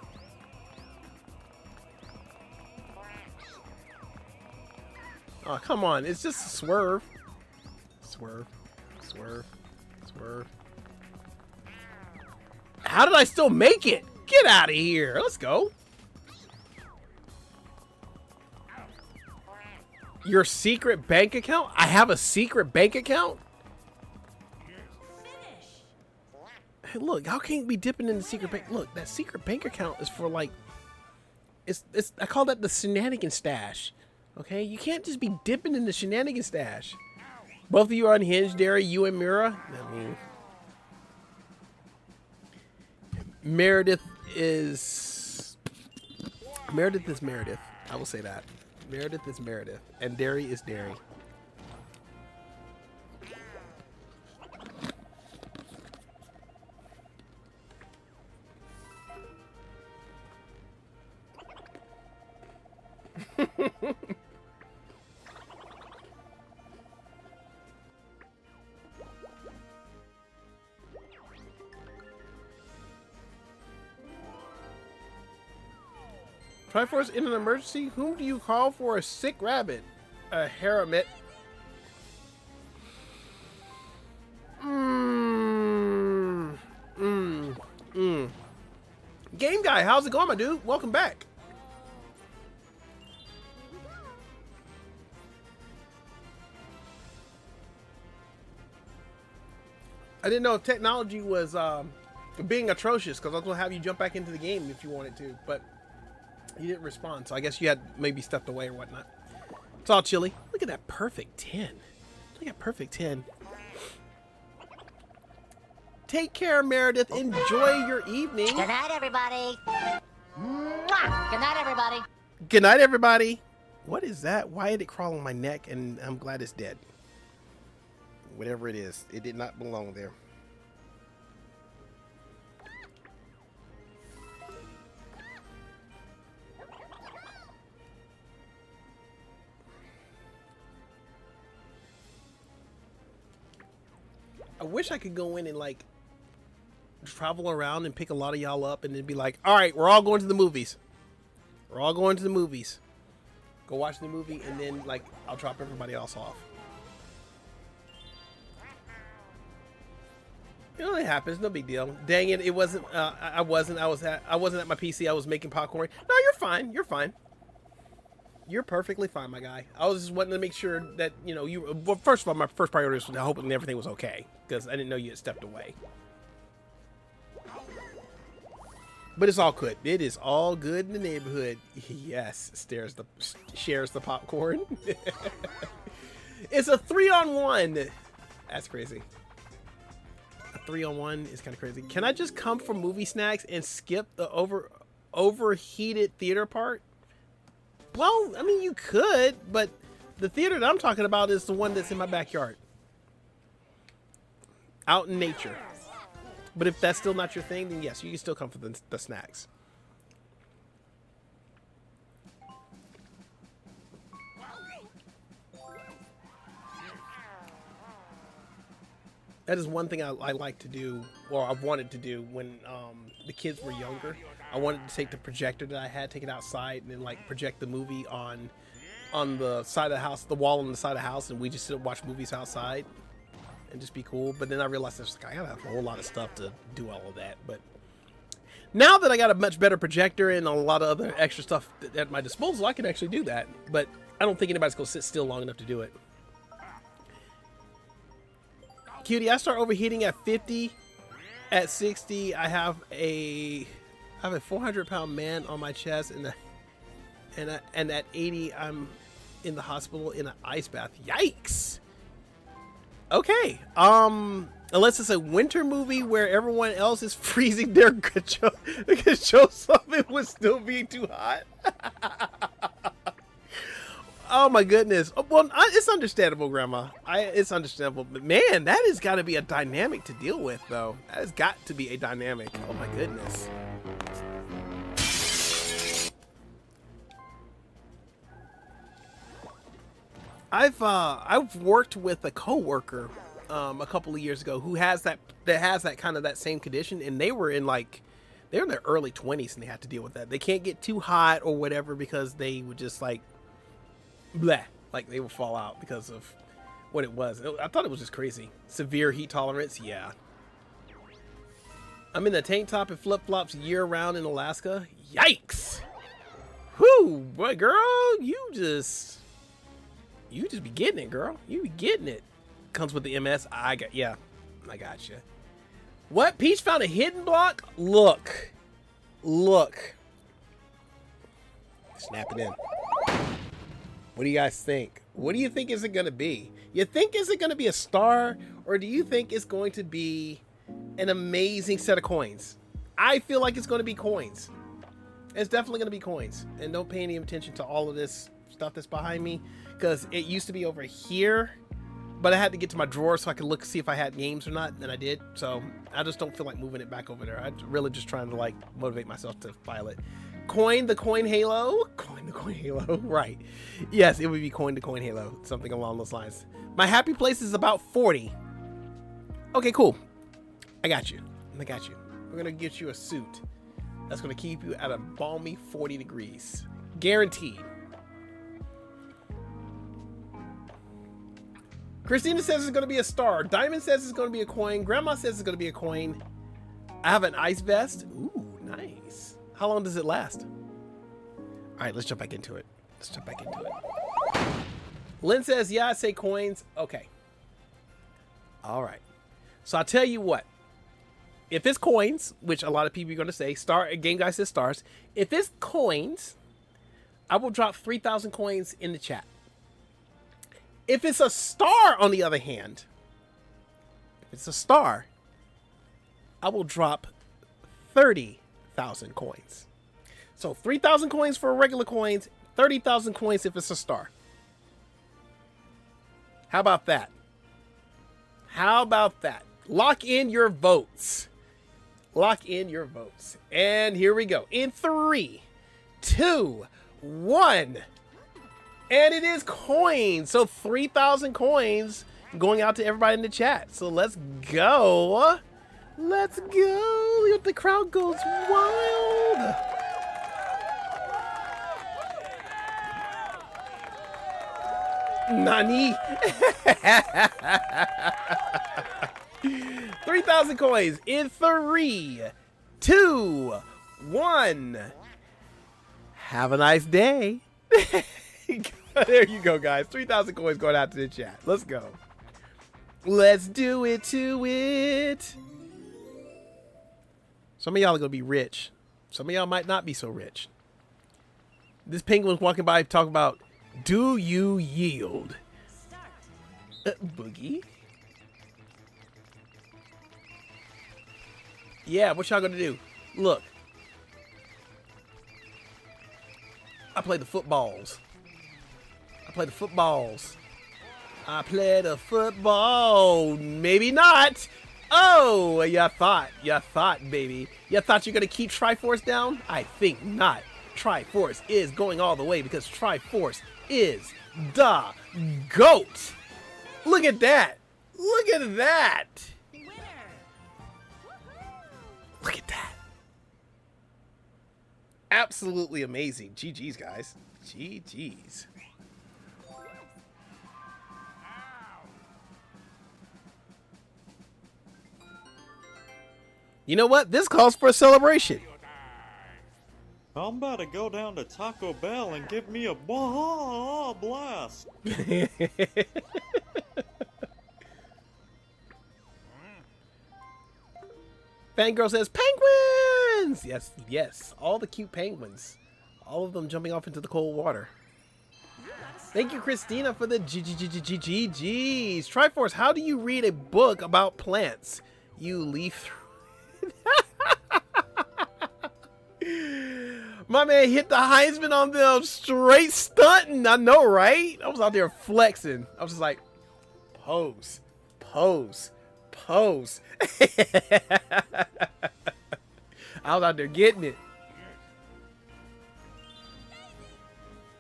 Oh, come on. It's just a swerve. Swerve. Swerve. Swerve. How did I still make it? Get out of here. Let's go. Your secret bank account? I have a secret bank account? Hey, look, how can you be dipping in the secret bank? Look, that secret bank account is for like, I call that the shenanigan stash. Okay, you can't just be dipping in the shenanigan stash. Both of you are unhinged, Derry, you and Mira. I mean, Meredith is Meredith. I will say that. Meredith is Meredith, and Derry is Derry. Triforce in an emergency? Whom do you call for a sick rabbit? A hermit. Game guy, how's it going, my dude? Welcome back. I didn't know if technology was being atrocious, because I was going to have you jump back into the game if you wanted to, but you didn't respond, so I guess you had maybe stepped away or whatnot. It's all chilly. Look at that perfect 10. Look at perfect 10. Take care, Meredith. Enjoy your evening. Good night, everybody. Mwah! Good night, everybody. Good night, everybody. What is that? Why did it crawl on my neck? And I'm glad it's dead. Whatever it is, it did not belong there. I wish I could go in and like travel around and pick a lot of y'all up and then be like, all right, we're all going to the movies. We're all going to the movies. Go watch the movie and then like I'll drop everybody else off. You know, it happens. No big deal. Dang it! It wasn't. I wasn't at my PC. I was making popcorn. No, you're fine. You're fine. You're perfectly fine, my guy. I was just wanting to make sure that, you know, you... Well, first of all, my first priority was hoping everything was okay, because I didn't know you had stepped away. But it's all good. It is all good in the neighborhood. Yes, shares the popcorn. It's a 3-on-1. That's crazy. A 3-on-1 is kind of crazy. Can I just come for movie snacks and skip the overheated theater part? Well, I mean, you could, but the theater that I'm talking about is the one that's in my backyard. Out in nature. But if that's still not your thing, then yes, you can still come for the snacks. That is one thing I like to do, or I've wanted to do when the kids were younger. I wanted to take the projector that I had, take it outside, and then like project the movie on the side of the house, the wall on the side of the house, and we just sit and watch movies outside and just be cool. But then I realized I gotta have a whole lot of stuff to do all of that. But now that I got a much better projector and a lot of other extra stuff at my disposal, I can actually do that. But I don't think anybody's gonna sit still long enough to do it. Cutie, I start overheating at 50. At 60, I have a 400-pound man on my chest, and at 80, I'm in the hospital in an ice bath. Yikes. Okay. Unless it's a winter movie where everyone else is freezing their show something would still be too hot. Oh my goodness. Well, it's understandable, Grandma. It's understandable. But man, that has got to be a dynamic to deal with, though. That has got to be a dynamic. Oh my goodness. I've worked with a coworker a couple of years ago who has that kind of that same condition, and they're in their early 20s and they have to deal with that. They can't get too hot or whatever because they would just like bleh, like they would fall out because of what it was. I thought it was just crazy. Severe heat tolerance, yeah. I'm in the tank top and flip-flops year-round in Alaska. Yikes! Whew, boy, girl, you just be getting it, girl. You be getting it. Comes with the MS. I got you. What? Peach found a hidden block? Look. Snap it in. What do you guys think? What do you think is it going to be? You think is it going to be a star, or do you think it's going to be an amazing set of coins? I feel like it's going to be coins. It's definitely going to be coins. And don't pay any attention to all of this stuff that's behind me, because it used to be over here, but I had to get to my drawer so I could look see if I had games or not, and I did. So I just don't feel like moving it back over there. I'm really just trying to like motivate myself to file it. Coin the coin halo. Right. Yes, it would be coin the coin halo. Something along those lines. My happy place is about 40. Okay, cool. I got you. We're going to get you a suit that's going to keep you at a balmy 40 degrees. Guaranteed. Christina says it's going to be a star. Diamond says it's going to be a coin. Grandma says it's going to be a coin. I have an ice vest. Ooh, nice. How long does it last? All right, let's jump back into it. Lynn says, yeah, I say coins. Okay. All right. So I'll tell you what. If it's coins, which a lot of people are going to say, game guy says stars. If it's coins, I will drop 3,000 coins in the chat. If it's a star, on the other hand, I will drop 30,000 coins. So 3,000 coins for regular coins, 30,000 coins if it's a star. How about that? How about that? Lock in your votes. Lock in your votes. And here we go. In 3, 2, 1. And it is coins. So 3,000 coins going out to everybody in the chat. So let's go. Let's go. Look, the crowd goes wild. Nani? 3,000 coins in 3, 2, 1. Have a nice day. There you go, guys. 3,000 coins going out to the chat. Let's go. Let's do it to it. Some of y'all are going to be rich. Some of y'all might not be so rich. This penguin's walking by talking about, do you yield? Boogie? Yeah, what y'all gonna do? Look. I play the footballs. I play the footballs. I play the football. Maybe not. Oh, you thought, baby. You thought you're gonna keep Triforce down? I think not. Triforce is going all the way because Triforce is the GOAT. Look at that. Look at that. Look at that. Absolutely amazing. GG's, guys. GG's. You know what? This calls for a celebration. I'm about to go down to Taco Bell and give me a blast. Fangirl says, penguins! Yes, yes. All the cute penguins. All of them jumping off into the cold water. Thank you, Christina, for the GGGGGGs. Triforce, how do you read a book about plants? You leaf through. My man hit the Heisman on them straight stunting. I know, right? I was out there flexing. I was just like, pose, pose, pose. I was out there getting it.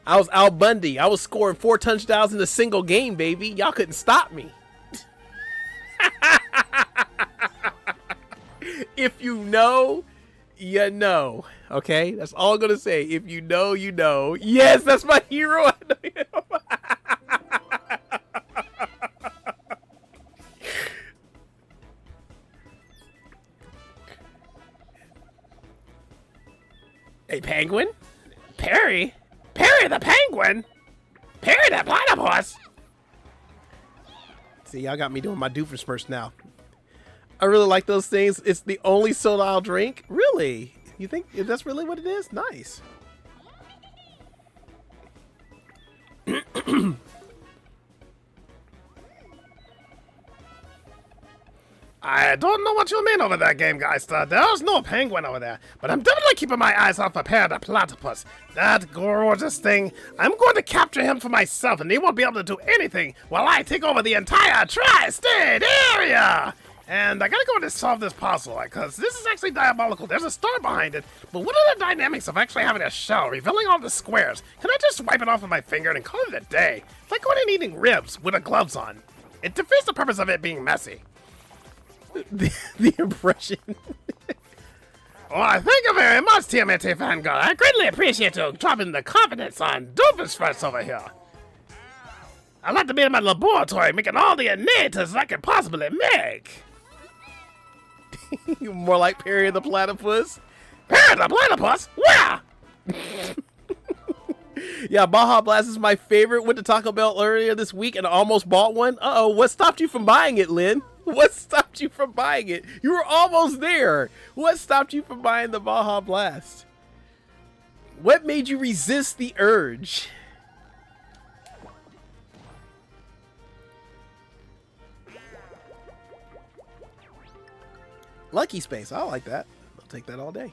I was Al Bundy. I was scoring 4 touchdowns in a single game, baby. Y'all couldn't stop me. If you know, you know. Okay? That's all I'm going to say. If you know, you know. Yes, that's my hero. I know him. Hey, penguin? Perry? Perry the penguin? Perry the platypus? See, y'all got me doing my doofenspurts now. I really like those things. It's the only soda I'll drink. Really? You think that's really what it is? Nice. I don't know what you mean over there, Game Geister. There's no penguin over there. But I'm definitely keeping my eyes off a pair of platypus. That gorgeous thing. I'm going to capture him for myself, and he won't be able to do anything while I take over the entire tri-state area. And I gotta go and solve this puzzle, because this is actually diabolical. There's a star behind it. But what are the dynamics of actually having a shell revealing all the squares? Can I just wipe it off with my finger and call it a day? It's like going and eating ribs with the gloves on. It defeats the purpose of it being messy. The impression. Well, thank you very much, TMNT Fangirl. I greatly appreciate you dropping the confidence on Doofenspurts over here. I'd like to be in my laboratory making all the initiatives I can possibly make. More like Perry the Platypus. Perry the Platypus? Where? Yeah, Baja Blast is my favorite. Went to Taco Bell earlier this week and I almost bought one. Uh-oh, what stopped you from buying it, Lynn? What stopped you from buying it? You were almost there. What stopped you from buying the Baja Blast? What made you resist the urge? Lucky space. I like that. I'll take that all day.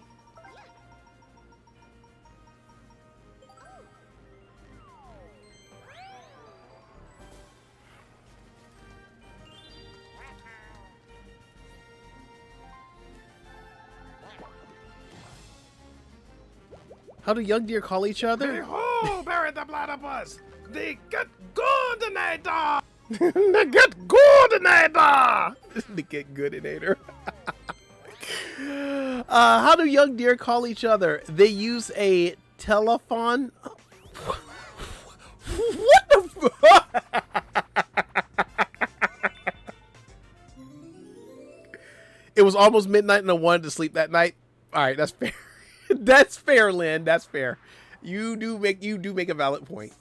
How do young deer call each other? Behold, bury the platypus! The good goodinator! The good goodinator! The get goodinator. How do young deer call each other? They use a telephone. What the fuck? It was almost midnight and I wanted to sleep that night. All right, that's fair. That's fair, Lynn. That's fair. You do make a valid point.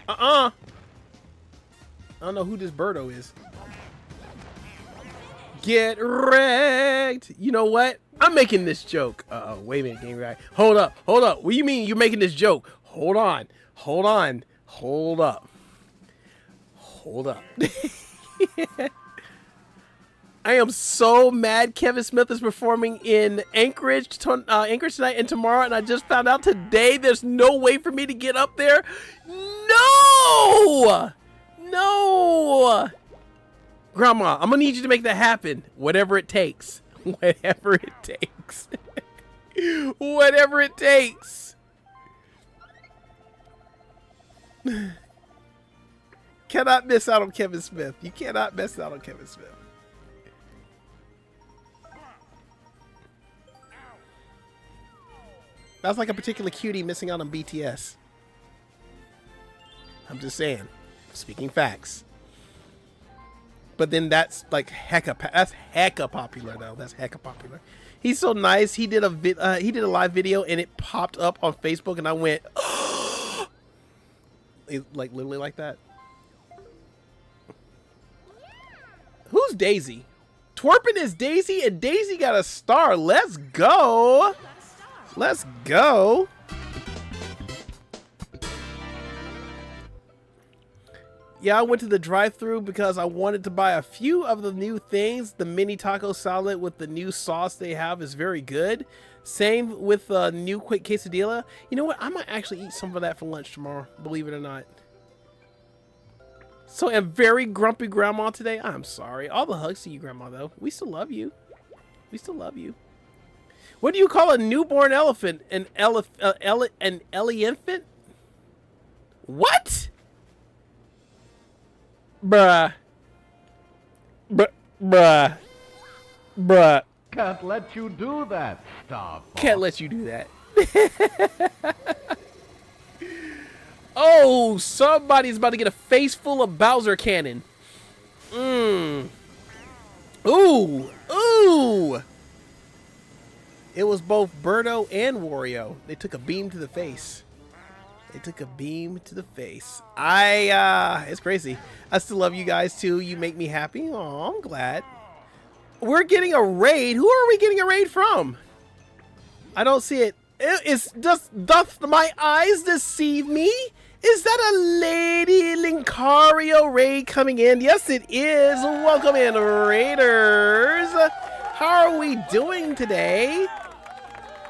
I don't know who this birdo is. Get wrecked. You know what? I'm making this joke. Uh-oh, wait a minute, game guy. Hold up. What do you mean you're making this joke? Hold on. Hold up. I am so mad Kevin Smith is performing in Anchorage tonight and tomorrow, and I just found out today there's no way for me to get up there. No! Grandma, I'm gonna need you to make that happen. Whatever it takes. Whatever it takes. Whatever it takes. Cannot miss out on Kevin Smith. You cannot miss out on Kevin Smith. That's like a particular cutie missing out on BTS. I'm just saying. Speaking facts. But then that's like hecka popular though. That's hecka popular. He's so nice. He did a live video and it popped up on Facebook and I went like literally like that. Who's Daisy? Twerping is Daisy and Daisy got a star. Let's go. Let's go. Yeah, I went to the drive-thru because I wanted to buy a few of the new things. The mini taco salad with the new sauce they have is very good. Same with the new quick quesadilla. You know what? I might actually eat some of that for lunch tomorrow, believe it or not. So I'm very grumpy grandma today. I'm sorry. All the hugs to you, grandma, though. We still love you. We still love you. What do you call a newborn elephant? An elephant? What? Bruh. Bruh. Can't let you do that, Star Fox. Can't let you do that. Oh, somebody's about to get a face full of Bowser cannon. Ooh. It was both Birdo and Wario. They took a beam to the face. It's crazy. I still love you guys too. You make me happy. Oh, I'm glad. We're getting a raid. Who are we getting a raid from? I don't see it. Doth my eyes deceive me? Is that a Lady Lincario raid coming in? Yes, it is. Welcome in, Raiders. How are we doing today?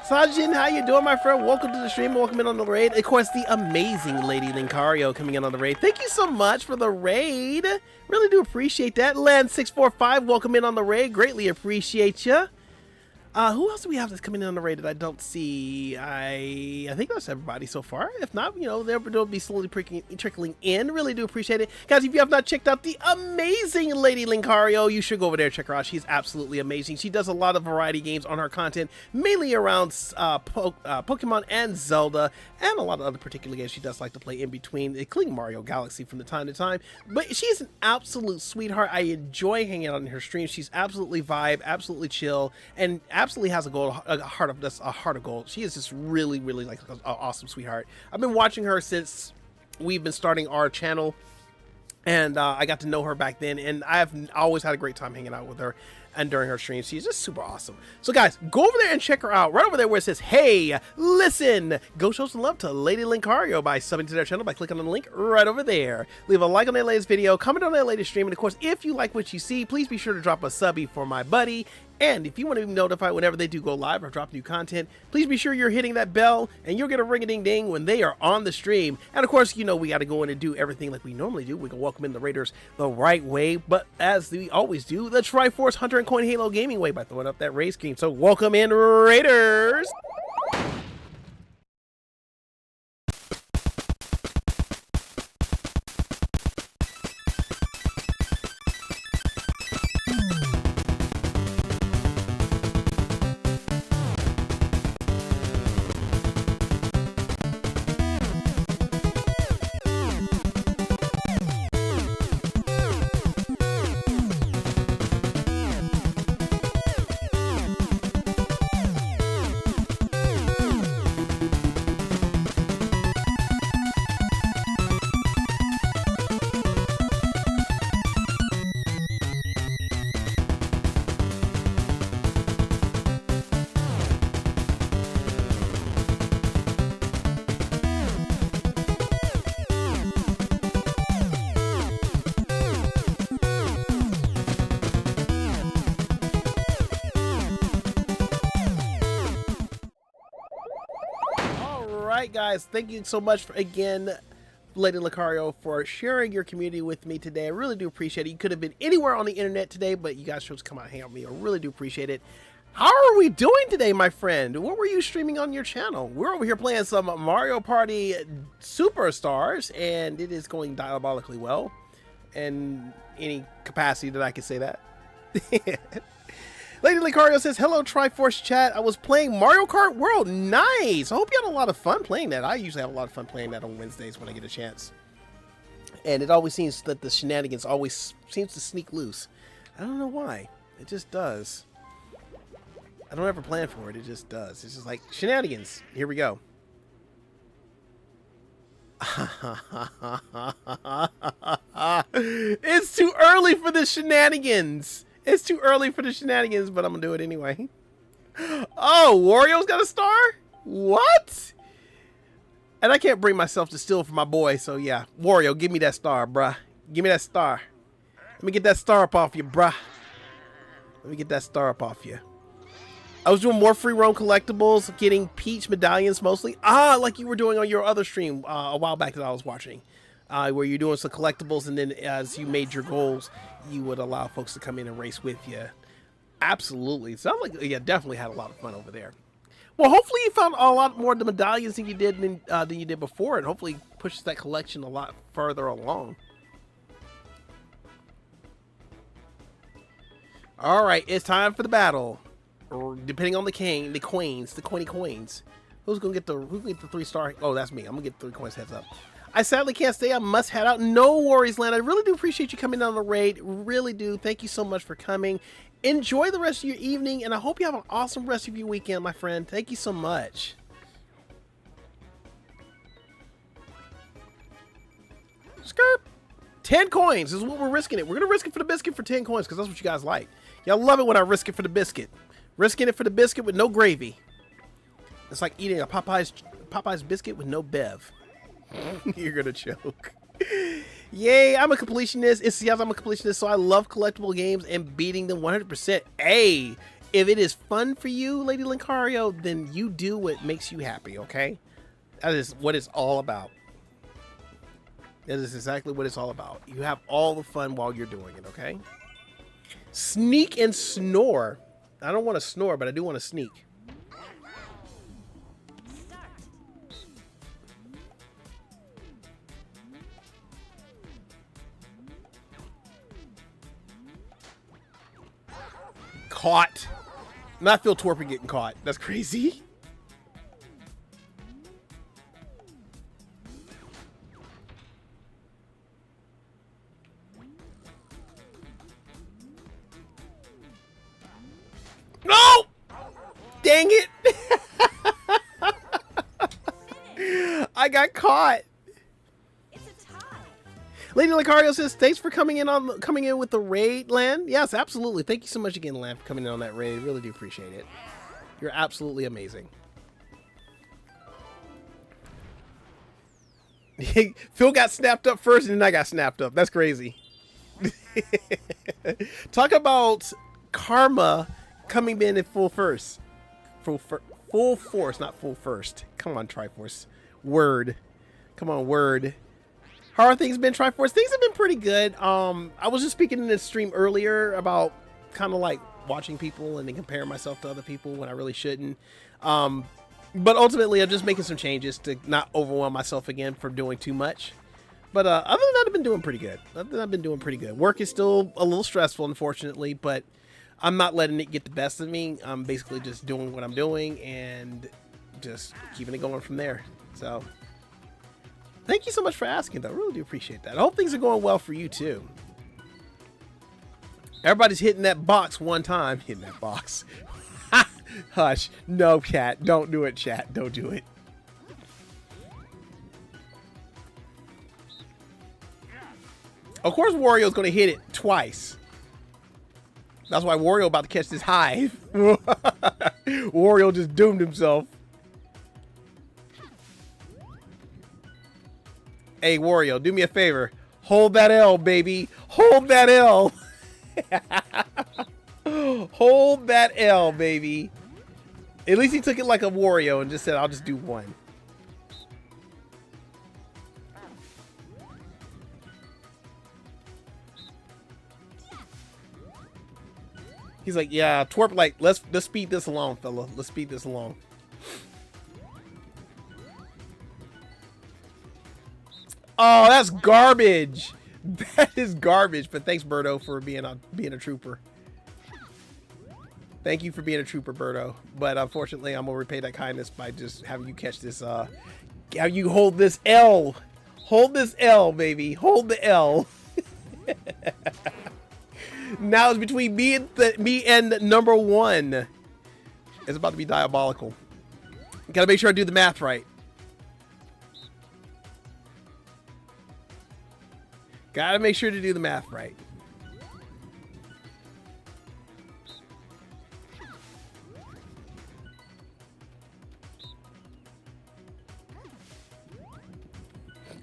Sajin, how you doing, my friend? Welcome to the stream. Welcome in on the raid. Of course, the amazing Lady Lincario coming in on the raid. Thank you so much for the raid. Really do appreciate that. Land645, welcome in on the raid. Greatly appreciate you. Who else do we have that's coming in on the raid that I don't see? I think that's everybody so far. If not, you know, they'll be slowly trickling in. Really do appreciate it. Guys, if you have not checked out the amazing Lady Lincario, you should go over there and check her out. She's absolutely amazing. She does a lot of variety games on her content, mainly around Pokemon and Zelda, and a lot of other particular games she does like to play in between, including Mario Galaxy from time to time. But she's an absolute sweetheart. I enjoy hanging out on her stream. She's absolutely vibe, absolutely chill, and absolutely has a heart of gold. She is just really like an awesome sweetheart. I've been watching her since we've been starting our channel, and I got to know her back then, and I've always had a great time hanging out with her and during her streams. She's just super awesome. So guys, go over there and check her out right over there where it says, hey, listen. Go show some love to Lady Lincario by subbing to their channel by clicking on the link right over there. Leave a like on that latest video, comment on that latest stream, and of course, if you like what you see, please be sure to drop a subby for my buddy. And if you want to be notified whenever they do go live or drop new content, please be sure you're hitting that bell, and you'll get a ring-a-ding-ding when they are on the stream. And of course, you know, we got to go in and do everything like we normally do. We can welcome in the Raiders the right way, but as we always do, the Triforce Hunter and Coin Halo Gaming way by throwing up that raid screen. So welcome in, Raiders! Alright guys, thank you so much for, again, Lady Lincario, for sharing your community with me today. I really do appreciate it. You could have been anywhere on the internet today, but you guys chose to come out and hang out with me. I really do appreciate it. How are we doing today, my friend? What were you streaming on your channel? We're over here playing some Mario Party Superstars, and it is going diabolically well in any capacity that I can say that. Lady Lincario says, hello, Triforce chat. I was playing Mario Kart World. Nice. I hope you had a lot of fun playing that. I usually have a lot of fun playing that on Wednesdays when I get a chance. And it always seems that the shenanigans always seems to sneak loose. I don't know why. It just does. I don't ever plan for it. It just does. It's just like shenanigans. Here we go. It's too early for the shenanigans. It's too early for the shenanigans, but I'm gonna do it anyway. Oh, Wario's got a star? What? And I can't bring myself to steal from my boy, so yeah. Wario, give me that star, bruh. Give me that star. Let me get that star up off you, bruh. Let me get that star up off you. I was doing more free roam collectibles, getting Peach medallions mostly. Ah, like you were doing on your other stream a while back that I was watching. Where you're doing some collectibles, and then as you made your goals, you would allow folks to come in and race with you. Absolutely. Sounds like, yeah, definitely had a lot of fun over there. Well, hopefully you found a lot more of the medallions than you did before, and hopefully pushes that collection a lot further along. All right, it's time for the battle. Depending on the coins. Who's gonna get the 3-star? Oh, that's me. I'm gonna get 3 coins. Heads up. I sadly can't stay. I must head out. No worries, Lan. I really do appreciate you coming on the raid. Really do. Thank you so much for coming. Enjoy the rest of your evening, and I hope you have an awesome rest of your weekend, my friend. Thank you so much. Skirt. 10 coins is what we're risking it. We're going to risk it for the biscuit for 10 coins because that's what you guys like. Y'all love it when I risk it for the biscuit. Risking it for the biscuit with no gravy. It's like eating a Popeye's biscuit with no bev. You're gonna choke. Yay, I'm a completionist. I'm a completionist, so I love collectible games and beating them 100%. Hey, if it is fun for you, Lady Lincario, then you do what makes you happy, okay? That is what it's all about. That is exactly what it's all about. You have all the fun while you're doing it, okay? Sneak and snore. I don't want to snore, but I do want to sneak. Caught. Not feel torpid getting caught. That's crazy. No! Dang it. I got caught. Lady Lucario says, thanks for coming in with the raid, Lan. Yes, absolutely. Thank you so much again, Lan, for coming in on that raid. Really do appreciate it. You're absolutely amazing. Phil got snapped up first, and then I got snapped up. That's crazy. Talk about karma coming in full force. Full force, not full first. Come on, Triforce. Word. Come on, word. How are things been, Triforce? Things have been pretty good. I was just speaking in this stream earlier about kind of like watching people and then comparing myself to other people when I really shouldn't. But ultimately, I'm just making some changes to not overwhelm myself again for doing too much. But other than that, I've been doing pretty good. Work is still a little stressful, unfortunately, but I'm not letting it get the best of me. I'm basically just doing what I'm doing and just keeping it going from there. So thank you so much for asking, though. I really do appreciate that. I hope things are going well for you, too. Everybody's hitting that box one time. Hitting that box. Hush. No, chat. Don't do it, chat. Don't do it. Of course, Wario's going to hit it twice. That's why Wario about to catch this hive. Wario just doomed himself. Hey, Wario, do me a favor. Hold that L, baby. Hold that L. Hold that L, baby. At least he took it like a Wario and just said, I'll just do one. He's like, yeah, twerp, like, let's speed this along, fella. Let's speed this along. Oh, that's garbage. That is garbage. But thanks, Birdo, for being a trooper. Thank you for being a trooper, Birdo. But unfortunately, I'm gonna repay that kindness by just having you catch this. Have you hold this L? Hold this L, baby. Hold the L. Now it's between me and number one. It's about to be diabolical. Gotta make sure I do the math right. Gotta make sure to do the math right.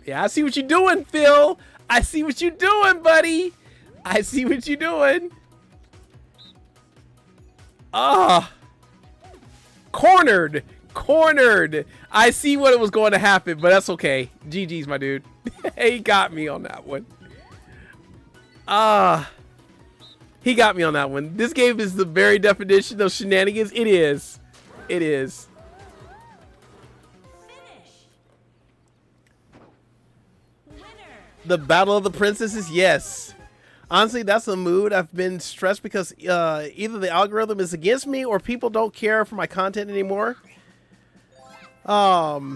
Yeah, I see what you're doing, Phil. I see what you're doing, buddy. I see what you're doing. Ah. Cornered. Cornered. I see what was going to happen, but that's okay. GG's, my dude. He got me on that one. He got me on that one. This game is the very definition of shenanigans. It is. It is. The Battle of the Princesses, yes. Honestly, that's a mood. I've been stressed because either the algorithm is against me or people don't care for my content anymore. I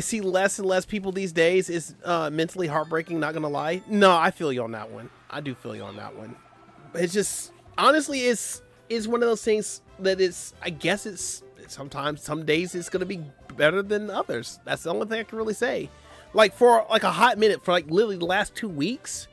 see less and less people these days. It's mentally heartbreaking, not gonna lie. No, I feel you on that one. I do feel you on that one. It's just, honestly, it's one of those things that it's, I guess it's, sometimes, some days it's gonna be better than others. That's the only thing I can really say. Like, for like a hot minute, for like literally the last 2 weeks,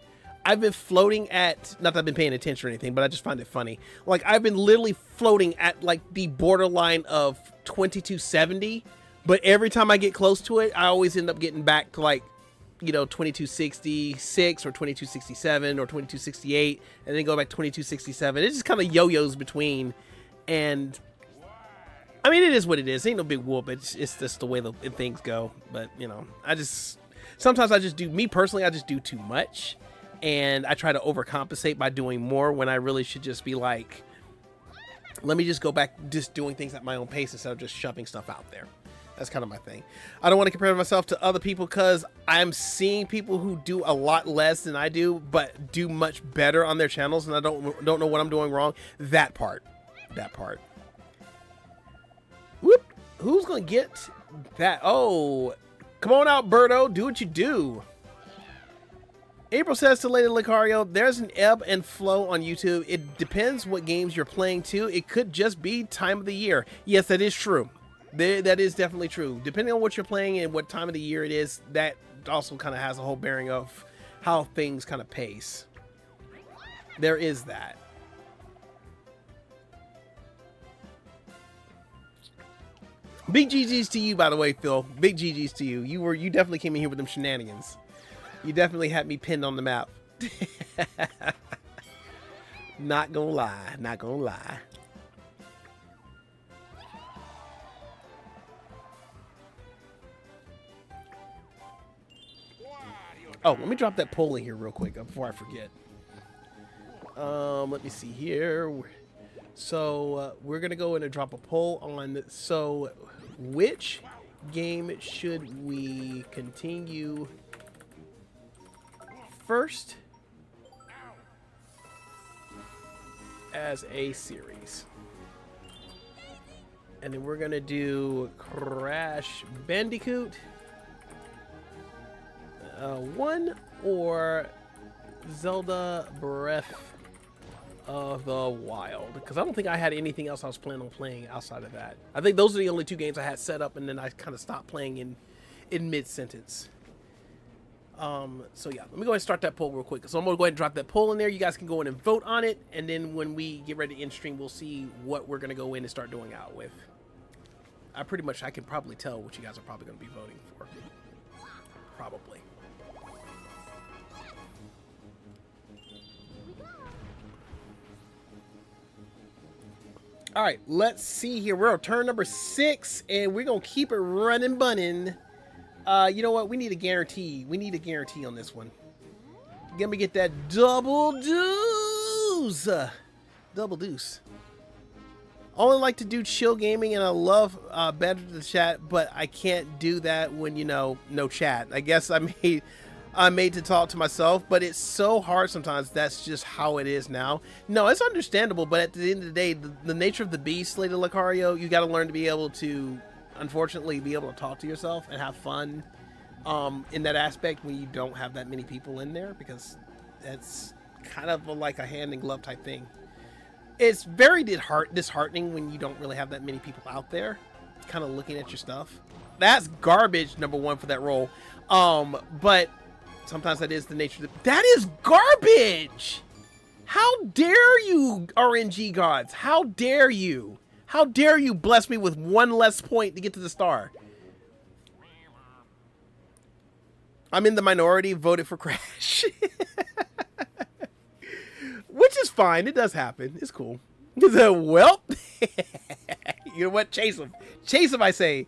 I've been floating at, not that I've been paying attention or anything, but I just find it funny. Like, I've been literally floating at like the borderline of 2270, but every time I get close to it, I always end up getting back to like, you know, 2266 or 2267 or 2268, and then go back 2267. It just kind of yo-yos between, and I mean, it is what it is. Ain't no big whoop. It's just the way things go. But, you know, sometimes I just do, me personally, I just do too much. And I try to overcompensate by doing more when I really should just be like, let me just go back just doing things at my own pace instead of just shoving stuff out there. That's kind of my thing. I don't want to compare myself to other people because I'm seeing people who do a lot less than I do, but do much better on their channels, and I don't know what I'm doing wrong. That part. Whoop. Who's gonna get that? Oh, come on out, Birdo. Do what you do. April says to Lady Lucario, there's an ebb and flow on YouTube. It depends what games you're playing too. It could just be time of the year. Yes, that is true. That is definitely true. Depending on what you're playing and what time of the year it is, that also kind of has a whole bearing of how things kind of pace. There is that. Big GG's to you, by the way, Phil. Big GG's to you. You definitely came in here with them shenanigans. You definitely had me pinned on the map. Not gonna lie. Not gonna lie. Oh, let me drop that poll in here real quick before I forget. Let me see here. So we're gonna go in and drop a poll on. So, which game should we continue first as a series? And then we're gonna do Crash Bandicoot 1 or Zelda Breath of the Wild, because I don't think I had anything else I was planning on playing outside of that. I think those are the only two games I had set up, and then I kind of stopped playing in mid-sentence. So yeah, let me go ahead and start that poll real quick. So I'm gonna go ahead and drop that poll in there. You guys can go in and vote on it, and then when we get ready to end stream, we'll see what we're gonna go in and start doing out with. I can probably tell what you guys are probably gonna be voting for. Probably. All right, let's see here. We're on turn number 6, and we're gonna keep it running, bunning. You know what? We need a guarantee. We need a guarantee on this one. Let me get that double deuce. Double deuce. I only like to do chill gaming, and I love better to chat, but I can't do that when, you know, no chat. I guess I'm made to talk to myself, but it's so hard sometimes. That's just how it is now. No, it's understandable, but at the end of the day, the nature of the beast, Lady Lucario, you got to learn to be able to, unfortunately, be able to talk to yourself and have fun in that aspect when you don't have that many people in there, because that's kind of like a hand in glove type thing. It's very disheartening when you don't really have that many people out there kind of looking at your stuff. That's garbage, number 1 for that roll. But sometimes that is the nature of that is garbage. How dare you, RNG gods? How dare you? How dare you bless me with 1 less point to get to the star? I'm in the minority, voted for Crash. Which is fine. It does happen. It's cool. Well, you know what? Chase them. Chase them, I say.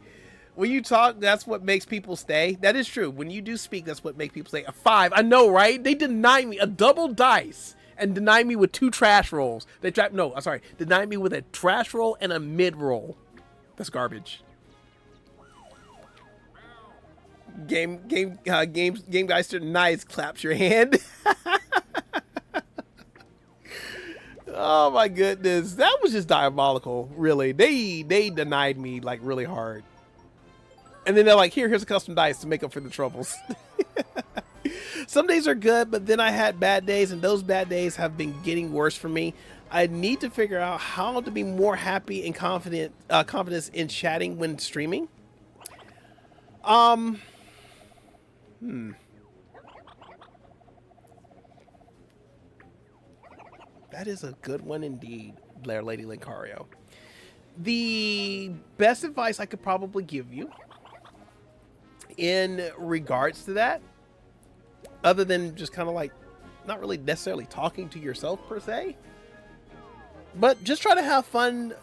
When you talk, that's what makes people stay. That is true. When you do speak, that's what makes people stay. A 5. I know, right? They denied me a double dice and denied me with 2 trash rolls. They denied me with a trash roll and a mid roll. That's garbage. Gamegeister, nice. Claps your hand. Oh my goodness, that was just diabolical. Really, they denied me like really hard, and then they're like, here's a custom dice to make up for the troubles. Some days are good, but then I had bad days, and those bad days have been getting worse for me. I need to figure out how to be more happy and confidence in chatting when streaming. That is a good one indeed, Blair Lady Lucario. The best advice I could probably give you in regards to that, other than just kind of like not really necessarily talking to yourself per se, but just try to have fun.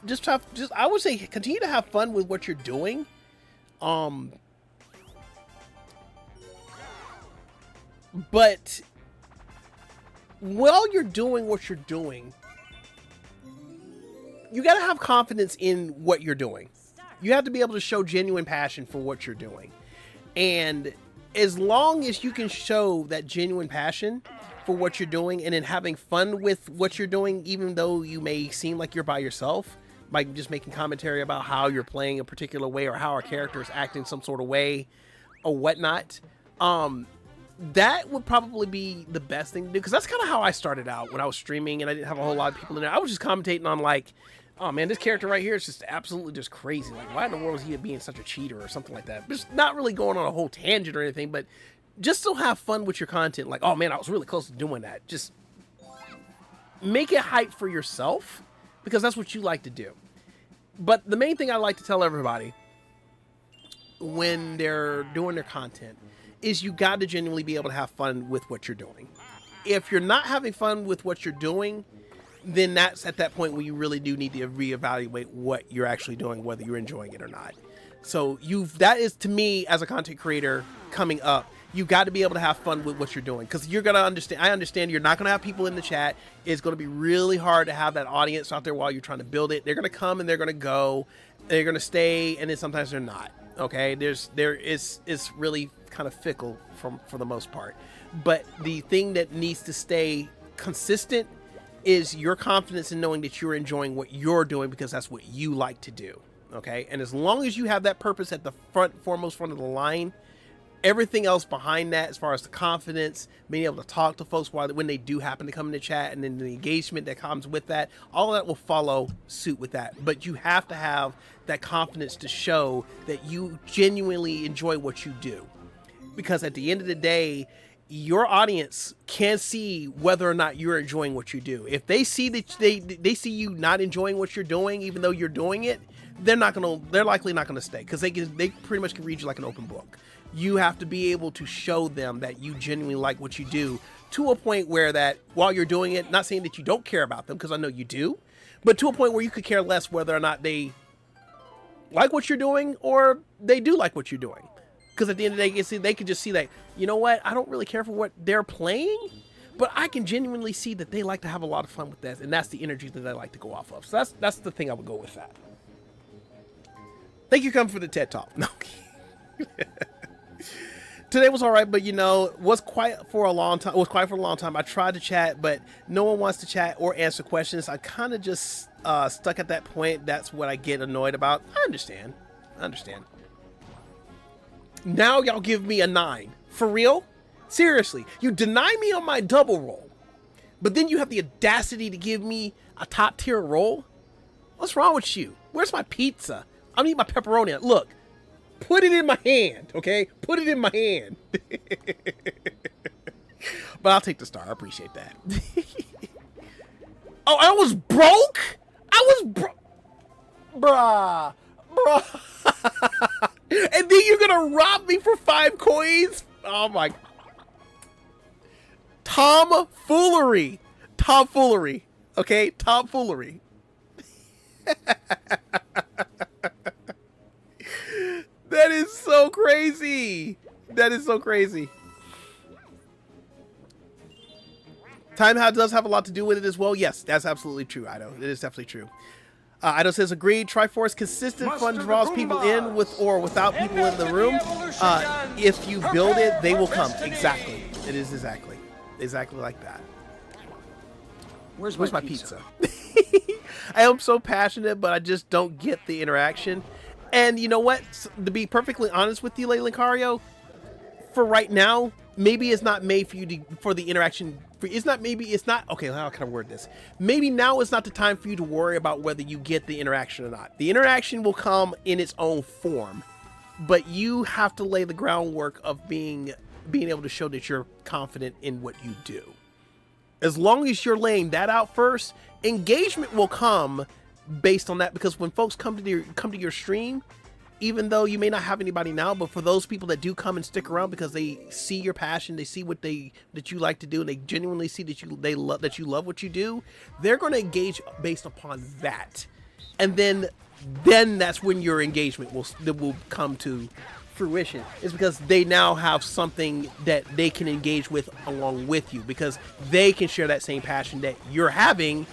I would say continue to have fun with what you're doing. But while you're doing what you're doing, you got to have confidence in what you're doing. You have to be able to show genuine passion for what you're doing. And as long as you can show that genuine passion for what you're doing and then having fun with what you're doing, even though you may seem like you're by yourself, by just making commentary about how you're playing a particular way or how our character is acting some sort of way or whatnot, that would probably be the best thing to do, because that's kind of how I started out when I was streaming and I didn't have a whole lot of people in there. I was just commentating on like, oh man, this character right here is just absolutely just crazy. Like, why in the world is he being such a cheater or something like that? Just not really going on a whole tangent or anything, but just to have fun with your content. Like, oh man, I was really close to doing that. Just make it hype for yourself, because that's what you like to do. But the main thing I like to tell everybody when they're doing their content is you got to genuinely be able to have fun with what you're doing. If you're not having fun with what you're doing, then that's at that point where you really do need to reevaluate what you're actually doing, whether you're enjoying it or not. So that is, to me, as a content creator coming up, you got to be able to have fun with what you're doing, because you're going to understand. I understand you're not going to have people in the chat. It's going to be really hard to have that audience out there while you're trying to build it. They're going to come and they're going to go. They're going to stay, and then sometimes they're not. Okay, it's really kind of fickle for the most part. But the thing that needs to stay consistent is your confidence in knowing that you're enjoying what you're doing, because that's what you like to do. Okay, and as long as you have that purpose at the foremost front of the line, everything else behind that, as far as the confidence, being able to talk to folks when they do happen to come in the chat, and then the engagement that comes with that, all of that will follow suit with that. But you have to have that confidence to show that you genuinely enjoy what you do, because at the end of the day, your audience can see whether or not you're enjoying what you do. If they see that they see you not enjoying what you're doing, even though you're doing it, they're likely not gonna stay, because they pretty much can read you like an open book. You have to be able to show them that you genuinely like what you do, to a point where that while you're doing it, not saying that you don't care about them, because I know you do, but to a point where you could care less whether or not they like what you're doing or they do like what you're doing. Because at the end of the day, they could just see that, you know what, I don't really care for what they're playing, but I can genuinely see that they like to have a lot of fun with that, and that's the energy that I like to go off of. So that's the thing I would go with that. Thank you, coming for the TED Talk. No. Today was all right, but was quiet for a long time. I tried to chat, but no one wants to chat or answer questions. I kind of just stuck at that point. That's what I get annoyed about. I understand. Now y'all give me a 9. For real? Seriously, you deny me on my double roll, but then you have the audacity to give me a top tier roll? What's wrong with you? Where's my pizza? I need my pepperoni. Look, put it in my hand, okay? Put it in my hand. But I'll take the star. I appreciate that. Oh, I was broke? Bruh. And then you're gonna rob me for 5 coins? Oh my. Tomfoolery. Okay? Tomfoolery. That is so crazy. Time does have a lot to do with it as well. Yes, that's absolutely true, Ido. It is definitely true. Ido says, agreed. Triforce consistent fun draws people in with or without people in the room. If you build it, they will come. Exactly. It is exactly like that. Where's my pizza? I am so passionate, but I just don't get the interaction. And you know what? To be perfectly honest with you, Leyland Cario, for right now, maybe it's not made for you for the interaction. Okay, how can I word this? Maybe now is not the time for you to worry about whether you get the interaction or not. The interaction will come in its own form, but you have to lay the groundwork of being able to show that you're confident in what you do. As long as you're laying that out first, engagement will come based on that, because when folks come to your stream, even though you may not have anybody now, but for those people that do come and stick around because they see your passion, they see that you like to do, and they genuinely see that you love what you do, they're going to engage based upon that. And then that's when your engagement will come to fruition, is because they now have something that they can engage with along with you, because they can share that same passion that you're having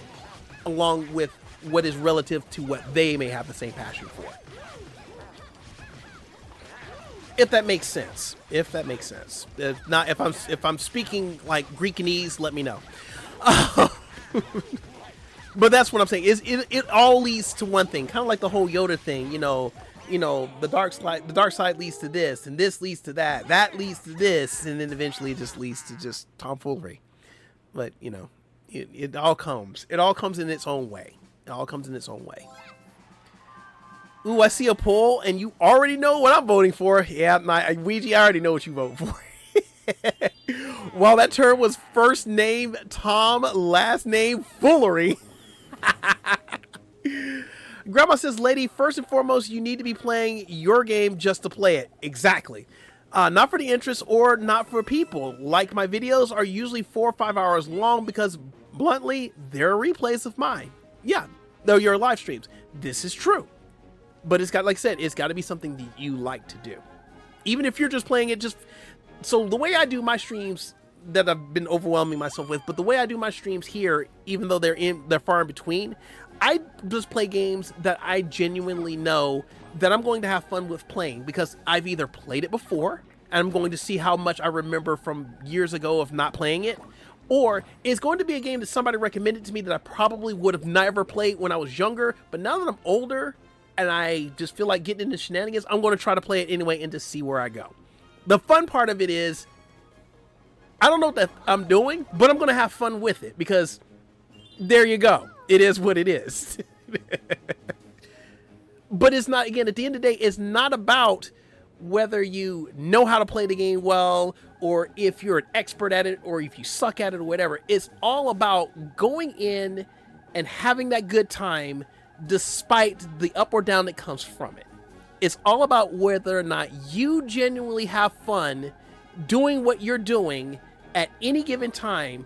along with what is relative to what they may have the same passion for. If that makes sense. If that makes sense. If not, if I'm speaking like Greekanese, let me know. But that's what I'm saying. It all leads to one thing, kind of like the whole Yoda thing. You know, the dark side leads to this, and this leads to that. That leads to this, and then eventually it just leads to just tomfoolery. But you know, it all comes. It all comes in its own way. It all comes in its own way. Ooh, I see a poll, and you already know what I'm voting for. Yeah, Ouija, I already know what you vote for. While that term was first name Tom, last name foolery. Grandma says, lady, first and foremost, you need to be playing your game just to play it. Exactly. Not for the interest or not for people. Like, my videos are usually 4 or 5 hours long because, bluntly, they're replays of mine. Yeah, though your live streams. This is true. But it's got, like I said, it's got to be something that you like to do. Even if you're just playing it just... So the way I do my streams that I've been overwhelming myself with, but the way I do my streams here, even though they're far in between, I just play games that I genuinely know that I'm going to have fun with playing because I've either played it before and I'm going to see how much I remember from years ago of not playing it, or it's going to be a game that somebody recommended to me that I probably would have never played when I was younger, but now that I'm older and I just feel like getting into shenanigans, I'm going to try to play it anyway and to see where I go. The fun part of it is, I don't know what I'm doing, but I'm going to have fun with it because there you go. It is what it is. But it's not, again, at the end of the day, it's not about whether you know how to play the game well or if you're an expert at it or if you suck at it or whatever. It's all about going in and having that good time despite the up or down that comes from it. It's all about whether or not you genuinely have fun doing what you're doing at any given time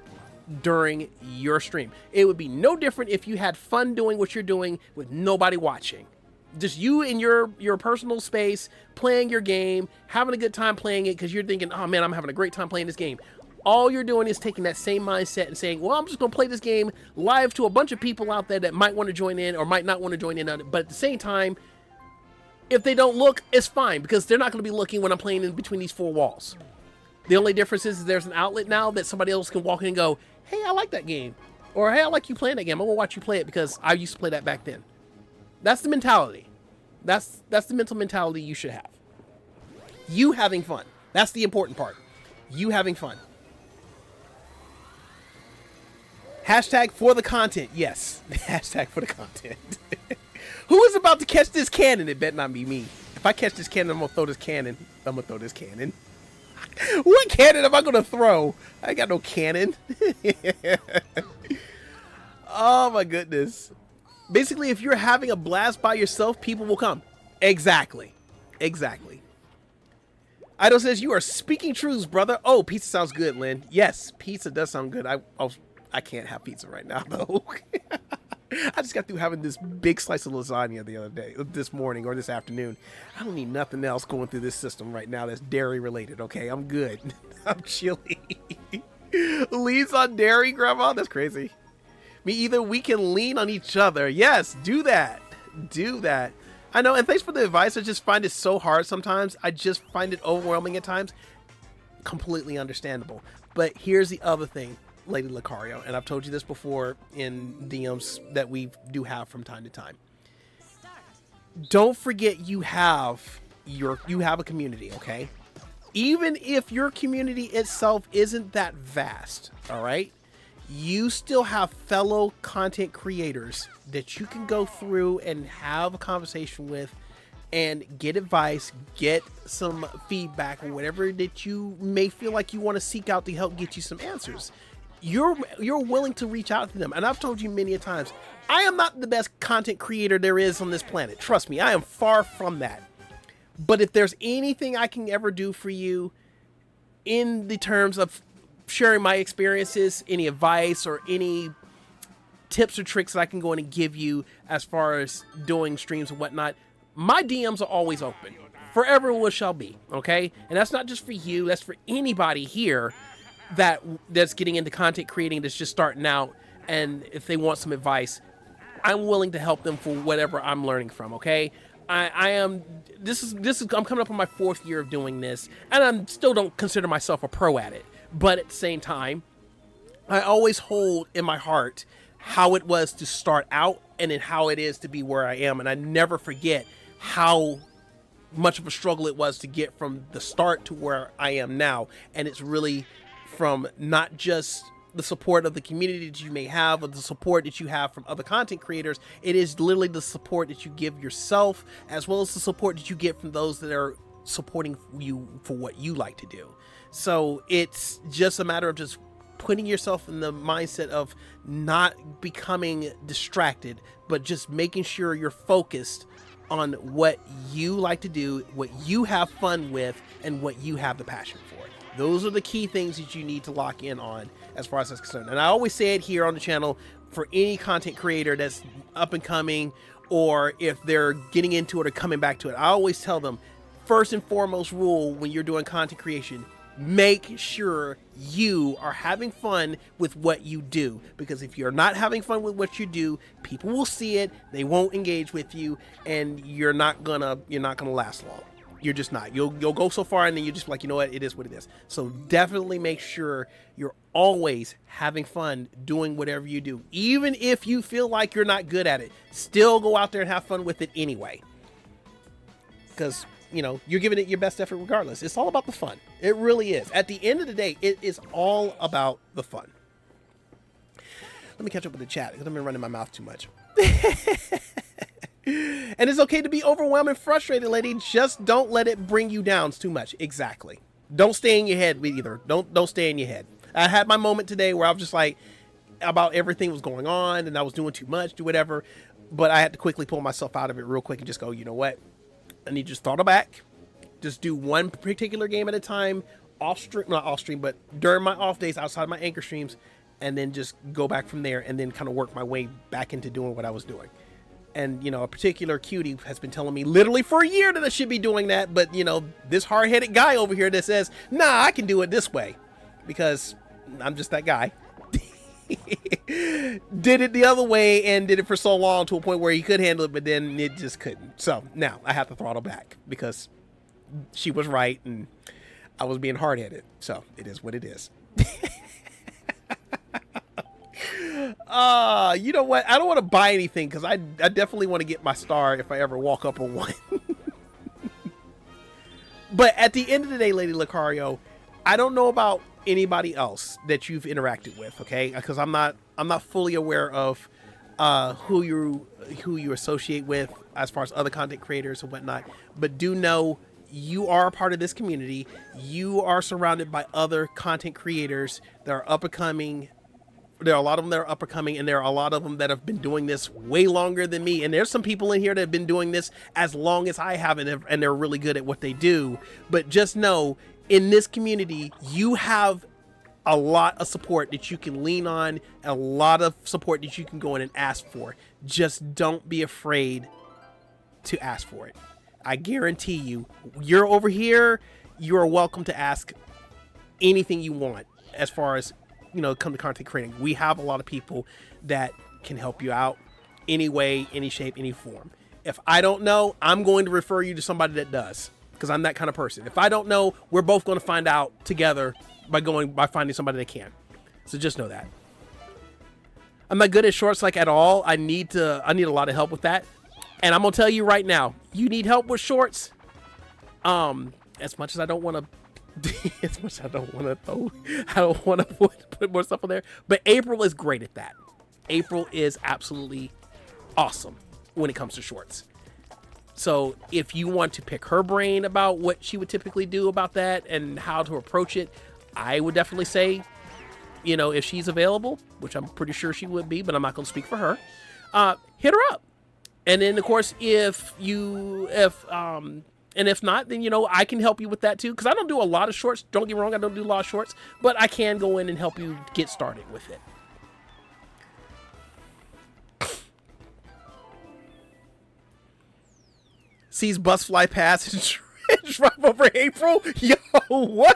during your stream. It would be no different if you had fun doing what you're doing with nobody watching. Just you in your personal space, playing your game, having a good time playing it because you're thinking, oh man, I'm having a great time playing this game. All you're doing is taking that same mindset and saying, well, I'm just going to play this game live to a bunch of people out there that might want to join in or might not want to join in on it. But at the same time, if they don't look, it's fine because they're not going to be looking when I'm playing in between these four walls. The only difference is there's an outlet now that somebody else can walk in and go, hey, I like that game. Or, hey, I like you playing that game. I'm going to watch you play it because I used to play that back then. That's the mentality. That's the mental mentality you should have. You having fun. That's the important part. You having fun. Hashtag for the content. Yes. Hashtag for the content. Who is about to catch this cannon? It better not be me. If I catch this cannon, I'm going to throw this cannon. I'm going to throw this cannon. What cannon am I going to throw? I got no cannon. Oh my goodness. Basically, if you're having a blast by yourself, people will come. Exactly. Exactly. Idol says, you are speaking truths, brother. Oh, pizza sounds good, Lynn. Yes, pizza does sound good. I can't have pizza right now, though. I just got through having this big slice of lasagna the other day, this morning or this afternoon. I don't need nothing else going through this system right now that's dairy related, okay? I'm good. I'm chilly. Leans on dairy, Grandma? That's crazy. Me either. We can lean on each other. Yes, do that. Do that. I know, and thanks for the advice. I just find it so hard sometimes. I just find it overwhelming at times. Completely understandable. But here's the other thing, Lady Lucario, and I've told you this before in DMs that we do have from time to time. Don't forget you have a community, okay? Even if your community itself isn't that vast, all right? You still have fellow content creators that you can go through and have a conversation with and get advice, get some feedback, or whatever that you may feel like you want to seek out to help get you some answers. You're willing to reach out to them. And I've told you many a times, I am not the best content creator there is on this planet. Trust me, I am far from that. But if there's anything I can ever do for you in the terms of sharing my experiences, any advice or any tips or tricks that I can go in and give you as far as doing streams and whatnot, my DMs are always open. Forever will shall be, okay? And that's not just for you, that's for anybody here that's getting into content creating, that's just starting out, and if they want some advice, I'm willing to help them for whatever I'm learning from. Okay, I'm coming up on my 4th year of doing this, and I still don't consider myself a pro at it. But at the same time, I always hold in my heart how it was to start out and then how it is to be where I am. And I never forget how much of a struggle it was to get from the start to where I am now. And it's really from not just the support of the community that you may have or the support that you have from other content creators. It is literally the support that you give yourself, as well as the support that you get from those that are supporting you for what you like to do. So it's just a matter of just putting yourself in the mindset of not becoming distracted, but just making sure you're focused on what you like to do, what you have fun with, and what you have the passion for. Those are the key things that you need to lock in on as far as that's concerned. And I always say it here on the channel for any content creator that's up and coming, or if they're getting into it or coming back to it. I always tell them, first and foremost rule when you're doing content creation, make sure you are having fun with what you do, because if you're not having fun with what you do, people will see it, they won't engage with you, and you're not gonna last long. You're just not. You'll go so far, and then you're just like, you know what, it is what it is. So definitely make sure you're always having fun doing whatever you do, even if you feel like you're not good at it. Still go out there and have fun with it anyway, because you know you're giving it your best effort regardless. It's all about the fun. It really is. At the end of the day, it is all about the fun. Let me catch up with the chat because I've been running my mouth too much. And it's okay to be overwhelmed and frustrated, lady. Just don't let it bring you down too much. Exactly. Don't stay in your head either. Don't stay in your head. I had my moment today where I was just like, about everything was going on and I was doing too much, do whatever. But I had to quickly pull myself out of it real quick and just go, you know what? I need to just throttle back. Just do one particular game at a time, not off stream, but during my off days outside my anchor streams, and then just go back from there and then kind of work my way back into doing what I was doing. And, you know, a particular cutie has been telling me literally for a year that I should be doing that. But, you know, this hard-headed guy over here that says, nah, I can do it this way because I'm just that guy. Did it the other way and did it for so long to a point where he could handle it, but then it just couldn't. So now I have to throttle back because she was right and I was being hard-headed. So it is what it is. You know what? I don't want to buy anything because I definitely want to get my star if I ever walk up on one. But at the end of the day, Lady Lucario, I don't know about anybody else that you've interacted with, okay? Because I'm not fully aware of who you associate with as far as other content creators and whatnot. But do know you are a part of this community. You are surrounded by other content creators that are up and coming. There are a lot of them that are up and coming, and there are a lot of them that have been doing this way longer than me. And there's some people in here that have been doing this as long as I have, and they're really good at what they do. But just know, in this community, you have a lot of support that you can lean on, a lot of support that you can go in and ask for. Just don't be afraid to ask for it. I guarantee you, you're over here, you're welcome to ask anything you want as far as, you know, come to content creating. We have a lot of people that can help you out any way, any shape, any form. If I don't know, I'm going to refer you to somebody that does, because I'm that kind of person. If I don't know, we're both going to find out together by finding somebody that can. So just know that. I'm not good at shorts like at all. I need a lot of help with that. And I'm gonna tell you right now, you need help with shorts. As much as I don't want to I don't want to put more stuff on there, but April is great at that. April is absolutely awesome when it comes to shorts. So if you want to pick her brain about what she would typically do about that and how to approach it, I would definitely say, you know, if she's available, which I'm pretty sure she would be, but I'm not going to speak for her, hit her up. And then of course, if not, then, you know, I can help you with that too. Because I don't do a lot of shorts. Don't get me wrong, I don't do a lot of shorts. But I can go in and help you get started with it. Sees bus fly past and drive over April. Yo, what?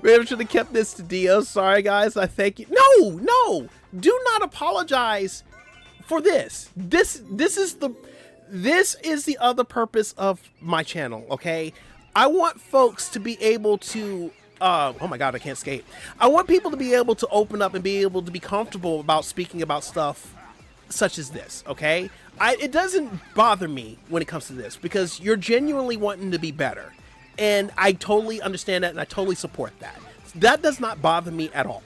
Maybe I should have kept this to Dio. Sorry, guys. I thank you. No. Do not apologize for this. This is the other purpose of my channel, okay? I want folks to be able to oh my god, I can't skate. I want people to be able to open up and be able to be comfortable about speaking about stuff such as this, okay? It doesn't bother me when it comes to this because you're genuinely wanting to be better. And I totally understand that and I totally support that. That does not bother me at all.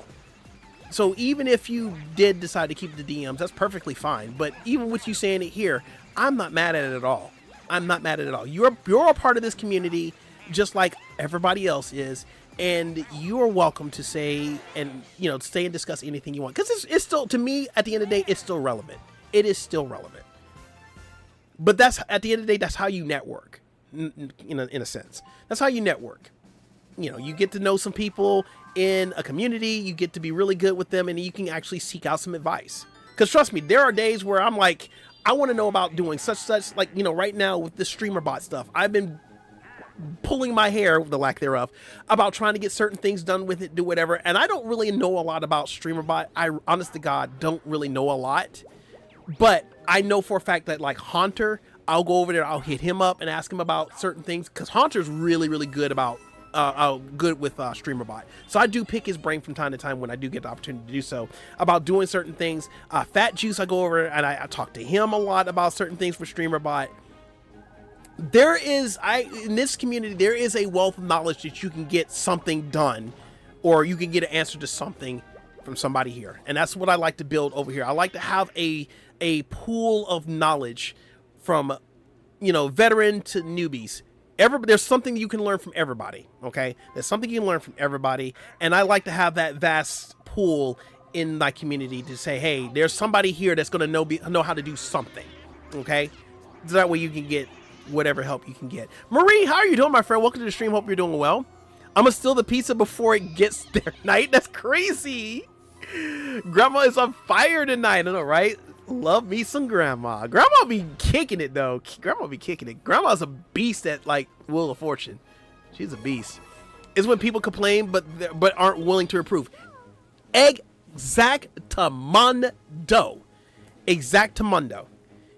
So even if you did decide to keep the DMs, that's perfectly fine. But even with you saying it here, I'm not mad at it at all. I'm not mad at it at all. You're a part of this community just like everybody else is. And you are welcome to say and, you know, stay and discuss anything you want. Because it's still, to me, at the end of the day, it's still relevant. It is still relevant. But that's, at the end of the day, that's how you network, in a sense. That's how you network. You know, you get to know some people in a community, you get to be really good with them, and you can actually seek out some advice. Because trust me, there are days where I'm like, I want to know about doing such, like, you know, right now with the streamer bot stuff, I've been pulling my hair, the lack thereof, about trying to get certain things done with it, do whatever. And I don't really know a lot about streamer bot. I, honest to God, don't really know a lot. But I know for a fact that, like, Haunter, I'll go over there, I'll hit him up and ask him about certain things. Because Haunter's really, really good about good with streamer bot. So I do pick his brain from time to time when I do get the opportunity to do so about doing certain things. Fat Juice, I go over and I talk to him a lot about certain things for streamer bot. There is, in this community, there is a wealth of knowledge that you can get something done, or you can get an answer to something from somebody here. And that's what I like to build over here. I like to have a pool of knowledge from, you know, veteran to newbies. There's something you can learn from everybody, okay? There's something you can learn from everybody, and I like to have that vast pool in my community to say, hey, there's somebody here that's going to know how to do something, okay? So that way you can get whatever help you can get. Marie, how are you doing, my friend? Welcome to the stream. Hope you're doing well. I'm gonna steal the pizza before it gets there night. That's crazy. Grandma is on fire tonight. I know, right? Love me some grandma. Grandma be kicking it though. Grandma be kicking it. Grandma's a beast at, like, Wheel of Fortune. She's a beast. It's when people complain but aren't willing to improve. Exactamundo. Exactamundo.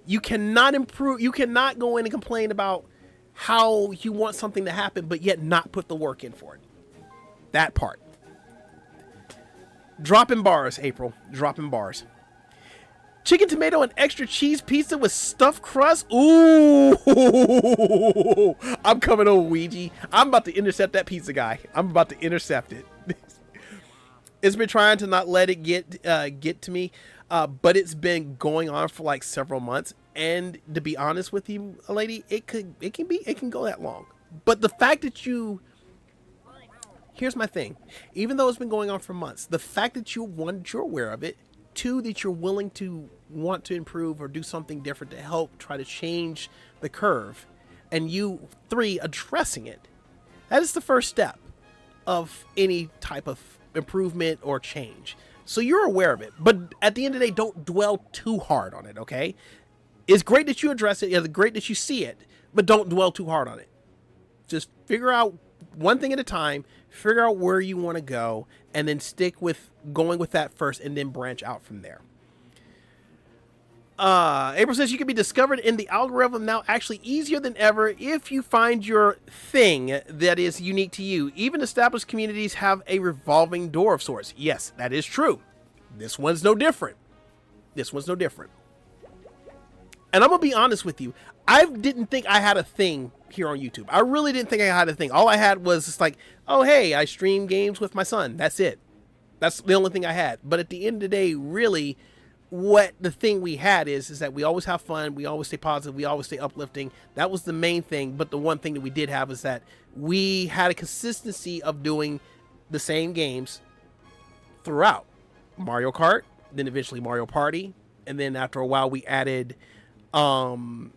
You cannot improve. You cannot go in and complain about how you want something to happen, but yet not put the work in for it. That part. Dropping bars, April. Dropping bars. Chicken tomato and extra cheese pizza with stuffed crust. Ooh. I'm coming over, Ouija. I'm about to intercept that pizza guy. I'm about to intercept it. It's been trying to not let it get to me. But it's been going on for like several months, and to be honest with you, lady, it can go that long. But the fact that here's my thing, even though it's been going on for months, the fact that you're aware of it, two, that you're willing to want to improve or do something different to help try to change the curve, and three, addressing it, that is the first step of any type of improvement or change. So you're aware of it, but at the end of the day, don't dwell too hard on it, okay? It's great that you address it. It's great that you see it, but don't dwell too hard on it. Just figure out one thing at a time, figure out where you want to go, and then stick with going with that first and then branch out from there. April says you can be discovered in the algorithm now actually easier than ever if you find your thing that is unique to you. Even established communities have a revolving door of sorts. Yes, that is true. This one's no different. This one's no different. And I'm going to be honest with you. I didn't think I had a thing here on YouTube. I really didn't think I had a thing. All I had was just like, oh, hey, I stream games with my son. That's it. That's the only thing I had. But at the end of the day, really, what the thing we had is that we always have fun, we always stay positive, we always stay uplifting. That was the main thing. But the one thing that we did have is that we had a consistency of doing the same games throughout. Mario Kart, then eventually Mario Party, and then after a while we added Smash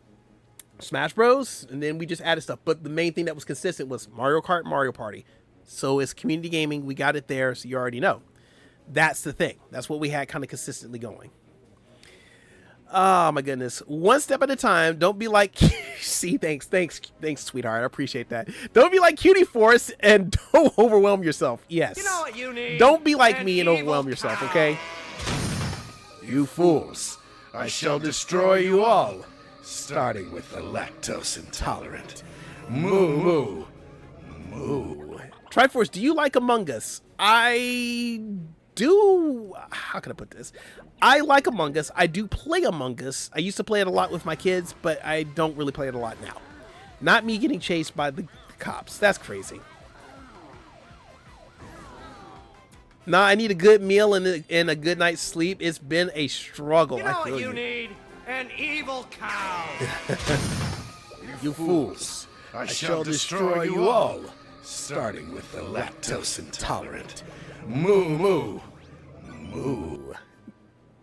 Bros, and then we just added stuff. But the main thing that was consistent was Mario Kart, Mario Party. So it's community gaming, we got it there, so you already know. That's the thing. That's what we had kind of consistently going. Oh my goodness. One step at a time. Don't be like, see, thanks, sweetheart. I appreciate that. Don't be like Cutie Force and don't overwhelm yourself. Yes. You know what you need? Don't be like An me and overwhelm evil yourself, cow. okay? You fools, I shall destroy you all, starting with the lactose intolerant. Moo moo. Triforce, do you like Among Us? I do. How can I put this? I like Among Us. I do play Among Us. I used to play it a lot with my kids, but I don't really play it a lot now. Not me getting chased by the cops. That's crazy. Nah, I need a good meal and a good night's sleep. It's been a struggle. You know I feel what you need? An evil cow. You fools, I shall destroy you all, starting with the lactose intolerant. Moo moo.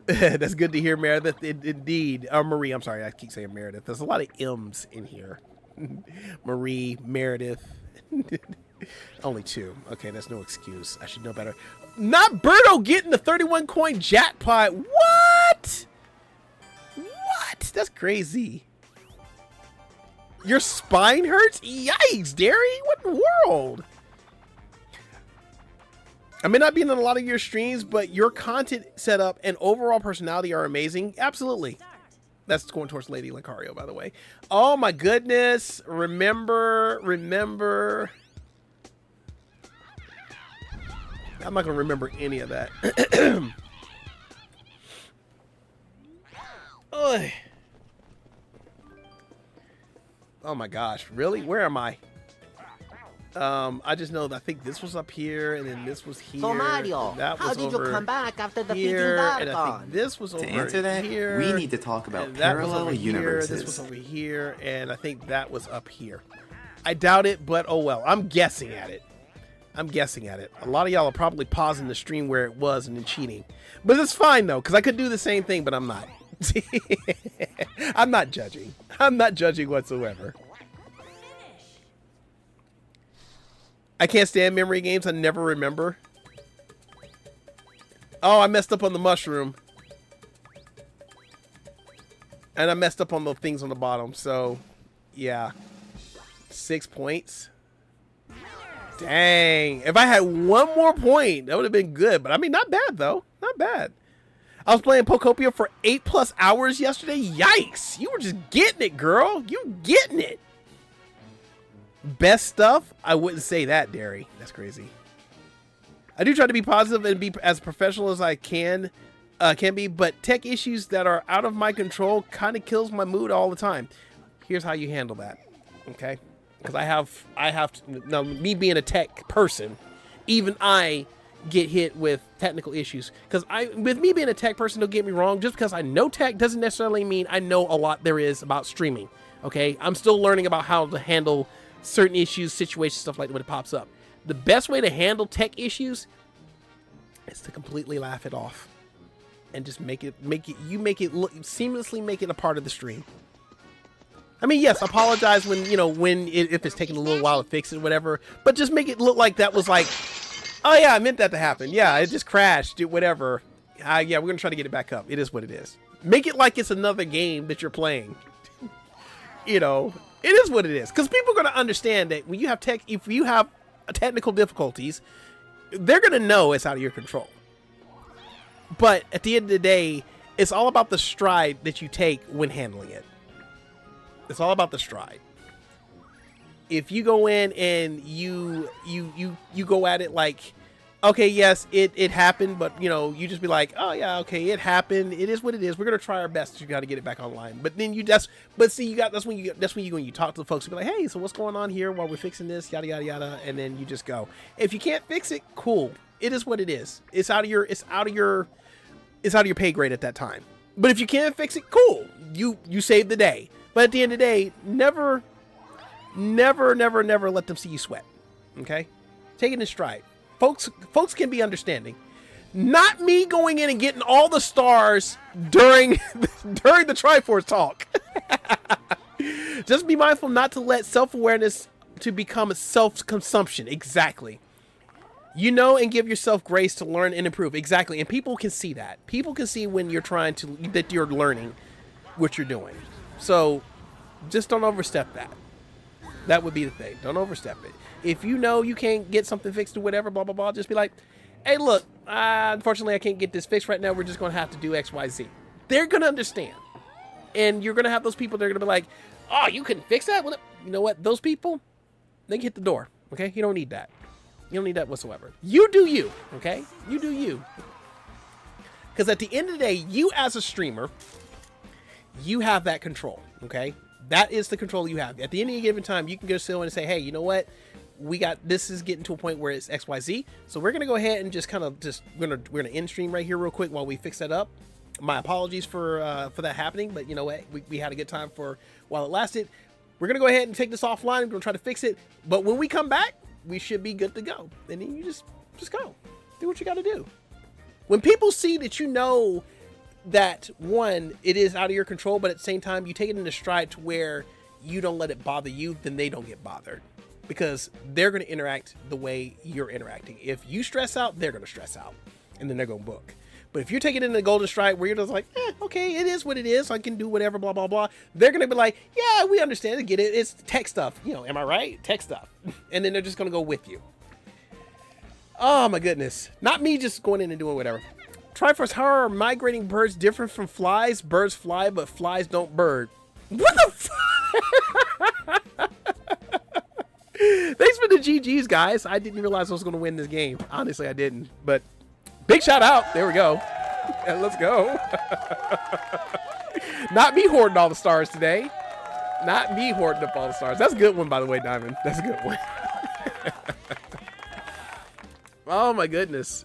That's good to hear, Meredith. Indeed. Marie, I'm sorry. I keep saying Meredith. There's a lot of M's in here. Marie, Meredith. Only 2. Okay, that's no excuse. I should know better. Not Birdo getting the 31 coin jackpot. What? What? That's crazy. Your spine hurts? Yikes, Derry. What in the world? I may not be in a lot of your streams, but your content setup and overall personality are amazing. Absolutely. That's going towards Lady Lucario, by the way. Oh my goodness. Remember. I'm not going to remember any of that. Oy. Oh my gosh. Really? Where am I? I just know that I think this was up here, and then this was here. So Mario, that was how did you over come back after defeating here, and I Dargon? think this was over To answer that, here. we need to talk about and that was parallel over here, universes. This was over here, and I think that was up here. I doubt it, but oh well. I'm guessing at it. A lot of y'all are probably pausing the stream where it was and then cheating. But it's fine, though, because I could do the same thing, but I'm not. I'm not judging. I'm not judging whatsoever. I can't stand memory games. I never remember. Oh, I messed up on the mushroom. And I messed up on the things on the bottom. So, yeah. 6 points. Dang. If I had one more point, that would have been good. But, I mean, not bad, though. Not bad. I was playing Pokopia for 8+ hours yesterday. Yikes. You were just getting it, girl. You getting it. Best stuff? I wouldn't say that, Derry. That's crazy. I do try to be positive and be as professional as I can be, but tech issues that are out of my control kind of kills my mood all the time. Here's how you handle that, okay? Because I have to, now, me being a tech person, even I get hit with technical issues. Because with me being a tech person, don't get me wrong, just because I know tech doesn't necessarily mean I know a lot there is about streaming, okay? I'm still learning about how to handle certain issues, situations, stuff like that when it pops up. The best way to handle tech issues is to completely laugh it off and just make it seamlessly make it a part of the stream. I mean, yes, apologize when, if it's taking a little while to fix it, whatever, but just make it look like that was like, oh yeah, I meant that to happen. Yeah, it just crashed, whatever. Yeah, we're going to try to get it back up. It is what it is. Make it like it's another game that you're playing. It is what it is, because people are going to understand that when you have if you have technical difficulties, they're going to know it's out of your control. But at the end of the day, it's all about the stride that you take when handling it. It's all about the stride. If you go in and you go at it like, okay, yes, it happened, but you just be like, oh yeah, okay, it happened. It is what it is. We're gonna try our best to get it back online. But then that's when you go and you talk to the folks and be like, hey, so what's going on here while we're fixing this, yada yada yada, and then you just go. If you can't fix it, cool. It is what it is. It's out of your pay grade at that time. But if you can't fix it, cool. You saved the day. But at the end of the day, never let them see you sweat. Okay? Take it in stride. Folks can be understanding. Not me going in and getting all the stars during the Triforce talk. Just be mindful not to let self-awareness to become a self-consumption. Exactly. And give yourself grace to learn and improve. Exactly. And people can see that. People can see when you're that you're learning. what you're doing. So just don't overstep that. That would be the thing. Don't overstep it. If you know you can't get something fixed or whatever, blah, blah, blah, just be like, hey, look, unfortunately, I can't get this fixed right now. We're just going to have to do X, Y, Z. They're going to understand. And you're going to have those people that are going to be like, oh, you couldn't fix that? Well, you know what? Those people, they can hit the door, okay? You don't need that. You don't need that whatsoever. You do you, okay? You do you. Because at the end of the day, you as a streamer, you have that control, okay? That is the control you have. At the end of a given time, you can go sit and say, hey, you know what? This is getting to a point where it's XYZ. So we're going to go ahead and just we're going to end stream right here real quick while we fix that up. My apologies for that happening, but you know what? We had a good time for while it lasted. We're going to go ahead and take this offline. We're going to try to fix it. But when we come back, we should be good to go. And then you just go. Do what you got to do. When people see that you know that, one, it is out of your control, but at the same time, you take it in a stride to where you don't let it bother you, then they don't get bothered. Because they're going to interact the way you're interacting. If you stress out, they're going to stress out. And then they're going to book. But if you're taking it in the golden stride where you're just like, okay, it is what it is. I can do whatever, blah, blah, blah. They're going to be like, yeah, we understand it, get it. It's tech stuff. You know, am I right? Tech stuff. And then they're just going to go with you. Oh, my goodness. Not me just going in and doing whatever. Triforce, how are migrating birds different from flies? Birds fly, but flies don't bird. What the fuck? Thanks for the GGs, guys. I didn't realize I was going to win this game. Honestly, I didn't. But big shout out. There we go. And let's go. Not me hoarding all the stars today. Not me hoarding up all the stars. That's a good one, by the way, Diamond. That's a good one. Oh, my goodness.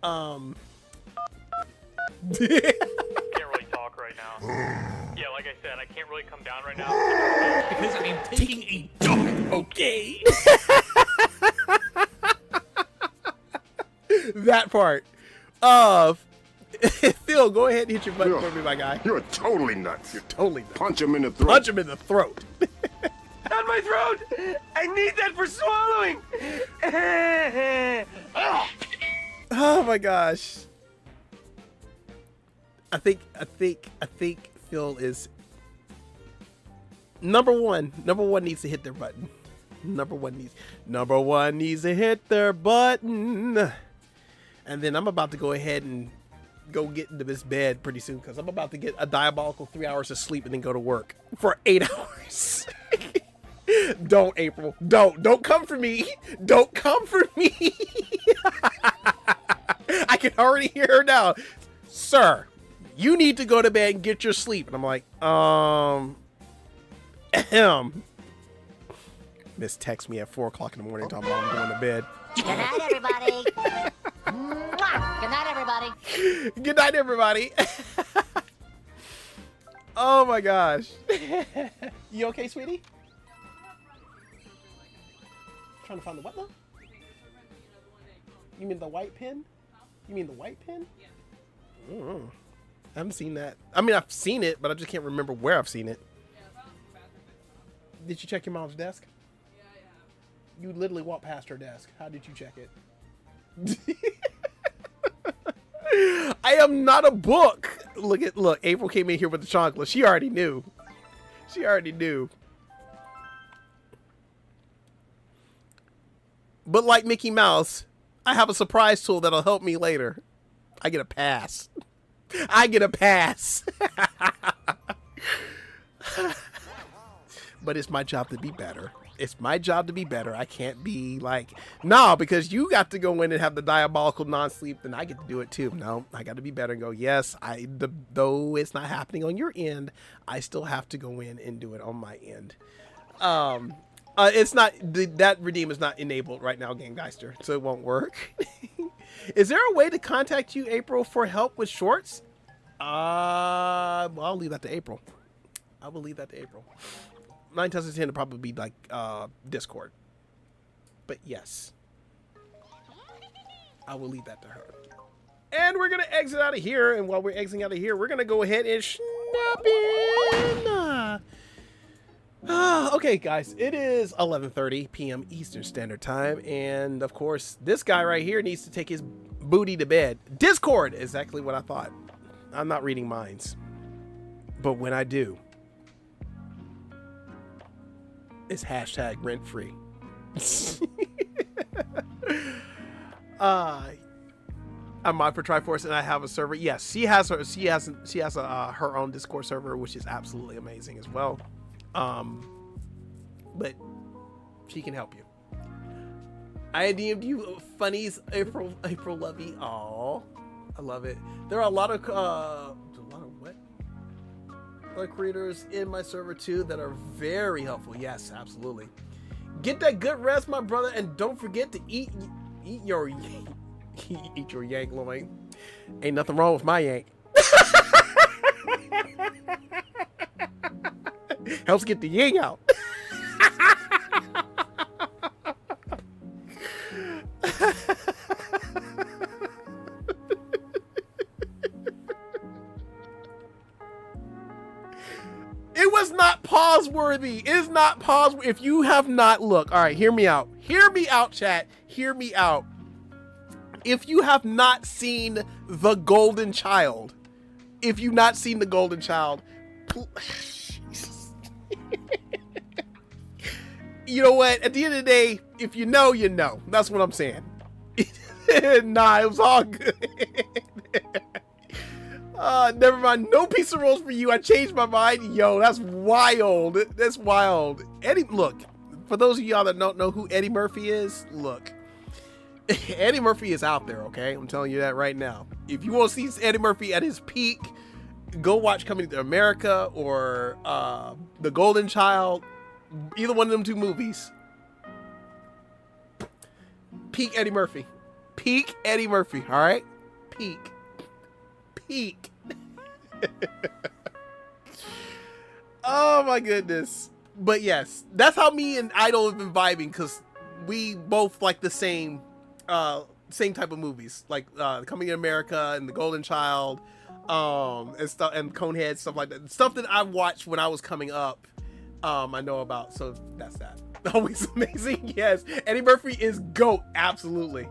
Can't really talk right now. Yeah, like I said, I can't really come down right now. Because I am taking a dump, okay? That part. Phil, go ahead and hit your button for me, my guy. You're totally nuts. You're totally nuts. Punch him in the throat. Punch him in the throat. Not my throat! I need that for swallowing! Oh my gosh. I think Phil is number one needs to hit their button. Number one needs to hit their button. And then I'm about to go ahead and go get into this bed pretty soon because I'm about to get a diabolical 3 hours of sleep and then go to work for 8 hours. Don't, April. Don't come for me. Don't come for me. I can already hear her now. Sir, you need to go to bed and get your sleep. And I'm like, Miss texts me at 4 o'clock in the morning talking about I'm going to bed. Good night, everybody. Good night, everybody. Good night, everybody. Oh my gosh. You okay, sweetie? Trying to find the what though? You mean the white pen? You mean the white pen? Yeah. I haven't seen that. I mean, I've seen it, but I just can't remember where I've seen it. Did you check your mom's desk? Yeah, I have. You literally walked past her desk. How did you check it? I am not a book. Look, April came in here with the chocolate. She already knew. She already knew. But like Mickey Mouse, I have a surprise tool that'll help me later. I get a pass. I get a pass. But it's my job to be better. It's my job to be better. I can't be like, no, because you got to go in and have the diabolical non-sleep, then I get to do it too. No, I got to be better and go, yes, though it's not happening on your end, I still have to go in and do it on my end. It's not, that redeem is not enabled right now, Gangeister, so it won't work. Is there a way to contact you, April, for help with shorts? Well, I'll leave that to April. I will leave that to April. 9 times out of 10 it'll probably be like Discord. But yes, I will leave that to her. And we're gonna exit out of here. And while we're exiting out of here, we're gonna go ahead and snap in. Okay, guys, it is 11:30 p.m. Eastern Standard Time, and of course, this guy right here needs to take his booty to bed. Discord, exactly what I thought. I'm not reading minds, but when I do, it's hashtag rent free. I'm mod for Triforce and I have a server. Yes, she has her own Discord server, which is absolutely amazing as well. But she can help you. I DM'd you funnies, April Lovey. Aw, I love it. There are a lot of other creators in my server too that are very helpful. Yes, absolutely. Get that good rest, my brother, and don't forget to eat your yank loin. Ain't nothing wrong with my yank. Helps get the yang out. It was not pause worthy. It is not pause. If you have not, look, all right, hear me out. Hear me out, chat. Hear me out. If you have not seen The Golden Child, you know what? At the end of the day, if you know, you know. That's what I'm saying. Nah, it was all good. Never mind. No pizza rolls for you. I changed my mind. Yo, that's wild. That's wild. Eddie, look, for those of y'all that don't know who Eddie Murphy is, look. Eddie Murphy is out there, okay? I'm telling you that right now. If you want to see Eddie Murphy at his peak, go watch Coming to America or The Golden Child. Either one of them two movies. Peak Eddie Murphy. Peak Eddie Murphy, all right? Peak. Oh my goodness. But yes, that's how me and Idol have been vibing, because we both like the same type of movies, like Coming to America and The Golden Child, and stuff, and Conehead, stuff like that. Stuff that I watched when I was coming up, I know about. So that's that. Always amazing. Yes, Eddie Murphy is GOAT. Absolutely.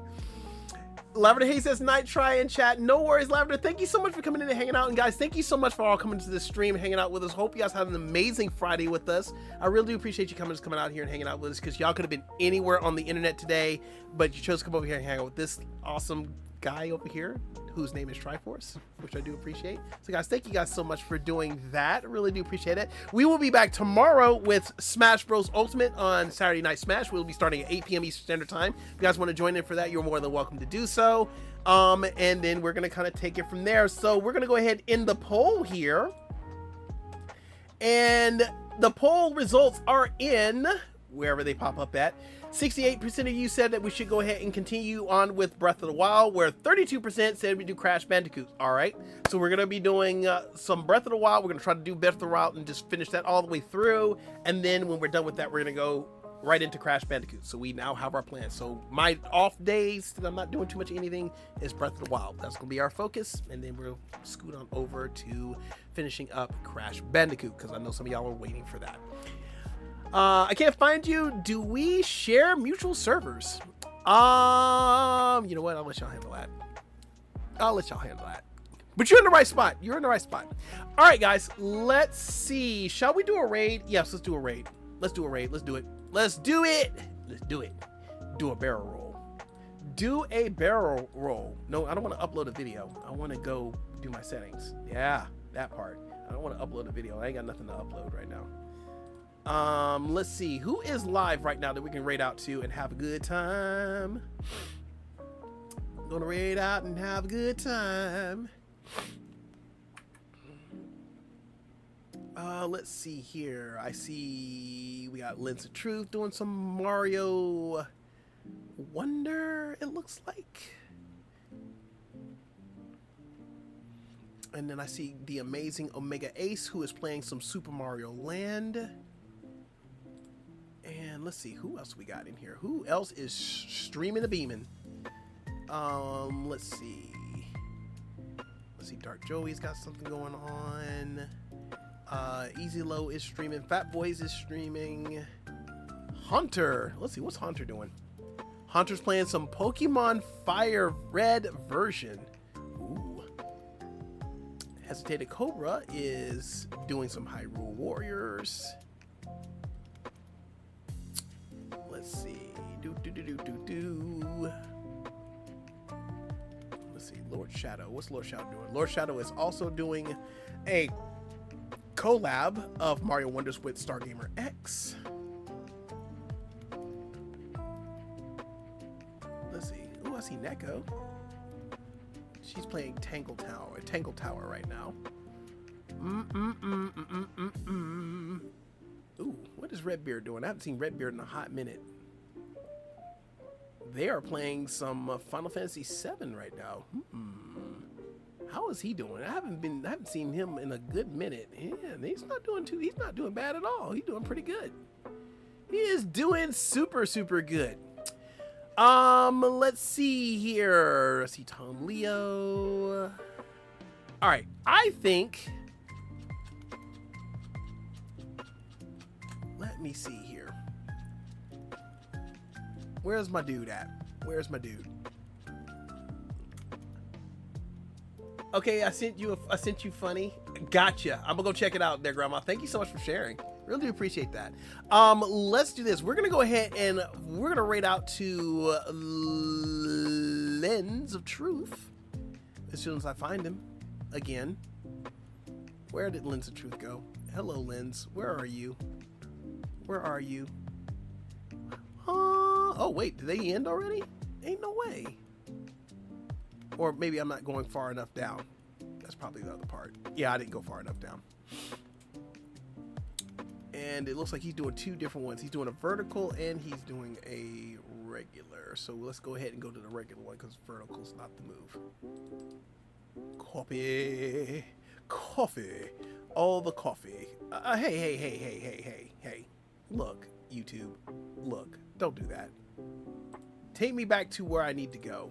Lavender Hayes says night try in chat. No worries, Lavender. Thank you so much for coming in and hanging out. And guys, thank you so much for all coming to this stream and hanging out with us. Hope you guys had an amazing Friday with us. I really do appreciate you coming out here and hanging out with us, because y'all could have been anywhere on the internet today, but you chose to come over here and hang out with this awesome guy over here, whose name is Triforce, which I do appreciate. So guys, thank you guys so much for doing that. I really do appreciate it. We will be back tomorrow with Smash Bros Ultimate on Saturday Night Smash. We'll be starting at 8 p.m. Eastern Standard Time. If you guys want to join in for that, you're more than welcome to do so. And then we're going to kind of take it from there. So we're going to go ahead in the poll here. And the poll results are in wherever they pop up at. 68% of you said that we should go ahead and continue on with Breath of the Wild, where 32% said we do Crash Bandicoot. All right, so we're going to be doing some Breath of the Wild. We're going to try to do Breath of the Wild and just finish that all the way through. And then when we're done with that, we're going to go right into Crash Bandicoot. So we now have our plan. So my off days that I'm not doing too much anything is Breath of the Wild. That's going to be our focus. And then we'll scoot on over to finishing up Crash Bandicoot, because I know some of y'all are waiting for that. I can't find you. Do we share mutual servers? You know what? I'll let y'all handle that. But you're in the right spot. All right, guys. Let's see. Shall we do a raid? Yes, let's do a raid. Let's do it. Do a barrel roll. No, I don't want to upload a video. I want to go do my settings. Yeah, that part. I don't want to upload a video. I ain't got nothing to upload right now. Let's see who is live right now that we can raid out to and have a good time. I'm gonna raid out and have a good time. Let's see here. I see we got Lens of Truth doing some Mario Wonder, it looks like. And then I see the amazing Omega Ace, who is playing some Super Mario Land. And let's see who else we got in here. Who else is streaming and beaming? Let's see. Dark Joey's got something going on. Easy Low is streaming. Fat Boys is streaming. Hunter. Let's see, what's Hunter doing? Hunter's playing some Pokemon Fire Red version. Ooh. Hesitated Cobra is doing some Hyrule Warriors. Let's see. Let's see. Lord Shadow. What's Lord Shadow doing? Lord Shadow is also doing a collab of Mario Wonders with Stargamer X. Let's see. Oh, I see Neko. She's playing Tangle Tower right now. Ooh, what is Redbeard doing? I haven't seen Redbeard in a hot minute. They are playing some Final Fantasy VII right now. How is he doing? I haven't seen him in a good minute. Yeah, he's not doing bad at all. He's doing pretty good. He is doing super good. Let's see here. Let's see Tom Leo. All right, I think. Let me see here. Where's my dude at? Where's my dude? Okay, I sent you funny. Gotcha. I'm gonna go check it out there, Grandma. Thank you so much for sharing. Really do appreciate that. Let's do this. We're gonna go ahead and we're gonna rate out to Lens of Truth as soon as I find him again. Where did Lens of Truth go? Hello, Lens. Where are you? Where are you? Oh wait, did they end already? Ain't no way. Or maybe I'm not going far enough down. That's probably the other part. Yeah, I didn't go far enough down. And it looks like he's doing two different ones. He's doing a vertical and he's doing a regular. So let's go ahead and go to the regular one because vertical's not the move. Coffee. Coffee. All the coffee. Hey. Look, YouTube. Look, don't do that. Take me back to where I need to go.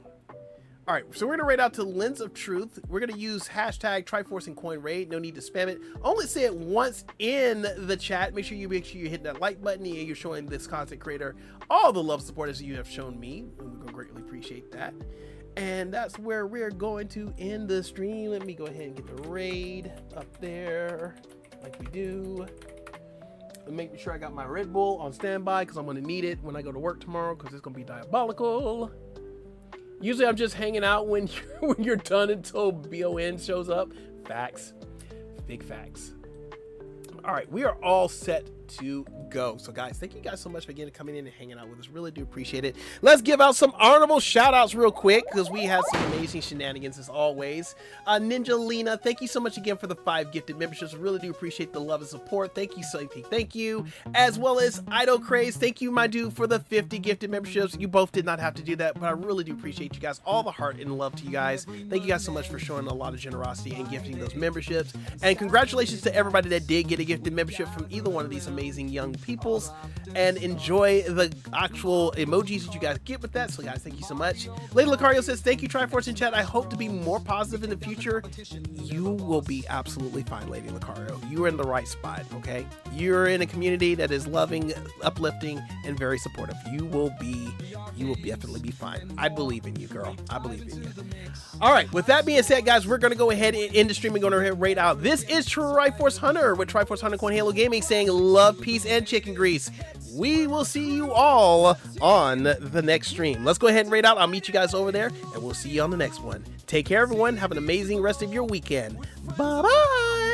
All right, so we're gonna rate out to Lens of Truth. We're gonna use hashtag Triforce and Coin Raid. No need to spam it. Only say it once in the chat. Make sure you're hitting that like button and you're showing this content creator all the love and support as you have shown me. We're gonna greatly appreciate that. And that's where we're going to end the stream. Let me go ahead and get the raid up there like we do. And make sure I got my Red Bull on standby because I'm gonna need it when I go to work tomorrow because it's gonna be diabolical. Usually I'm just hanging out when you're done until BON shows up. Facts. Big facts. All right, we are all set to go. So guys, thank you guys so much for again coming in and hanging out with us. Really do appreciate it. Let's give out some honorable shout outs real quick because we had some amazing shenanigans as always. Ninja Lena, thank you so much again for the 5 gifted memberships. Really do appreciate the love and support. Thank you, Sophie. Thank you. As well as Idol Craze, thank you, my dude, for the 50 gifted memberships. You both did not have to do that, but I really do appreciate you guys. All the heart and love to you guys. Thank you guys so much for showing a lot of generosity and gifting those memberships. And congratulations to everybody that did get a gifted membership from either one of these amazing young peoples, and enjoy the actual emojis that you guys get with that. So guys, thank you so much. Lady Lucario says, thank you, Triforce in chat. I hope to be more positive in the future. You will be absolutely fine, Lady Lucario. You are in the right spot, okay? You're in a community that is loving, uplifting, and very supportive. You will definitely be fine. I believe in you, girl. I believe in you. All right, with that being said, guys, we're going to go ahead and end the stream and go ahead and rate out. This is Triforce Hunter with Triforce Hunter Coin Halo Gaming saying love, peace, and chicken grease. We will see you all on the next stream. Let's go ahead and rate out. I'll meet you guys over there, and we'll see you on the next one. Take care, everyone. Have an amazing rest of your weekend. Bye-bye.